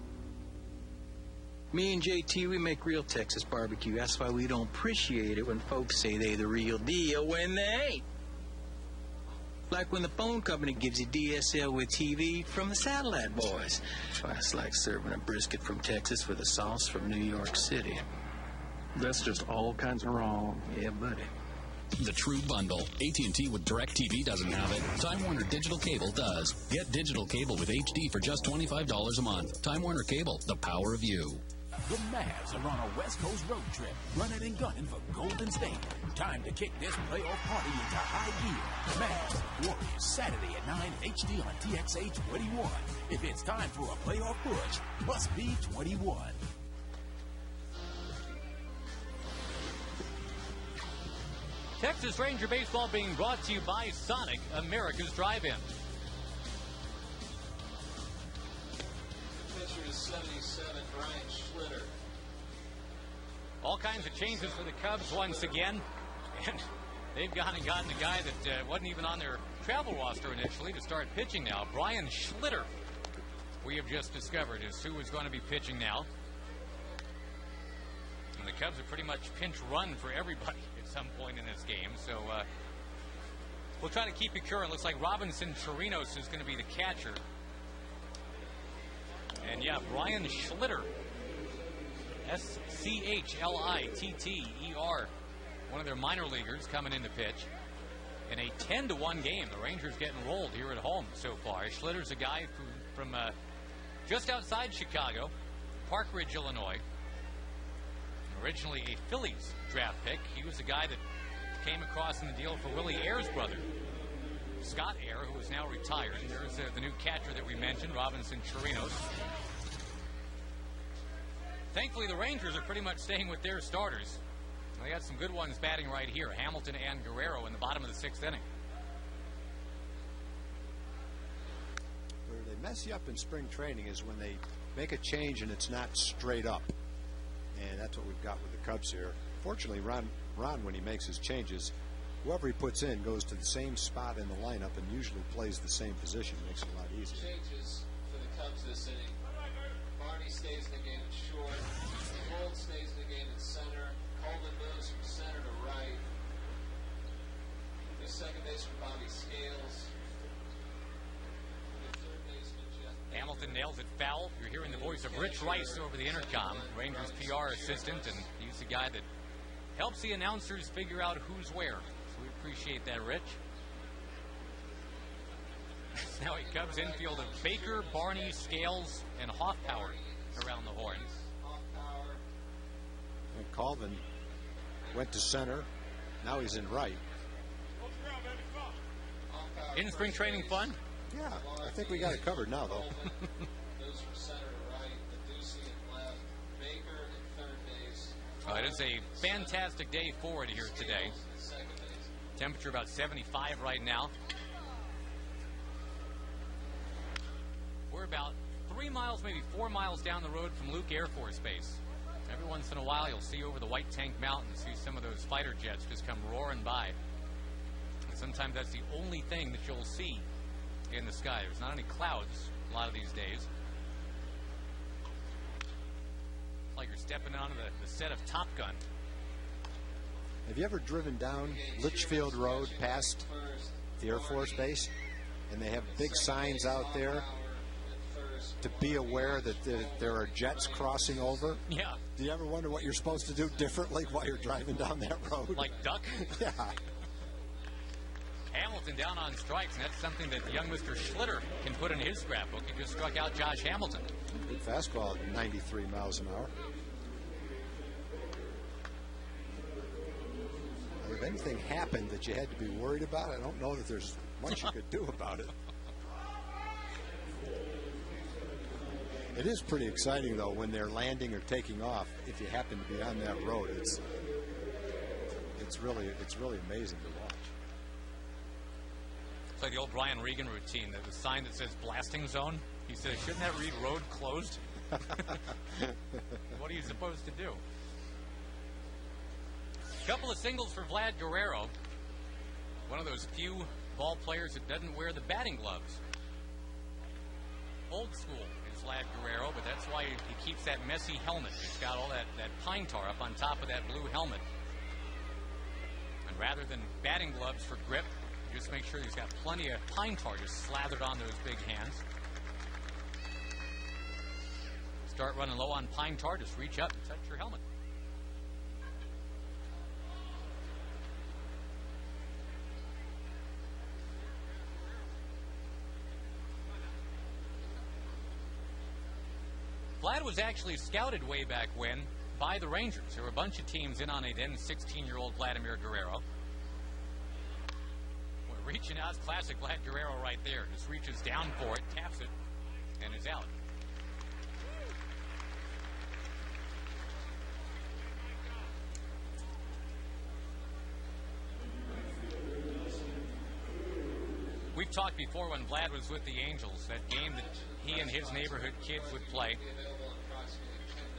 Me and JT, we make real Texas barbecue. That's why we don't appreciate it when folks say they the real deal when they ain't. Like when the phone company gives you DSL with TV from the Satellite Boys. It's like serving a brisket from Texas with a sauce from New York City. That's just all kinds of wrong. Yeah, buddy. The true bundle. AT&T with DirecTV doesn't have it. Time Warner Digital Cable does. Get digital cable with HD for just $25 a month. Time Warner Cable, the power of you. The Mavs are on a West Coast road trip, running and gunning for Golden State. Time to kick this playoff party into high gear. Mavs, Warriors, Saturday at 9 HD on TXA 21. If it's time for a playoff push, must be 21. Texas Ranger Baseball being brought to you by Sonic, America's Drive-In. Pitcher is 77, Brian Schlitter. All kinds of changes for the Cubs once again. And they've gone and gotten a guy that wasn't even on their travel roster initially to start pitching now. Brian Schlitter, we have just discovered, is who is going to be pitching now. And the Cubs are pretty much pinch run for everybody at some point in this game. So we'll try to keep you current. Looks like Robinson Chirinos is going to be the catcher. And yeah, Brian Schlitter, Schlitter, one of their minor leaguers coming in to pitch. In a 10-1 game, the Rangers getting rolled here at home so far. Schlitter's a guy from just outside Chicago, Park Ridge, Illinois. Originally a Phillies draft pick. He was a guy that came across in the deal for Willie Ayer's brother, Scott Ayer, who is now retired. And there's the new catcher that we mentioned, Robinson Chirinos. Thankfully, the Rangers are pretty much staying with their starters. They got some good ones batting right here, Hamilton and Guerrero in the bottom of the 6th inning. Where they mess you up in spring training is when they make a change and it's not straight up. And that's what we've got with the Cubs here. Fortunately, Ron, when he makes his changes, whoever he puts in goes to the same spot in the lineup and usually plays the same position. Makes it a lot easier. Changes for the Cubs this inning. Barney stays in the game at short. Gold stays in the game at center. Colvin moves from center to right. The second baseman, Bobby Scales. The third baseman, Jeff. Hamilton nails it foul. You're hearing the voice of Rich Rice over the intercom, Rangers PR assistant, and he's the guy that helps the announcers figure out who's where. So we appreciate that, Rich. Now a Cubs infield of Baker, Barney, Scales, and Hoffpower around the horns. And Colvin went to center. Now he's in right. In spring training fun? Yeah, I think we got it covered now, though. Moves from center to right. Medusi at left. Baker at third base. Oh, it is a fantastic day for it here today. Temperature about 75 right now. We're about 3 miles, maybe 4 miles down the road from Luke Air Force Base. Every once in a while, you'll see over the White Tank Mountains, see some of those fighter jets just come roaring by. And sometimes that's the only thing that you'll see in the sky. There's not any clouds a lot of these days. It's like you're stepping onto the set of Top Gun. Have you ever driven down Litchfield Road past the Air Force Base? And they have big signs out there to be aware that there are jets crossing over. Yeah. Do you ever wonder what you're supposed to do differently while you're driving down that road? Like duck? Yeah. Hamilton down on strikes, and that's something that young Mr. Schlitter can put in his scrapbook. He just struck out Josh Hamilton. Big fastball at 93 miles an hour. if anything happened that you had to be worried about, I don't know that there's much you could do about it. It is pretty exciting, though, when they're landing or taking off. If you happen to be on that road, it's really amazing to watch. It's like the old Brian Regan routine. There's a sign that says blasting zone. He says, shouldn't that read road closed? What are you supposed to do? A couple of singles for Vlad Guerrero. One of those few ball players that doesn't wear the batting gloves. Old school is Vlad Guerrero, but that's why he keeps that messy helmet. He's got all that pine tar up on top of that blue helmet. And rather than batting gloves for grip, just make sure he's got plenty of pine tar just slathered on those big hands. Start running low on pine tar, just reach up and touch your helmet. Vlad was actually scouted way back when by the Rangers. There were a bunch of teams in on a then 16-year-old Vladimir Guerrero. We're reaching out, it's classic Vlad Guerrero right there. Just reaches down for it, taps it, and is out. We've talked before when Vlad was with the Angels, that game that he and his neighborhood kids would play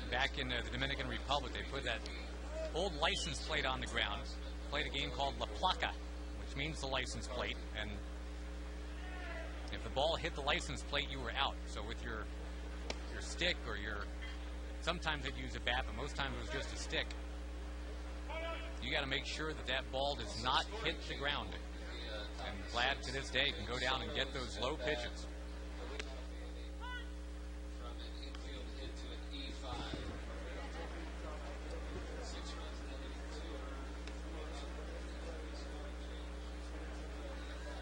back in the Dominican Republic. They put that old license plate on the ground, played a game called La Placa, which means the license plate, and if the ball hit the license plate, you were out. So with your stick or sometimes they'd use a bat, but most times it was just a stick. You got to make sure that ball does not hit the ground. And Vlad, to this day, can go down and get those low pitches.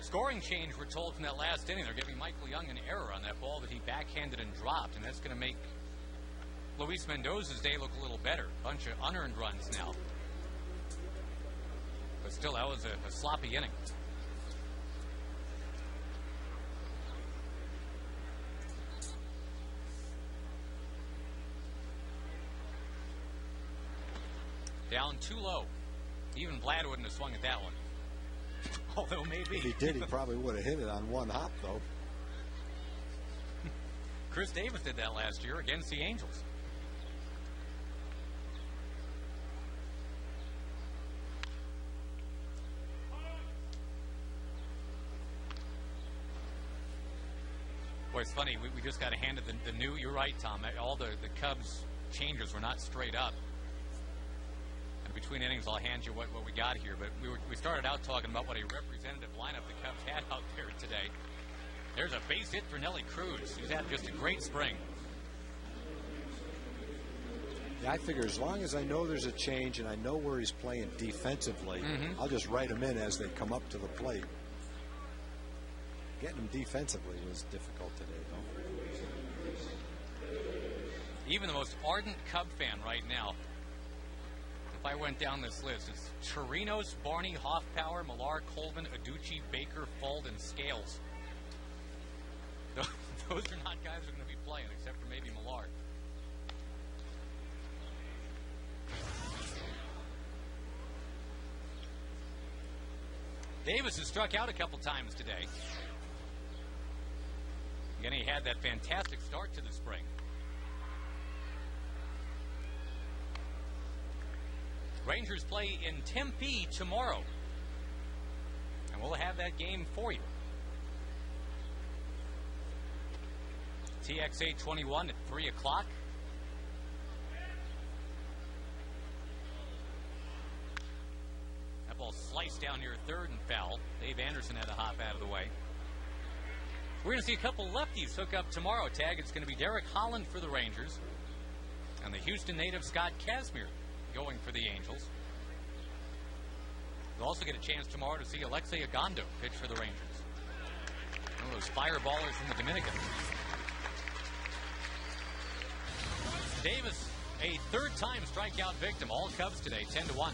Scoring change, we're told, from that last inning. They're giving Michael Young an error on that ball that he backhanded and dropped, and that's going to make Luis Mendoza's day look a little better. A bunch of unearned runs now. But still, that was a sloppy inning. Down too low. Even Vlad wouldn't have swung at that one. Although maybe. If he did, he probably would have hit it on one hop, though. Chris Davis did that last year against the Angels. Boy, it's funny. We just got handed the new. You're right, Tom. All the Cubs changes were not straight up. Between innings, I'll hand you what we got here. But we started out talking about what a representative lineup the Cubs had out there today. There's a base hit for Nelly Cruz. He's had just a great spring. Yeah, I figure as long as I know there's a change and I know where he's playing defensively, I'll just write him in as they come up to the plate. Getting him defensively was difficult today, though. Even the most ardent Cub fan right now, if I went down this list, it's Chirinos, Barney, Hoffpower, Millar, Colvin, Aducci, Baker, Fuld, and Scales. Those are not guys who are going to be playing, except for maybe Millar. Davis has struck out a couple times today. Again, he had that fantastic start to the spring. Rangers play in Tempe tomorrow, and we'll have that game for you. TXA 21 at 3 o'clock. That ball sliced down near third and foul. Dave Anderson had a hop out of the way. We're going to see a couple lefties hook up tomorrow, Tag. It's going to be Derek Holland for the Rangers and the Houston native Scott Kazmir going for the Angels. We'll also get a chance tomorrow to see Alexei Agondo pitch for the Rangers. One of those fireballers from the Dominican. Davis, a third-time strikeout victim. All Cubs today, 10-1.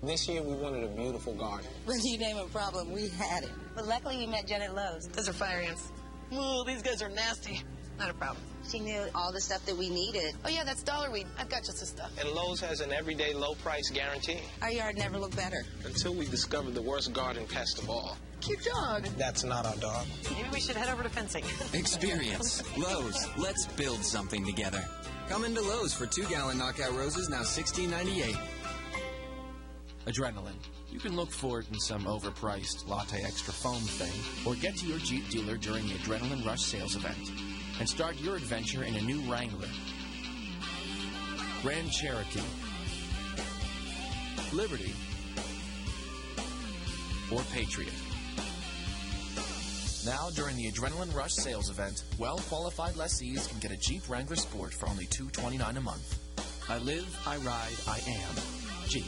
This year we wanted a beautiful garden. When you name a problem, we had it. But luckily we met Jen at Lowe's. Those are fire ants. Ooh, these guys are nasty. Not a problem. She knew all the stuff that we needed. Oh, yeah, that's dollarweed. I've got just the stuff. And Lowe's has an everyday low price guarantee. Our yard never looked better. Until we discovered the worst garden pest of all. Cute dog. That's not our dog. Maybe we should head over to fencing. Experience. Lowe's. Let's build something together. Come into Lowe's for 2-gallon knockout roses, now $16.98. Adrenaline. You can look for it in some overpriced latte extra foam thing, or get to your Jeep dealer during the Adrenaline Rush sales event and start your adventure in a new Wrangler, Grand Cherokee, Liberty, or Patriot. Now, during the Adrenaline Rush sales event, well-qualified lessees can get a Jeep Wrangler Sport for only $229 a month. I live, I ride, I am Jeep.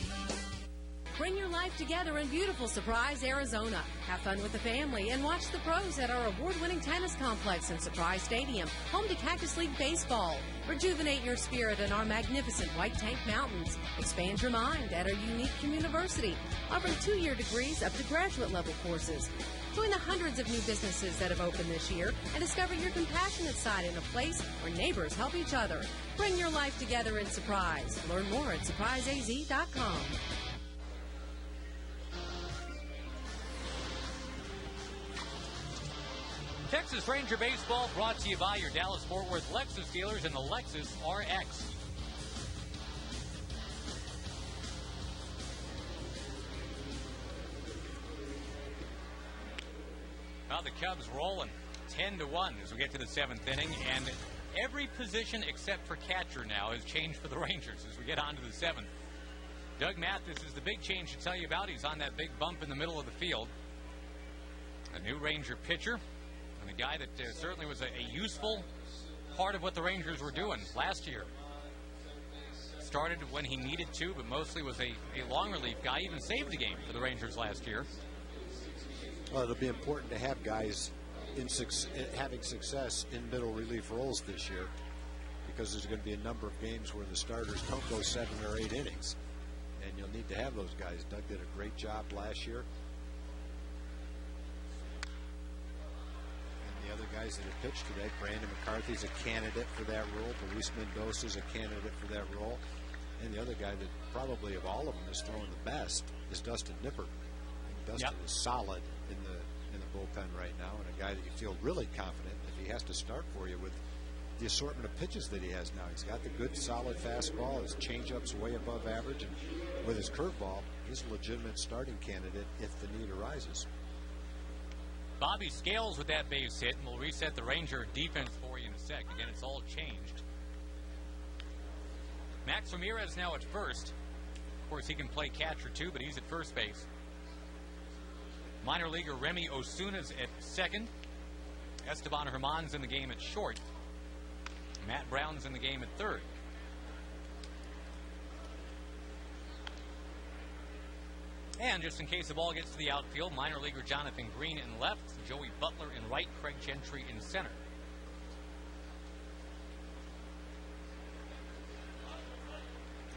Bring your life together in beautiful Surprise, Arizona. Have fun with the family and watch the pros at our award-winning tennis complex in Surprise Stadium, home to Cactus League Baseball. Rejuvenate your spirit in our magnificent White Tank Mountains. Expand your mind at our unique university, offering 2-year degrees up to graduate-level courses. Join the hundreds of new businesses that have opened this year and discover your compassionate side in a place where neighbors help each other. Bring your life together in Surprise. Learn more at surpriseaz.com. Texas Ranger Baseball brought to you by your Dallas-Fort Worth Lexus dealers and the Lexus RX. Now the Cubs rolling 10-1 as we get to the 7th inning, and every position except for catcher now has changed for the Rangers as we get on to the 7th. Doug Mathis is the big change to tell you about. He's on that big bump in the middle of the field. A new Ranger pitcher. And a guy that certainly was a useful part of what the Rangers were doing last year. Started when he needed to, but mostly was a long relief guy. Even saved the game for the Rangers last year. Well, it'll be important to have guys having success in middle relief roles this year, because there's going to be a number of games where the starters don't go 7 or 8 innings. And you'll need to have those guys. Doug did a great job last year. The other guys that have pitched today, Brandon McCarthy's a candidate for that role. Luis Mendoza's a candidate for that role. And the other guy that probably of all of them is throwing the best is Dustin Nipper. Dustin is solid in the bullpen right now, and a guy that you feel really confident if he has to start for you with the assortment of pitches that he has now. He's got the good, solid fastball. His changeup's way above average, and with his curveball, he's a legitimate starting candidate if the need arises. Bobby Scales with that base hit, and we'll reset the Ranger defense for you in a sec. Again, it's all changed. Max Ramirez now at first. Of course, he can play catcher too, but he's at first base. Minor leaguer Remy Osuna's at second. Esteban Herman's in the game at short. Matt Brown's in the game at third. And just in case the ball gets to the outfield, minor leaguer Jonathan Green in left, Joey Butler in right, Craig Gentry in center.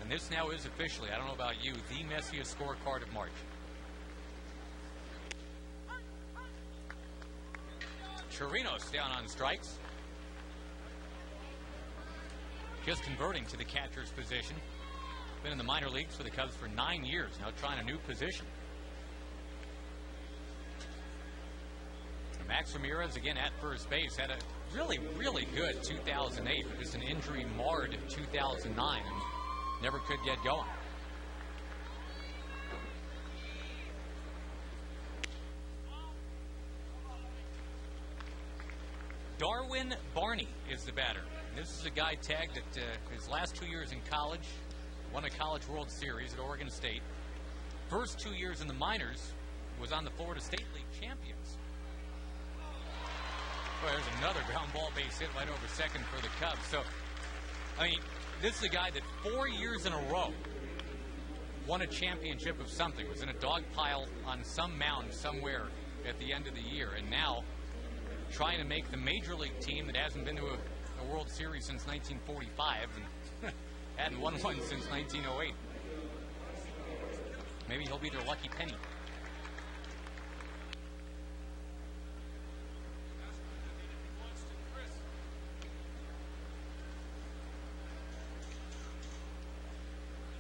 And this now is officially, I don't know about you, the messiest scorecard of March. Chirinos down on strikes. Just converting to the catcher's position. Been in the minor leagues for the Cubs for 9 years, now trying a new position. Max Ramirez again at first base. Had a really, really good 2008, but just an injury marred 2009 and never could get going. Darwin Barney is the batter. This is a guy tagged at his last 2 years in college. Won a College World Series at Oregon State. First 2 years in the minors was on the Florida State League champions. Boy, there's another ground ball base hit right over second for the Cubs. So, I mean, this is a guy that 4 years in a row won a championship of something. Was in a dog pile on some mound somewhere at the end of the year. And now trying to make the major league team that hasn't been to a World Series since 1945 and hadn't won one since 1908. Maybe he'll be their lucky penny.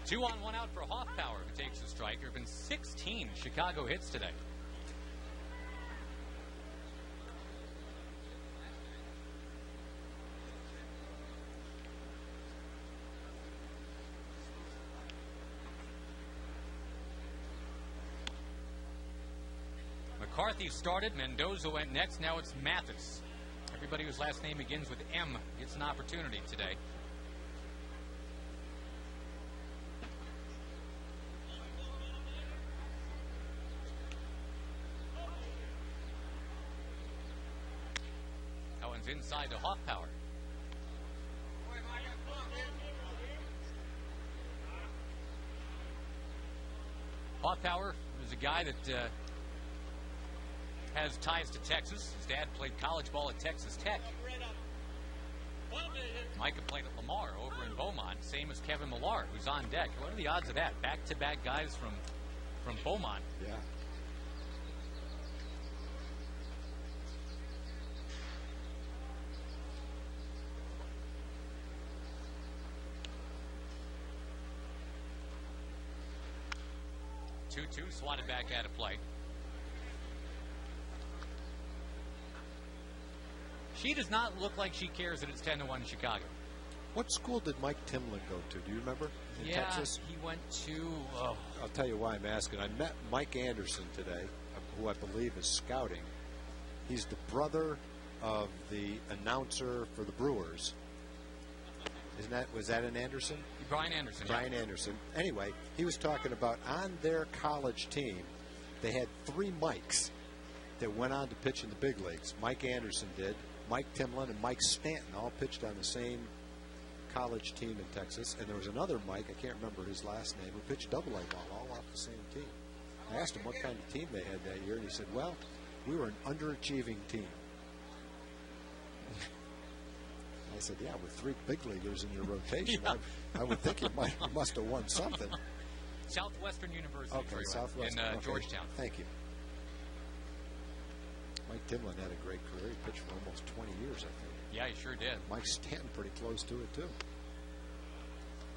Two on, one out for Hoffpower, who takes a strike. There have been 16 Chicago hits today. McCarthy started. Mendoza went next. Now it's Mathis. Everybody whose last name begins with M gets an opportunity today. That one's inside to Hoffpower. Hoffpower is a guy that has ties to Texas. His dad played college ball at Texas Tech. Micah played at Lamar over in Beaumont, same as Kevin Millar, who's on deck. What are the odds of that? Back-to-back guys from Beaumont. Yeah. Two swatted back out of play. She does not look like she cares that it's 10-1 Chicago. What school did Mike Timlin go to? Do you remember? In Texas? He went to... I'll tell you why I'm asking. I met Mike Anderson today, who I believe is scouting. He's the brother of the announcer for the Brewers. Was that an Anderson? Brian Anderson. Brian Anderson. Anyway, he was talking about on their college team, they had 3 Mikes that went on to pitch in the big leagues. Mike Anderson did. Mike Timlin and Mike Stanton all pitched on the same college team in Texas. And there was another Mike, I can't remember his last name, who pitched double-A ball all off the same team. I asked him what kind of team they had that year, and he said, well, we were an underachieving team. I said, yeah, with 3 big leaguers in your rotation, yeah. I would think you must have won something. Southwestern University. Okay, Southwestern. In Georgetown. Thank you. Mike Timlin had a great career. He pitched for almost 20 years, I think. Yeah, he sure did. Mike Stanton pretty close to it, too.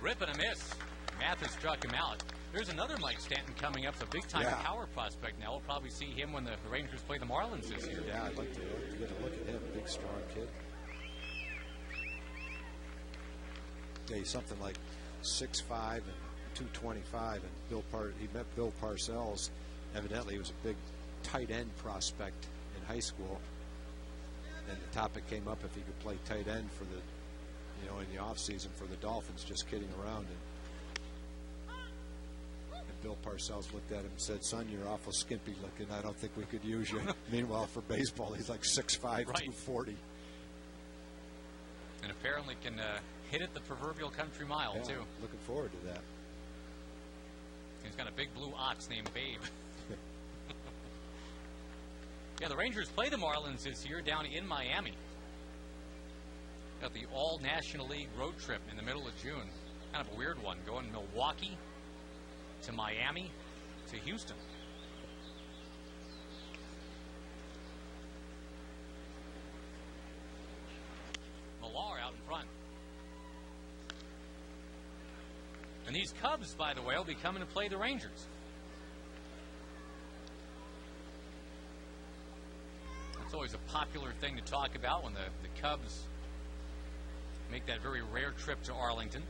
Rip and a miss. Mathis struck him out. There's another Mike Stanton coming up, a big-time power prospect now. We'll probably see him when the Rangers play the Marlins this year. Yeah, I'd like to get a look at him. Big, strong kid. Yeah, he's something like 6'5" and 225. And he met Bill Parcells. Evidently, he was a big tight end prospect in high school. And the topic came up if he could play tight end for the, in the off season for the Dolphins. Just kidding around. And Bill Parcells looked at him and said, "Son, you're awful skimpy looking. I don't think we could use you." Meanwhile, for baseball, he's like 6'5", 240. And apparently can hit it the proverbial country mile, too. Looking forward to that. He's got a big blue ox named Babe. Yeah, the Rangers play the Marlins this year down in Miami. Got the All-National League road trip in the middle of June. Kind of a weird one, going Milwaukee to Miami to Houston. Millar out in front. And these Cubs, by the way, will be coming to play the Rangers. It's always a popular thing to talk about when the Cubs make that very rare trip to Arlington.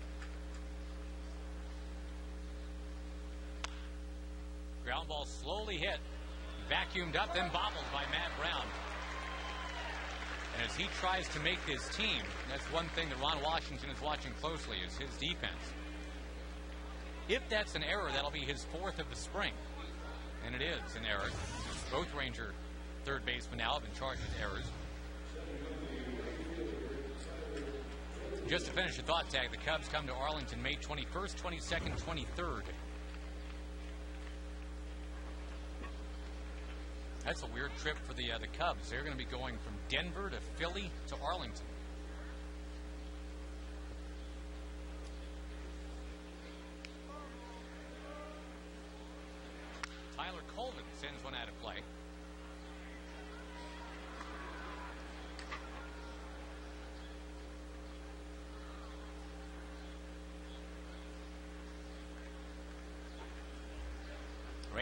Ground ball slowly hit, vacuumed up, then bobbled by Matt Brown. And as he tries to make this team, that's one thing that Ron Washington is watching closely, is his defense. If that's an error, that'll be his 4th of the spring. And it is an error. Both Ranger third baseman now have been charged with errors. Just to finish the thought tag, the Cubs come to Arlington May 21st, 22nd, 23rd. That's a weird trip for the Cubs. They're going to be going from Denver to Philly to Arlington.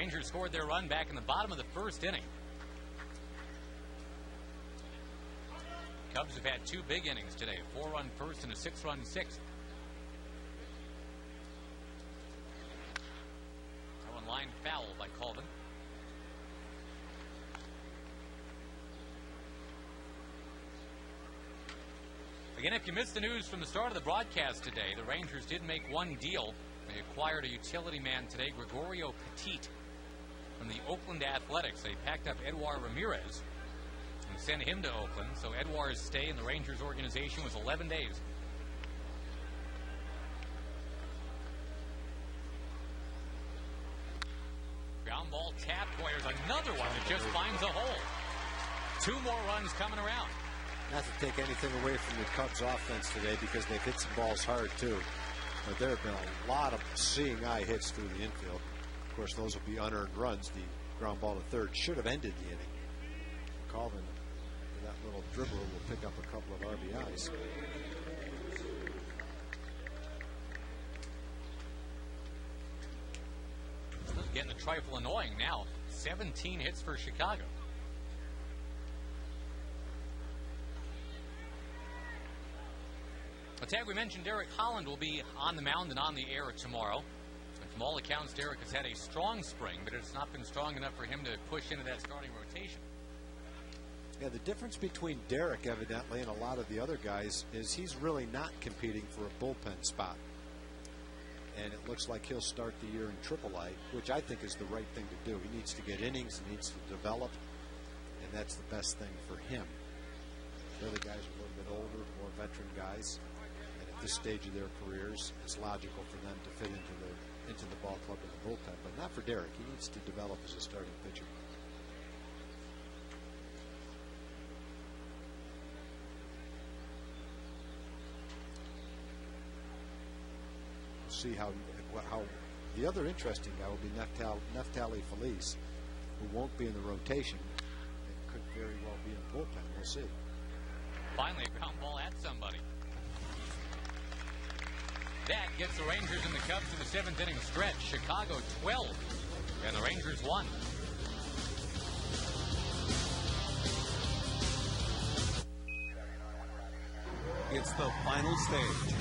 Rangers scored their run back in the bottom of the first inning. Cubs have had 2 big innings today, a 4-run first and a 6-run sixth. That one line foul by Colvin. Again, if you missed the news from the start of the broadcast today, the Rangers did make one deal. They acquired a utility man today, Gregorio Petit, from the Oakland Athletics. They packed up Edouard Ramirez and sent him to Oakland. So Edouard's stay in the Rangers organization was 11 days. Ground ball tapped. Boy, there's another one that just finds a hole. 2 more runs coming around. Not to take anything away from the Cubs offense today, because they've hit some balls hard too. But there have been a lot of seeing eye hits through the infield. Of course, those will be unearned runs. The ground ball to third should have ended the inning. Colvin, that little dribbler, will pick up a couple of RBIs. Getting a trifle annoying now. 17 hits for Chicago. Tag, we mentioned Derek Holland will be on the mound and on the air tomorrow. And from all accounts, Derek has had a strong spring, but it's not been strong enough for him to push into that starting rotation. Yeah, the difference between Derek, evidently, and a lot of the other guys is he's really not competing for a bullpen spot. And it looks like he'll start the year in AAA, which I think is the right thing to do. He needs to get innings, he needs to develop, and that's the best thing for him. The other guys are a little bit older, more veteran guys. This stage of their careers, it's logical for them to fit into the ball club in the bullpen, but not for Derek. He needs to develop as a starting pitcher. We'll see how the other interesting guy will be Neftali Feliz, who won't be in the rotation and could very well be in the bullpen. We'll see. Finally, a ground ball at somebody. That gets the Rangers and the Cubs to the 7th inning stretch. Chicago 12, and the Rangers 1. It's the final stage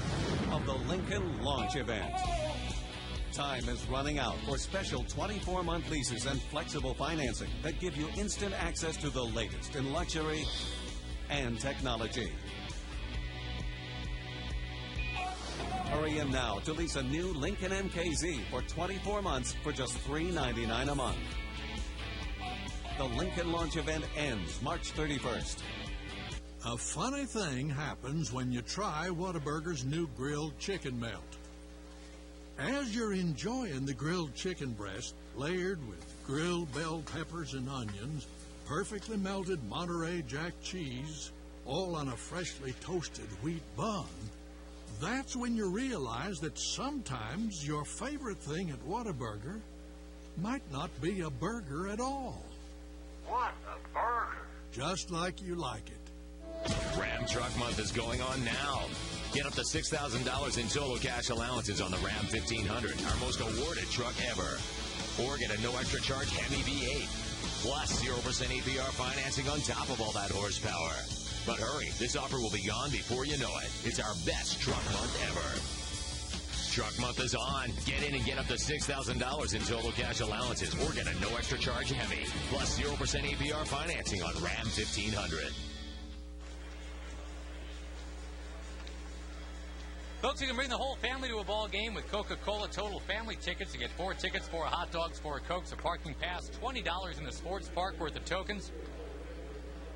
of the Lincoln Launch Event. Time is running out for special 24-month leases and flexible financing that give you instant access to the latest in luxury and technology. Hurry in now to lease a new Lincoln MKZ for 24 months for just $399 a month. The Lincoln Launch Event ends March 31st. A funny thing happens when you try Whataburger's new grilled chicken melt. As you're enjoying the grilled chicken breast, layered with grilled bell peppers and onions, perfectly melted Monterey Jack cheese, all on a freshly toasted wheat bun, that's when you realize that sometimes your favorite thing at Whataburger might not be a burger at all. What a burger! Just like you like it. Ram Truck Month is going on now. Get up to $6,000 in total cash allowances on the Ram 1500, our most awarded truck ever. Or get a no extra charge Hemi V8. Plus 0% APR financing on top of all that horsepower. But hurry, this offer will be gone before you know it. It's our best truck month ever. Truck month is on. Get in and get up to $6,000 in total cash allowances or get a no extra charge Hemi. Plus 0% APR financing on Ram 1500. Folks, you can bring the whole family to a ball game with Coca-Cola Total Family Tickets. You get 4 tickets, 4 hot dogs, 4 Cokes, a parking pass, $20 in the sports park worth of tokens.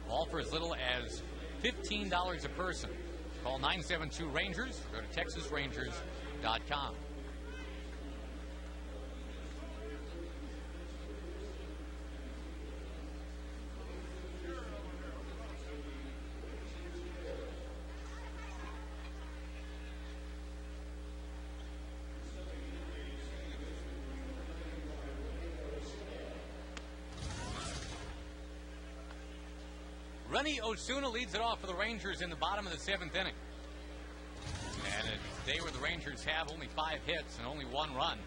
All for as little as $15 a person. Call 972-RANGERS or go to TexasRangers.com. Rennie Osuna leads it off for the Rangers in the bottom of the 7th inning. And a day where the Rangers have only 5 hits and only 1 run.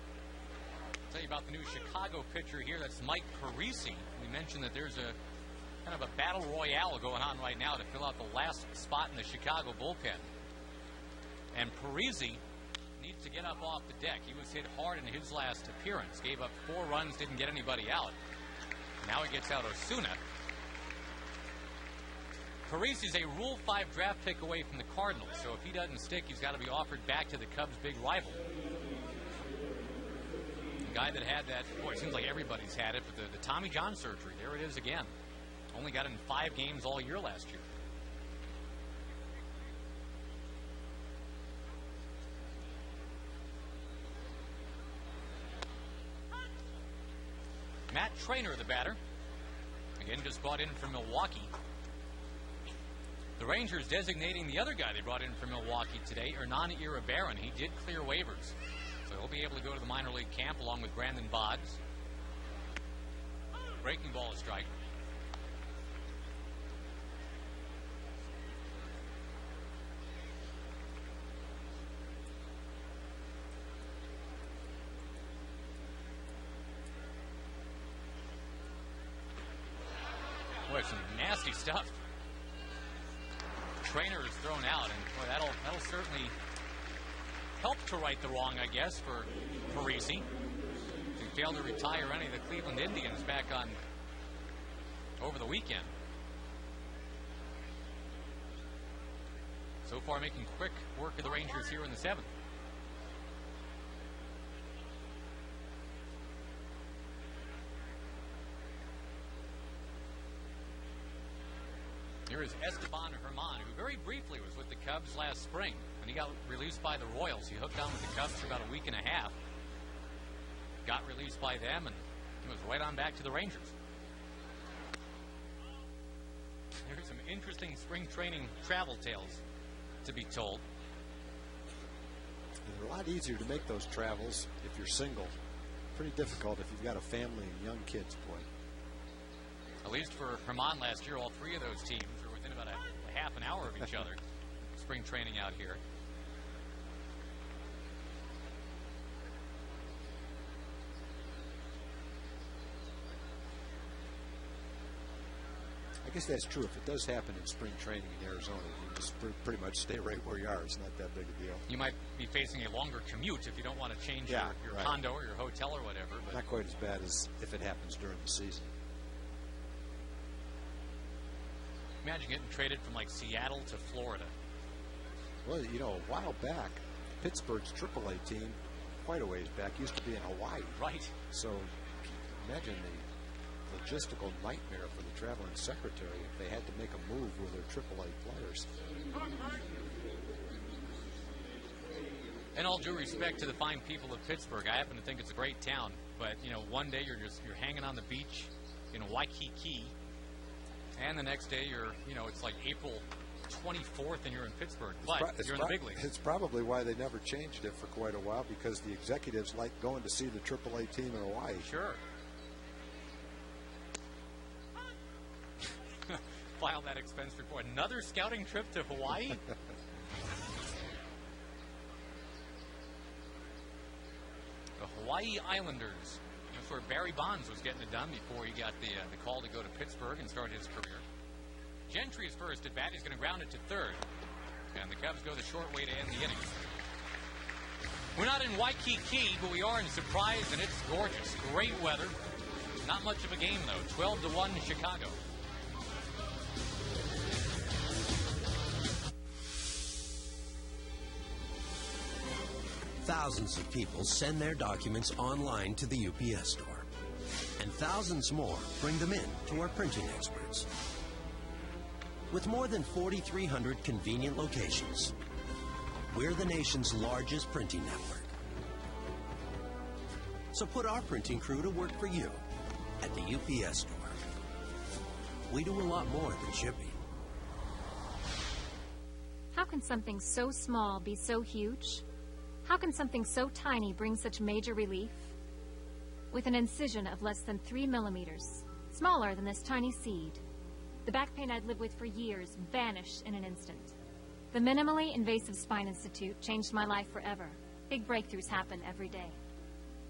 I'll tell you about the new Chicago pitcher here. That's Mike Parisi. We mentioned that there's a kind of a battle royale going on right now to fill out the last spot in the Chicago bullpen. And Parisi needs to get up off the deck. He was hit hard in his last appearance. Gave up 4 runs, didn't get anybody out. Now he gets out Osuna. Parisi's a Rule 5 draft pick away from the Cardinals, so if he doesn't stick, he's got to be offered back to the Cubs' big rival. The guy that had that, boy, it seems like everybody's had it, but the Tommy John surgery, there it is again. Only got in 5 games all year last year. Matt Traynor, the batter. Again, just brought in from Milwaukee. The Rangers designating the other guy they brought in from Milwaukee today, Hernan Iribarren. He did clear waivers, so he'll be able to go to the minor league camp along with Brandon Boggs. Breaking ball, a strike. Boy, some nasty stuff. Traynor is thrown out, and boy, that'll certainly help to right the wrong, I guess, for Parisi. He failed to retire any of the Cleveland Indians back on over the weekend. So far, making quick work of the Rangers here in the 7th. Here is Esteban Herman, who very briefly was with the Cubs last spring. When he got released by the Royals, he hooked on with the Cubs for about a week and a half. Got released by them, and he was right on back to the Rangers. There's some interesting spring training travel tales to be told. They're a lot easier to make those travels if you're single. Pretty difficult if you've got a family and young kids, boy. At least for Herman last year, all 3 of those teams were within about a half an hour of each other. Spring training out here. I guess that's true. If it does happen in spring training in Arizona, you just pretty much stay right where you are. It's not that big a deal. You might be facing a longer commute if you don't want to change your right. condo or your hotel or whatever. But not quite as bad as if it happens during the season. Imagine getting traded from like Seattle to Florida. Well, you know, a while back, Pittsburgh's AAA team, quite a ways back, used to be in Hawaii. Right. So imagine the logistical nightmare for the traveling secretary if they had to make a move with their AAA players. In all due respect to the fine people of Pittsburgh, I happen to think it's a great town. But you know, one day you're hanging on the beach in Waikiki. And the next day, it's like April 24th, and you're in Pittsburgh. But you're in the big leagues. It's probably why they never changed it for quite a while, because the executives like going to see the AAA team in Hawaii. Sure. File that expense report. Another scouting trip to Hawaii? The Hawaii Islanders. That's where Barry Bonds was getting it done before he got the call to go to Pittsburgh and start his career. Gentry is first at bat. He's going to ground it to third. And the Cubs go the short way to end the inning. We're not in Waikiki, but we are in Surprise, and it's gorgeous. Great weather. Not much of a game, though. 12-1 Chicago. Thousands of people send their documents online to the UPS store, and thousands more bring them in to our printing experts. With more than 4,300 convenient locations, we're the nation's largest printing network. So put our printing crew to work for you at the UPS store. We do a lot more than shipping. How can something so small be so huge? How can something so tiny bring such major relief? With an incision of less than 3 millimeters, smaller than this tiny seed, the back pain I'd lived with for years vanished in an instant. The Minimally Invasive Spine Institute changed my life forever. Big breakthroughs happen every day.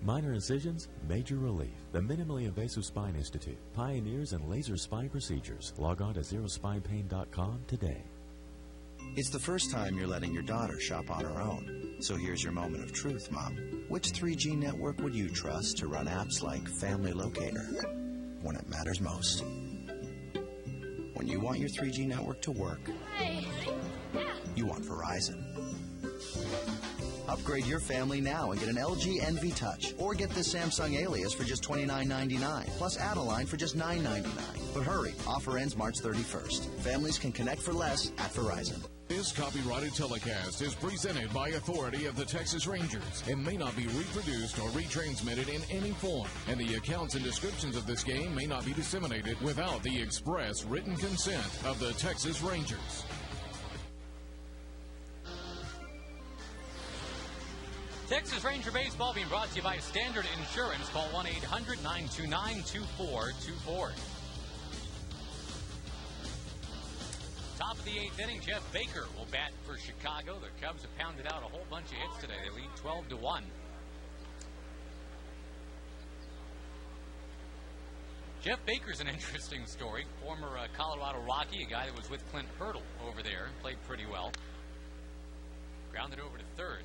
Minor incisions, major relief. The Minimally Invasive Spine Institute. Pioneers in laser spine procedures. Log on to ZeroSpinePain.com today. It's the first time you're letting your daughter shop on her own. So here's your moment of truth, Mom. Which 3G network would you trust to run apps like Family Locator when it matters most? When you want your 3G network to work, you want Verizon. Upgrade your family now and get an LG Envy Touch, or get the Samsung Alias for just $29.99, plus add a line for just $9.99. But hurry, offer ends March 31st. Families can connect for less at Verizon. This copyrighted telecast is presented by authority of the Texas Rangers and may not be reproduced or retransmitted in any form, and the accounts and descriptions of this game may not be disseminated without the express written consent of the Texas Rangers. Texas Ranger Baseball being brought to you by Standard Insurance. Call 1-800-929-2424. Top of the 8th inning, Jeff Baker will bat for Chicago. The Cubs have pounded out a whole bunch of hits today. They lead 12-1. Jeff Baker's an interesting story. Former Colorado Rocky, a guy that was with Clint Hurdle over there, played pretty well. Grounded over to third.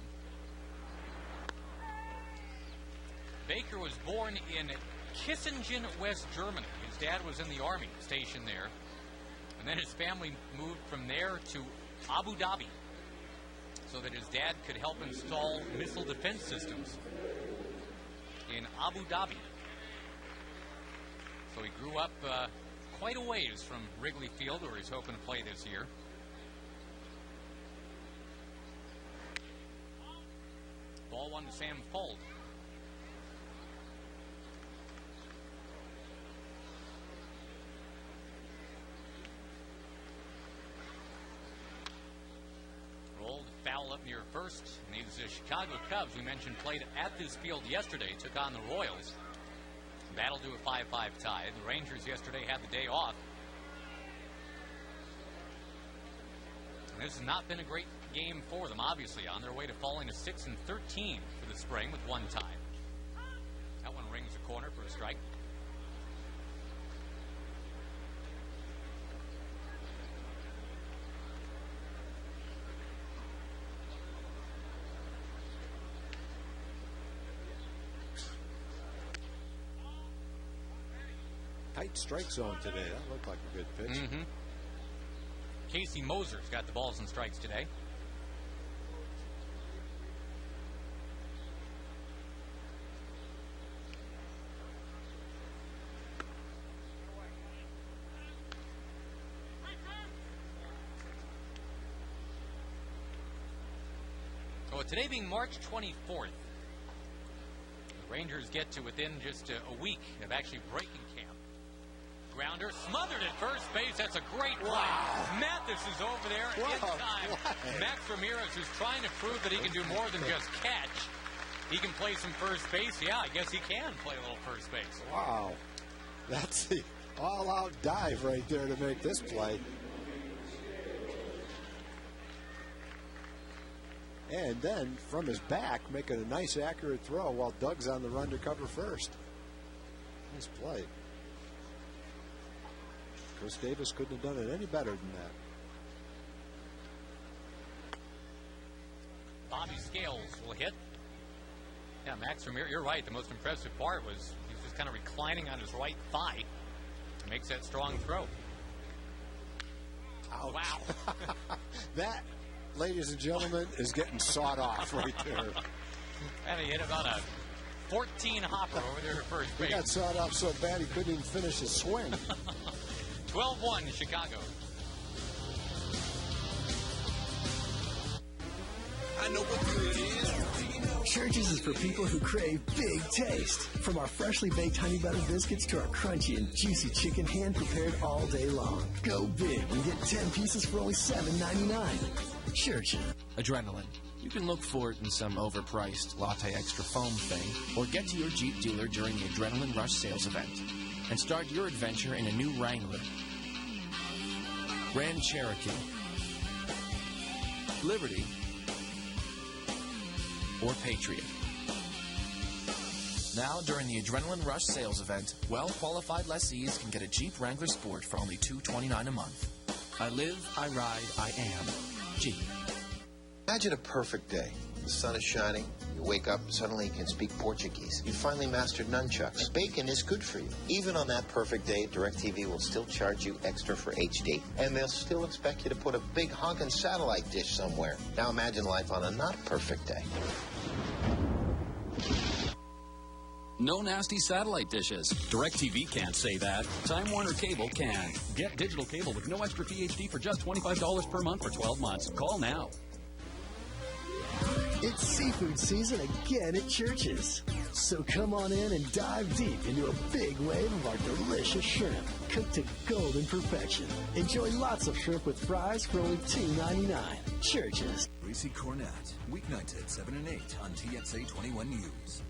Baker was born in Kissingen, West Germany. His dad was in the Army, stationed there. And then his family moved from there to Abu Dhabi so that his dad could help install missile defense systems in Abu Dhabi. So he grew up quite a ways from Wrigley Field, where he's hoping to play this year. Ball one to Sam Fold. Foul up near first. And these Chicago Cubs, we mentioned, played at this field yesterday, took on the Royals. Battle to a 5-5 tie. The Rangers yesterday had the day off. And this has not been a great game for them, obviously, on their way to falling to 6-13 for the spring with one tie. That one rings a corner for a strike. Tight strike zone today. That looked like a good pitch. Mm-hmm. Casey Moser's got the balls and strikes today. So today being March 24th, the Rangers get to within just a week of actually breaking camp. Grounder smothered at first base. That's a great play. Wow. Mathis is over there in time. Max Ramirez, who's trying to prove that he can do more than just catch. He can play some first base. Yeah, I guess he can play a little first base. Wow. That's the all-out dive right there to make this play. And then, from his back, making a nice, accurate throw while Doug's on the run to cover first. Nice play. Chris Davis couldn't have done it any better than that. Bobby Scales will hit. Yeah, Max Ramirez, you're right. The most impressive part was he's just kind of reclining on his right thigh. Makes that strong throw. Ouch. Wow. That, ladies and gentlemen, is getting sawed off right there. And he hit about a 14 hopper over there to first base. He got sawed off so bad he couldn't even finish his swing. 12-1 Chicago. I know what good it is. Church's is for people who crave big taste. From our freshly baked honey butter biscuits to our crunchy and juicy chicken, hand prepared all day long. Go big and get 10 pieces for only $7.99. Church's. Adrenaline. You can look for it in some overpriced latte extra foam thing, or get to your Jeep dealer during the Adrenaline Rush sales event and start your adventure in a new Wrangler, Grand Cherokee, Liberty, or Patriot. Now, during the Adrenaline Rush sales event, well-qualified lessees can get a Jeep Wrangler Sport for only $229 a month. I live, I ride, I am Jeep. Imagine a perfect day. The sun is shining. You wake up and suddenly you can speak Portuguese. You finally mastered nunchucks. Bacon is good for you. Even on that perfect day, DirecTV will still charge you extra for HD. And they'll still expect you to put a big honkin' satellite dish somewhere. Now imagine life on a not perfect day. No nasty satellite dishes. DirecTV can't say that. Time Warner Cable can. Get digital cable with no extra PhD for just $25 per month for 12 months. Call now. It's seafood season again at Church's. So come on in and dive deep into a big wave of our delicious shrimp, cooked to golden perfection. Enjoy lots of shrimp with fries for only $2.99. Church's. Gracie Cornett, weeknights at 7 and 8 on TXA 21 News.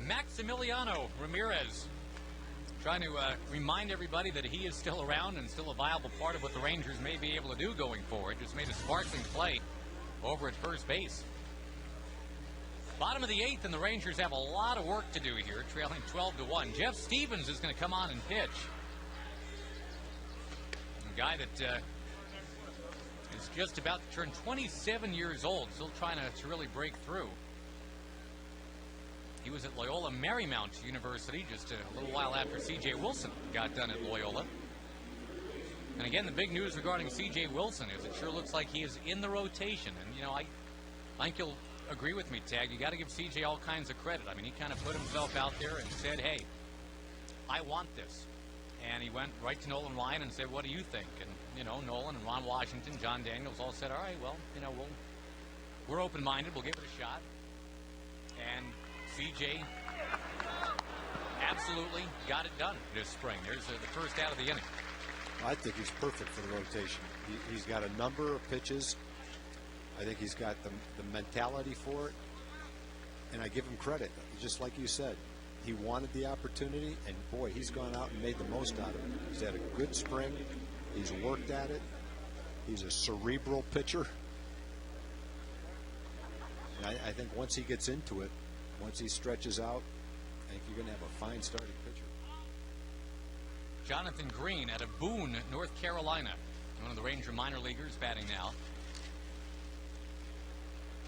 Maximiliano Ramirez trying to remind everybody that he is still around and still a viable part of what the Rangers may be able to do going forward. Just made a sparkling play over at first base. Bottom of the eighth, and the Rangers have a lot of work to do here, trailing 12-1. Jeff Stevens is going to come on and pitch. A guy that is just about to turn 27 years old, still trying to really break through. He was at Loyola Marymount University just a little while after C.J. Wilson got done at Loyola. And again, the big news regarding C.J. Wilson is it sure looks like he is in the rotation. And, you know, I think you'll agree with me, Tag. You got to give C.J. all kinds of credit. I mean, he kind of put himself out there and said, hey, I want this. And he went right to Nolan Ryan and said, what do you think? And, you know, Nolan and Ron Washington, John Daniels all said, all right, well, you know, we're open-minded. We'll give it a shot. And CJ absolutely got it done this spring. There's the first out of the inning. I think he's perfect for the rotation. He's got a number of pitches. I think he's got the mentality for it. And I give him credit. Just like you said, he wanted the opportunity, and boy, he's gone out and made the most out of it. He's had a good spring. He's worked at it. He's a cerebral pitcher. And I think once he gets into it, once he stretches out, I think you're going to have a fine starting pitcher. Jonathan Green out of Boone, North Carolina. One of the Ranger minor leaguers batting now.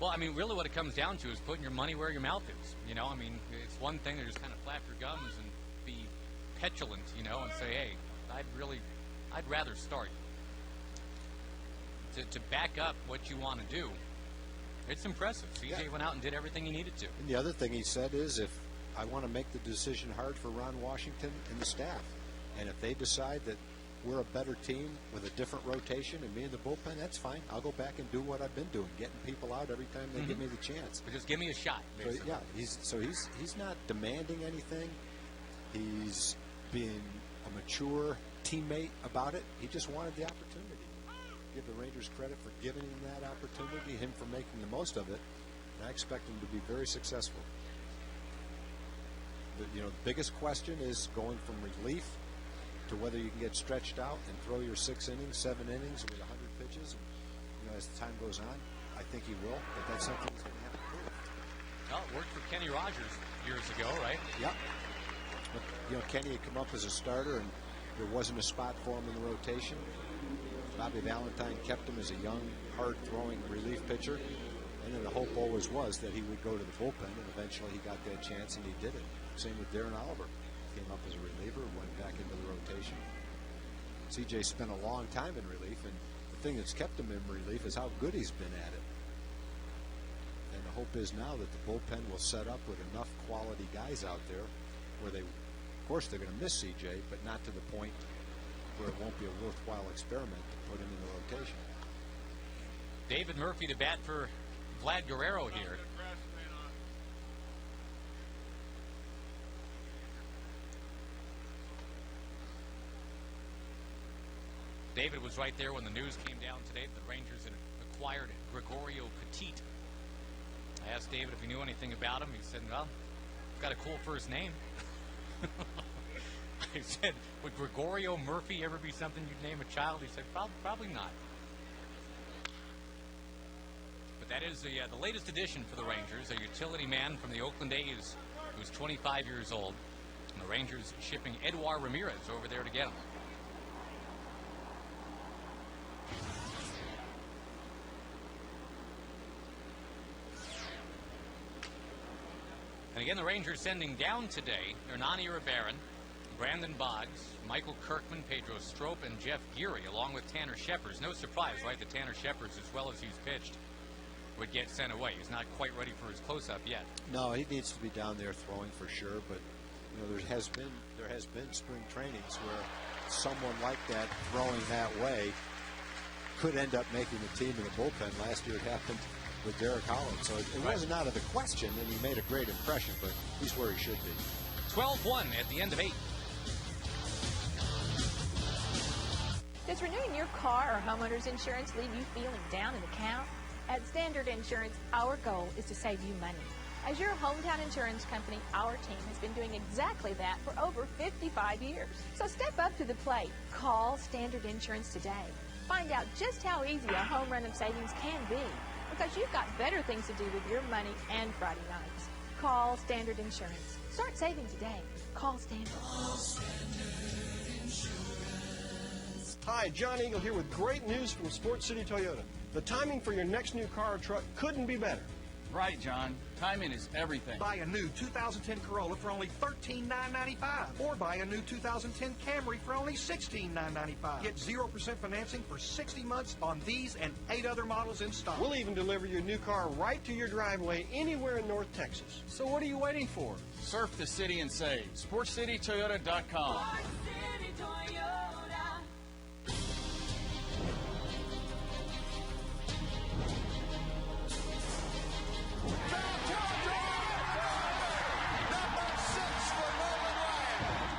Well, I mean, really what it comes down to is putting your money where your mouth is. You know, I mean, it's one thing to just kind of flap your gums and be petulant, you know, and say, hey, I'd rather start. To back up what you want to do, it's impressive. CJ went out and did everything he needed to. And the other thing he said is, if I want to make the decision hard for Ron Washington and the staff, and if they decide that we're a better team with a different rotation and me in the bullpen, that's fine. I'll go back and do what I've been doing, getting people out every time they give me the chance. But just give me a shot, basically. So, yeah, he's not demanding anything. He's being a mature teammate about it. He just wanted the opportunity. Give the Rangers credit for giving him that opportunity, him for making the most of it. And I expect him to be very successful. But, you know, the biggest question is going from relief to whether you can get stretched out and throw your 6 innings, 7 innings with 100 pitches. And, you know, as time goes on, I think he will, but that's something he's going to have to prove. Well, it worked for Kenny Rogers years ago, right? Yeah. But, you know, Kenny had come up as a starter, and there wasn't a spot for him in the rotation. Bobby Valentine kept him as a young, hard-throwing relief pitcher. And then the hope always was that he would go to the bullpen, and eventually he got that chance, and he did it. Same with Darren Oliver. Came up as a reliever, went back into the rotation. CJ spent a long time in relief, and the thing that's kept him in relief is how good he's been at it. And the hope is now that the bullpen will set up with enough quality guys out there where they, of course, they're going to miss CJ, but not to the point where it won't be a worthwhile experiment to put him in the rotation. David Murphy to bat for Vlad Guerrero here. David was right there when the news came down today that the Rangers had acquired Gregorio Petit. I asked David if he knew anything about him. He said, well, he's got a cool first name. I said, would Gregorio Murphy ever be something you'd name a child? He said, probably not. But that is the latest addition for the Rangers, a utility man from the Oakland A's who's 25 years old. And the Rangers shipping Edouard Ramirez over there to get him. And again, the Rangers sending down today Hernani Rivera, Brandon Boggs, Michael Kirkman, Pedro Strop, and Jeff Geary, along with Tanner Shepard. No surprise, right, that Tanner Shepard, as well as he's pitched, would get sent away. He's not quite ready for his close-up yet. No, he needs to be down there throwing for sure, but you know, there has been spring trainings where someone like that throwing that way could end up making the team in the bullpen. Last year it happened with Derek Holland, so it wasn't out of the question, and he made a great impression, but he's where he should be. 12-1 at the end of 8. Does renewing your car or homeowner's insurance leave you feeling down in the count? At Standard Insurance, our goal is to save you money. As your hometown insurance company, our team has been doing exactly that for over 55 years. So step up to the plate. Call Standard Insurance today. Find out just how easy a home run of savings can be, because you've got better things to do with your money and Friday nights. Call Standard Insurance. Start saving today. Call Standard. Hi, John Eagle here with great news from Sports City Toyota. The timing for your next new car or truck couldn't be better. Right, John. Timing is everything. Buy a new 2010 Corolla for only $13,995. Or buy a new 2010 Camry for only $16,995. Get 0% financing for 60 months on these and 8 other models in stock. We'll even deliver your new car right to your driveway anywhere in North Texas. So what are you waiting for? Surf the city and save. SportsCityToyota.com.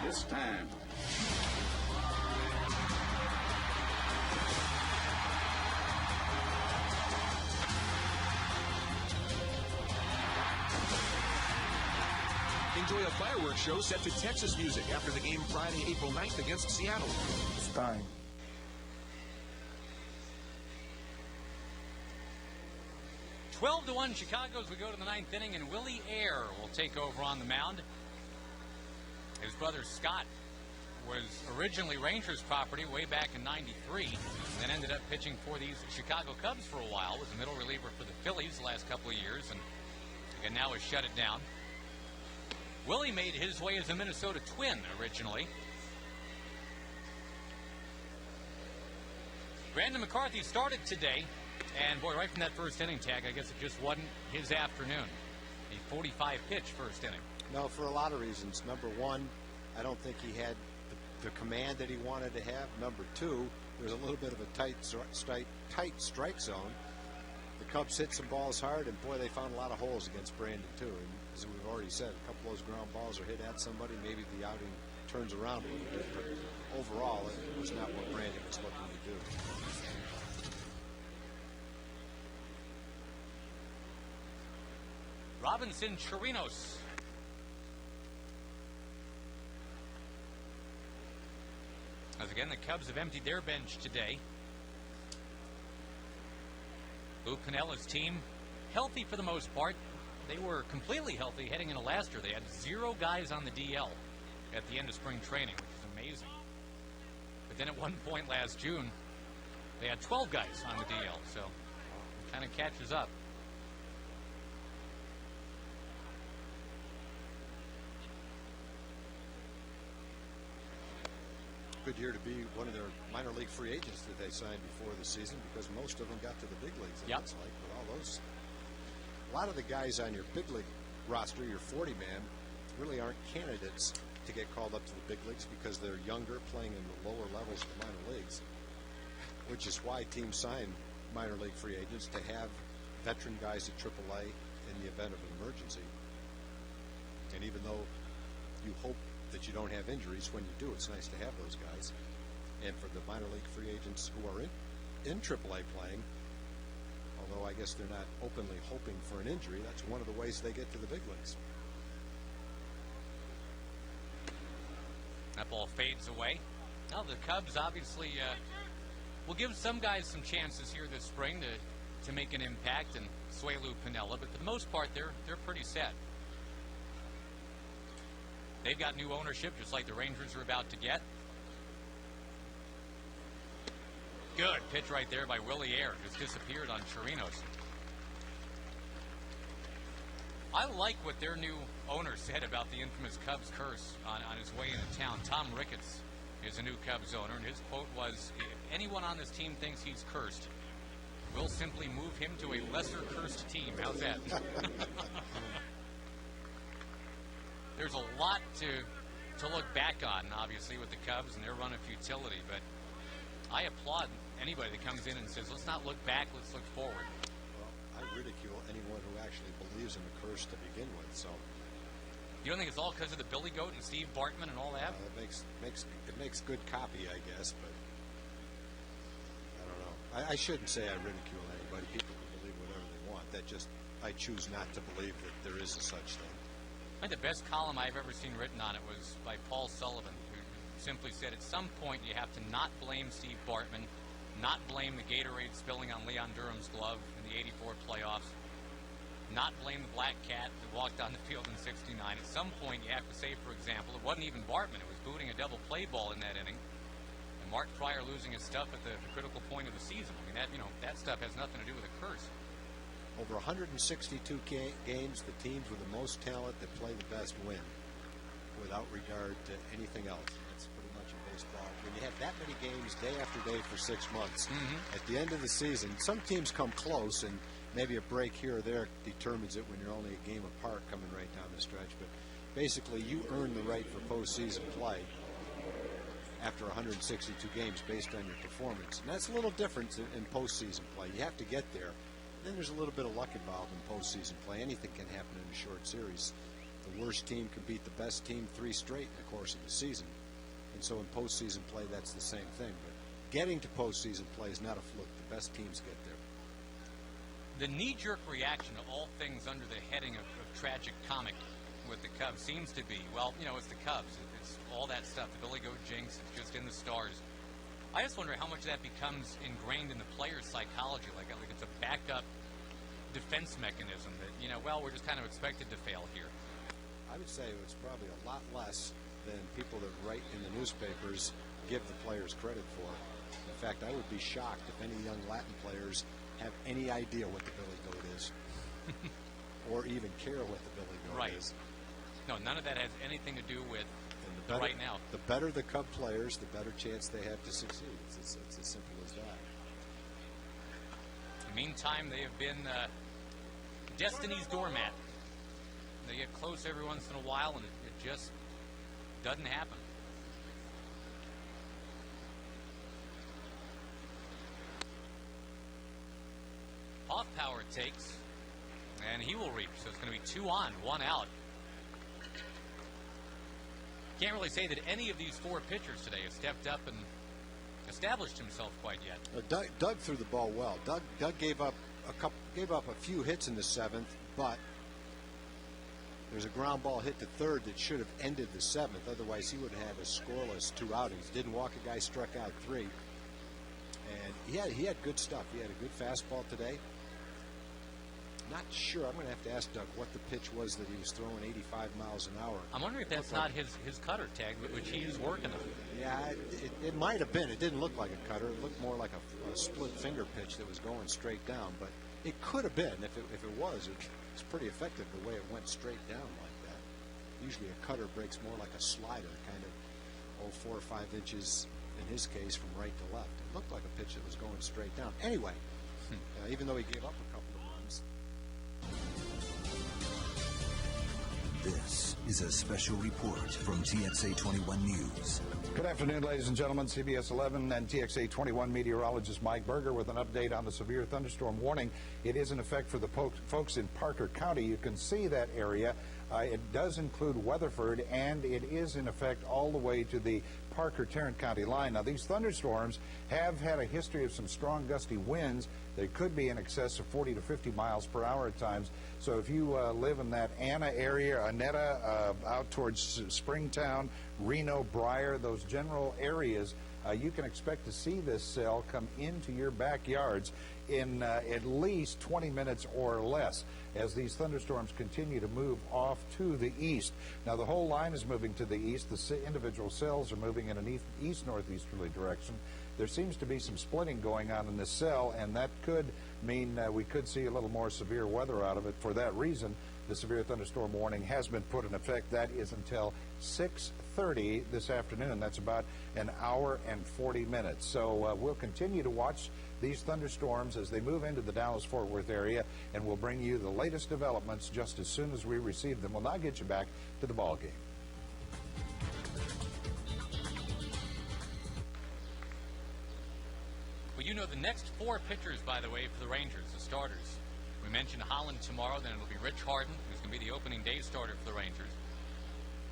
This time. Enjoy a fireworks show set to Texas music after the game Friday, April 9th against Seattle. It's time. Twelve to 1 Chicago as we go to the 9th inning, and Willie Ayer will take over on the mound. His brother Scott was originally Rangers property way back in '93, and then ended up pitching for these Chicago Cubs for a while. Was a middle reliever for the Phillies the last couple of years, and again now has shut it down. Willie made his way as a Minnesota Twin originally. Brandon McCarthy started today, and boy, right from that first inning tag, I guess it just wasn't his afternoon. A 45-pitch first inning. No, for a lot of reasons. Number one, I don't think he had the command that he wanted to have. Number two, there's a little bit of a tight strike zone. The Cubs hit some balls hard, and boy, they found a lot of holes against Brandon, too. And as we've already said, a couple of those ground balls are hit at somebody. Maybe the outing turns around a little bit, but overall, it was not what Brandon was looking to do. Robinson Chirinos. As again, the Cubs have emptied their bench today. Lou Pinella's team, healthy for the most part. They were completely healthy heading into last year. They had 0 guys on the DL at the end of spring training, which is amazing. But then at one point last June, they had 12 guys on the DL, so it kind of catches up. Good year to be one of their minor league free agents that they signed before the season, because most of them got to the big leagues. It looks like, with all those, a lot of the guys on your big league roster, your 40-man, really aren't candidates to get called up to the big leagues because they're younger, playing in the lower levels of the minor leagues, which is why teams sign minor league free agents, to have veteran guys at AAA in the event of an emergency. And even though you hope that you don't have injuries, when you do, it's nice to have those guys. And for the minor league free agents who are in AAA playing, although I guess they're not openly hoping for an injury, that's one of the ways they get to the big leagues. That ball fades away. Now the Cubs obviously will give some guys some chances here this spring to to make an impact, and Suelu Pinella, but for the most part, they're pretty set. They've got new ownership, just like the Rangers are about to get. Good pitch right there by Willie Ayer. Just disappeared on Chirinos. I like what their new owner said about the infamous Cubs curse on his way into town. Tom Ricketts is a new Cubs owner, and his quote was, "If anyone on this team thinks he's cursed, we'll simply move him to a lesser cursed team." How's that? There's a lot to look back on, obviously, with the Cubs and their run of futility, but I applaud anybody that comes in and says, let's not look back, let's look forward. Well, I ridicule anyone who actually believes in the curse to begin with, so. You don't think it's all because of the Billy Goat and Steve Bartman and all that? It makes good copy, I guess, but I don't know. I shouldn't say I ridicule anybody. People can believe whatever they want. I choose not to believe that there is a such thing. I think the best column I've ever seen written on it was by Paul Sullivan, who simply said, at some point you have to not blame Steve Bartman, not blame the Gatorade spilling on Leon Durham's glove in the '84 playoffs, not blame the Black Cat that walked on the field in '69. At some point you have to say, for example, it wasn't even Bartman. It was booting a double play ball in that inning, and Mark Pryor losing his stuff at the critical point of the season. I mean, that stuff has nothing to do with a curse. Over 162 games, the teams with the most talent that play the best win, without regard to anything else. That's pretty much in baseball. When you have that many games day after day for 6 months, at the end of the season, some teams come close, and maybe a break here or there determines it when you're only a game apart coming right down the stretch. But basically, you earn the right for postseason play after 162 games based on your performance. And that's a little different in postseason play. You have to get there. Then there's a little bit of luck involved in postseason play. Anything can happen in a short series. The worst team can beat the best team 3 straight in the course of the season. And so in postseason play, that's the same thing. But getting to postseason play is not a fluke. The best teams get there. The knee-jerk reaction to all things under the heading of tragic comic with the Cubs seems to be, well, it's the Cubs. It's all that stuff. The Billy Goat jinx, it's just in the stars. I just wonder how much of that becomes ingrained in the player's psychology, like it's a backup defense mechanism that, we're just kind of expected to fail here. I would say it's probably a lot less than people that write in the newspapers give the players credit for. In fact, I would be shocked if any young Latin players have any idea what the Billy Goat is or even care what the Billy Goat is. No, none of that has anything to do with right now. The better the Cub players, the better chance they have to succeed. It's as simple as that. Meantime, they have been Destiny's doormat. They get close every once in a while, and it just doesn't happen. Off-power takes, and he will reach. So it's going to be 2 on, 1 out. Can't really say that any of these 4 pitchers today have stepped up and established himself quite yet. Doug threw the ball well. Doug gave up a few hits in the 7th, but there's a ground ball hit to third that should have ended the 7th. Otherwise, he would have had a scoreless 2 outings. Didn't walk a guy, struck out 3, and he had good stuff. He had a good fastball today. Not sure. I'm going to have to ask Doug what the pitch was that he was throwing 85 miles an hour. I'm wondering if that's not his cutter tag, which he's working on. Yeah, it might have been. It didn't look like a cutter. It looked more like a split finger pitch that was going straight down. But it could have been. If it was, it's pretty effective the way it went straight down like that. Usually a cutter breaks more like a slider, kind of 4 or 5 inches, in his case, from right to left. It looked like a pitch that was going straight down. Anyway, even though he gave up a couple of runs. This is a special report from TXA 21 News. Good afternoon, ladies and gentlemen. CBS 11 and TXA 21 meteorologist Mike Berger with an update on the severe thunderstorm warning. It is in effect for the folks in Parker County. You can see that area. It does include Weatherford, and it is in effect all the way to the Parker-Tarrant County line. Now, these thunderstorms have had a history of some strong gusty winds. They could be in excess of 40 to 50 miles per hour at times. So if you live in that Anna area, Annetta, out towards Springtown, Reno, Briar, those general areas, you can expect to see this cell come into your backyards in at least 20 minutes or less as these thunderstorms continue to move off to the east. Now, the whole line is moving to the east. The individual cells are moving in an east-northeasterly direction. There seems to be some splitting going on in this cell, and that could mean we could see a little more severe weather out of it. For that reason, the severe thunderstorm warning has been put in effect. That is until 6:30 this afternoon. That's about an hour and 40 minutes. So we'll continue to watch these thunderstorms as they move into the Dallas-Fort Worth area, and we'll bring you the latest developments just as soon as we receive them. We'll now get you back to the ball game. Well, you know the next 4 pitchers, by the way, for the Rangers, the starters. We mentioned Holland tomorrow, then it'll be Rich Harden, who's going to be the opening day starter for the Rangers.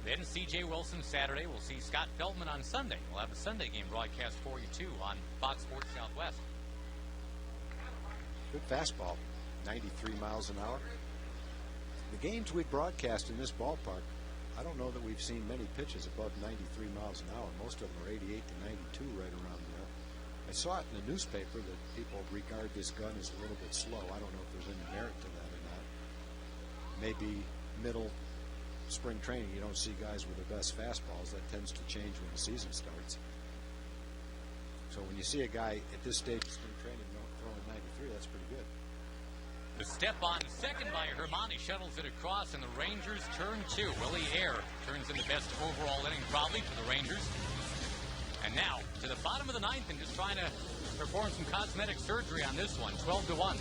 Then C.J. Wilson Saturday. We'll see Scott Feldman on Sunday. We'll have a Sunday game broadcast for you, too, on Fox Sports Southwest. Good fastball, 93 miles an hour. The games we broadcast in this ballpark, I don't know that we've seen many pitches above 93 miles an hour. Most of them are 88 to 92, right around there. I saw it in the newspaper that people regard this gun as a little bit slow. I don't know if there's any merit to that or not. Maybe middle spring training, you don't see guys with their best fastballs. That tends to change when the season starts. So when you see a guy at this stage of spring training throwing 93, that's pretty good. The step on second by Hermani shuttles it across, and the Rangers turn 2. Willie Ayer turns in the best overall inning probably for the Rangers. And now to the bottom of the 9th, and just trying to perform some cosmetic surgery on this one, 12-1.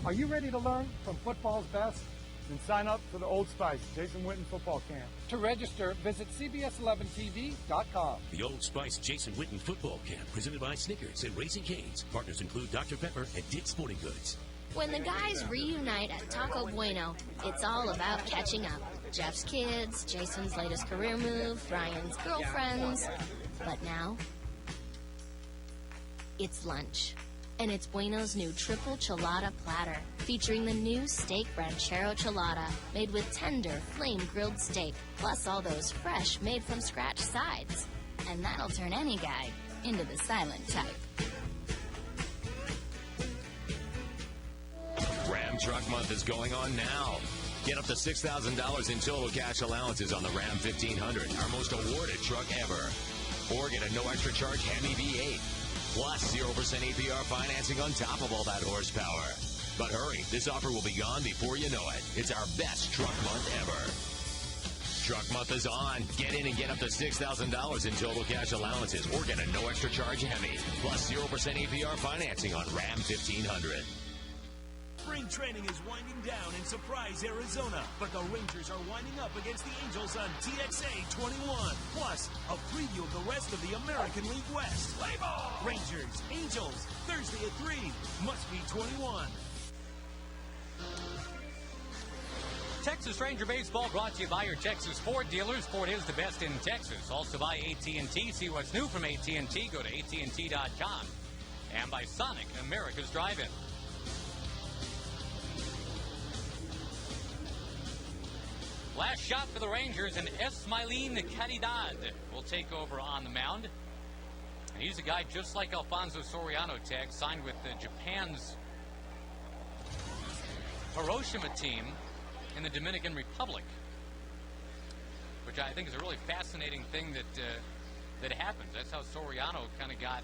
Are you ready to learn from football's best? Then sign up for the Old Spice Jason Witten Football Camp. To register, visit CBS11TV.com. The Old Spice Jason Witten Football Camp, presented by Snickers and Raising Cane's. Partners include Dr. Pepper and Dick's Sporting Goods. When the guys reunite at Taco Bueno, it's all about catching up. Jeff's kids, Jason's latest career move, Brian's girlfriends. But now, it's lunch. And it's Bueno's new triple chelada platter, featuring the new steak ranchero chelada, made with tender, flame-grilled steak, plus all those fresh, made-from-scratch sides. And that'll turn any guy into the silent type. Ram Truck Month is going on now. Get up to $6,000 in total cash allowances on the Ram 1500, our most awarded truck ever. Or get a no extra charge Hemi V8. Plus 0% APR financing on top of all that horsepower. But hurry, this offer will be gone before you know it. It's our best truck month ever. Truck month is on. Get in and get up to $6,000 in total cash allowances or get a no extra charge Hemi. Plus 0% APR financing on Ram 1500. Spring training is winding down in Surprise, Arizona, but the Rangers are winding up against the Angels on TXA 21. Plus, a preview of the rest of the American League West. Play ball! Rangers, Angels, Thursday at 3. Must be 21. Texas Ranger Baseball brought to you by your Texas Ford dealers. Ford is the best in Texas. Also by AT&T. See what's new from AT&T. Go to AT&T.com. And by Sonic, America's Drive-In. Last shot for the Rangers, and Esmailin Caridad will take over on the mound. And he's a guy just like Alfonso Soriano, Tag, signed with Japan's Hiroshima team in the Dominican Republic, which I think is a really fascinating thing that happens. That's how Soriano kind of got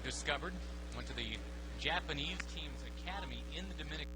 discovered. Went to the Japanese team's academy in the Dominican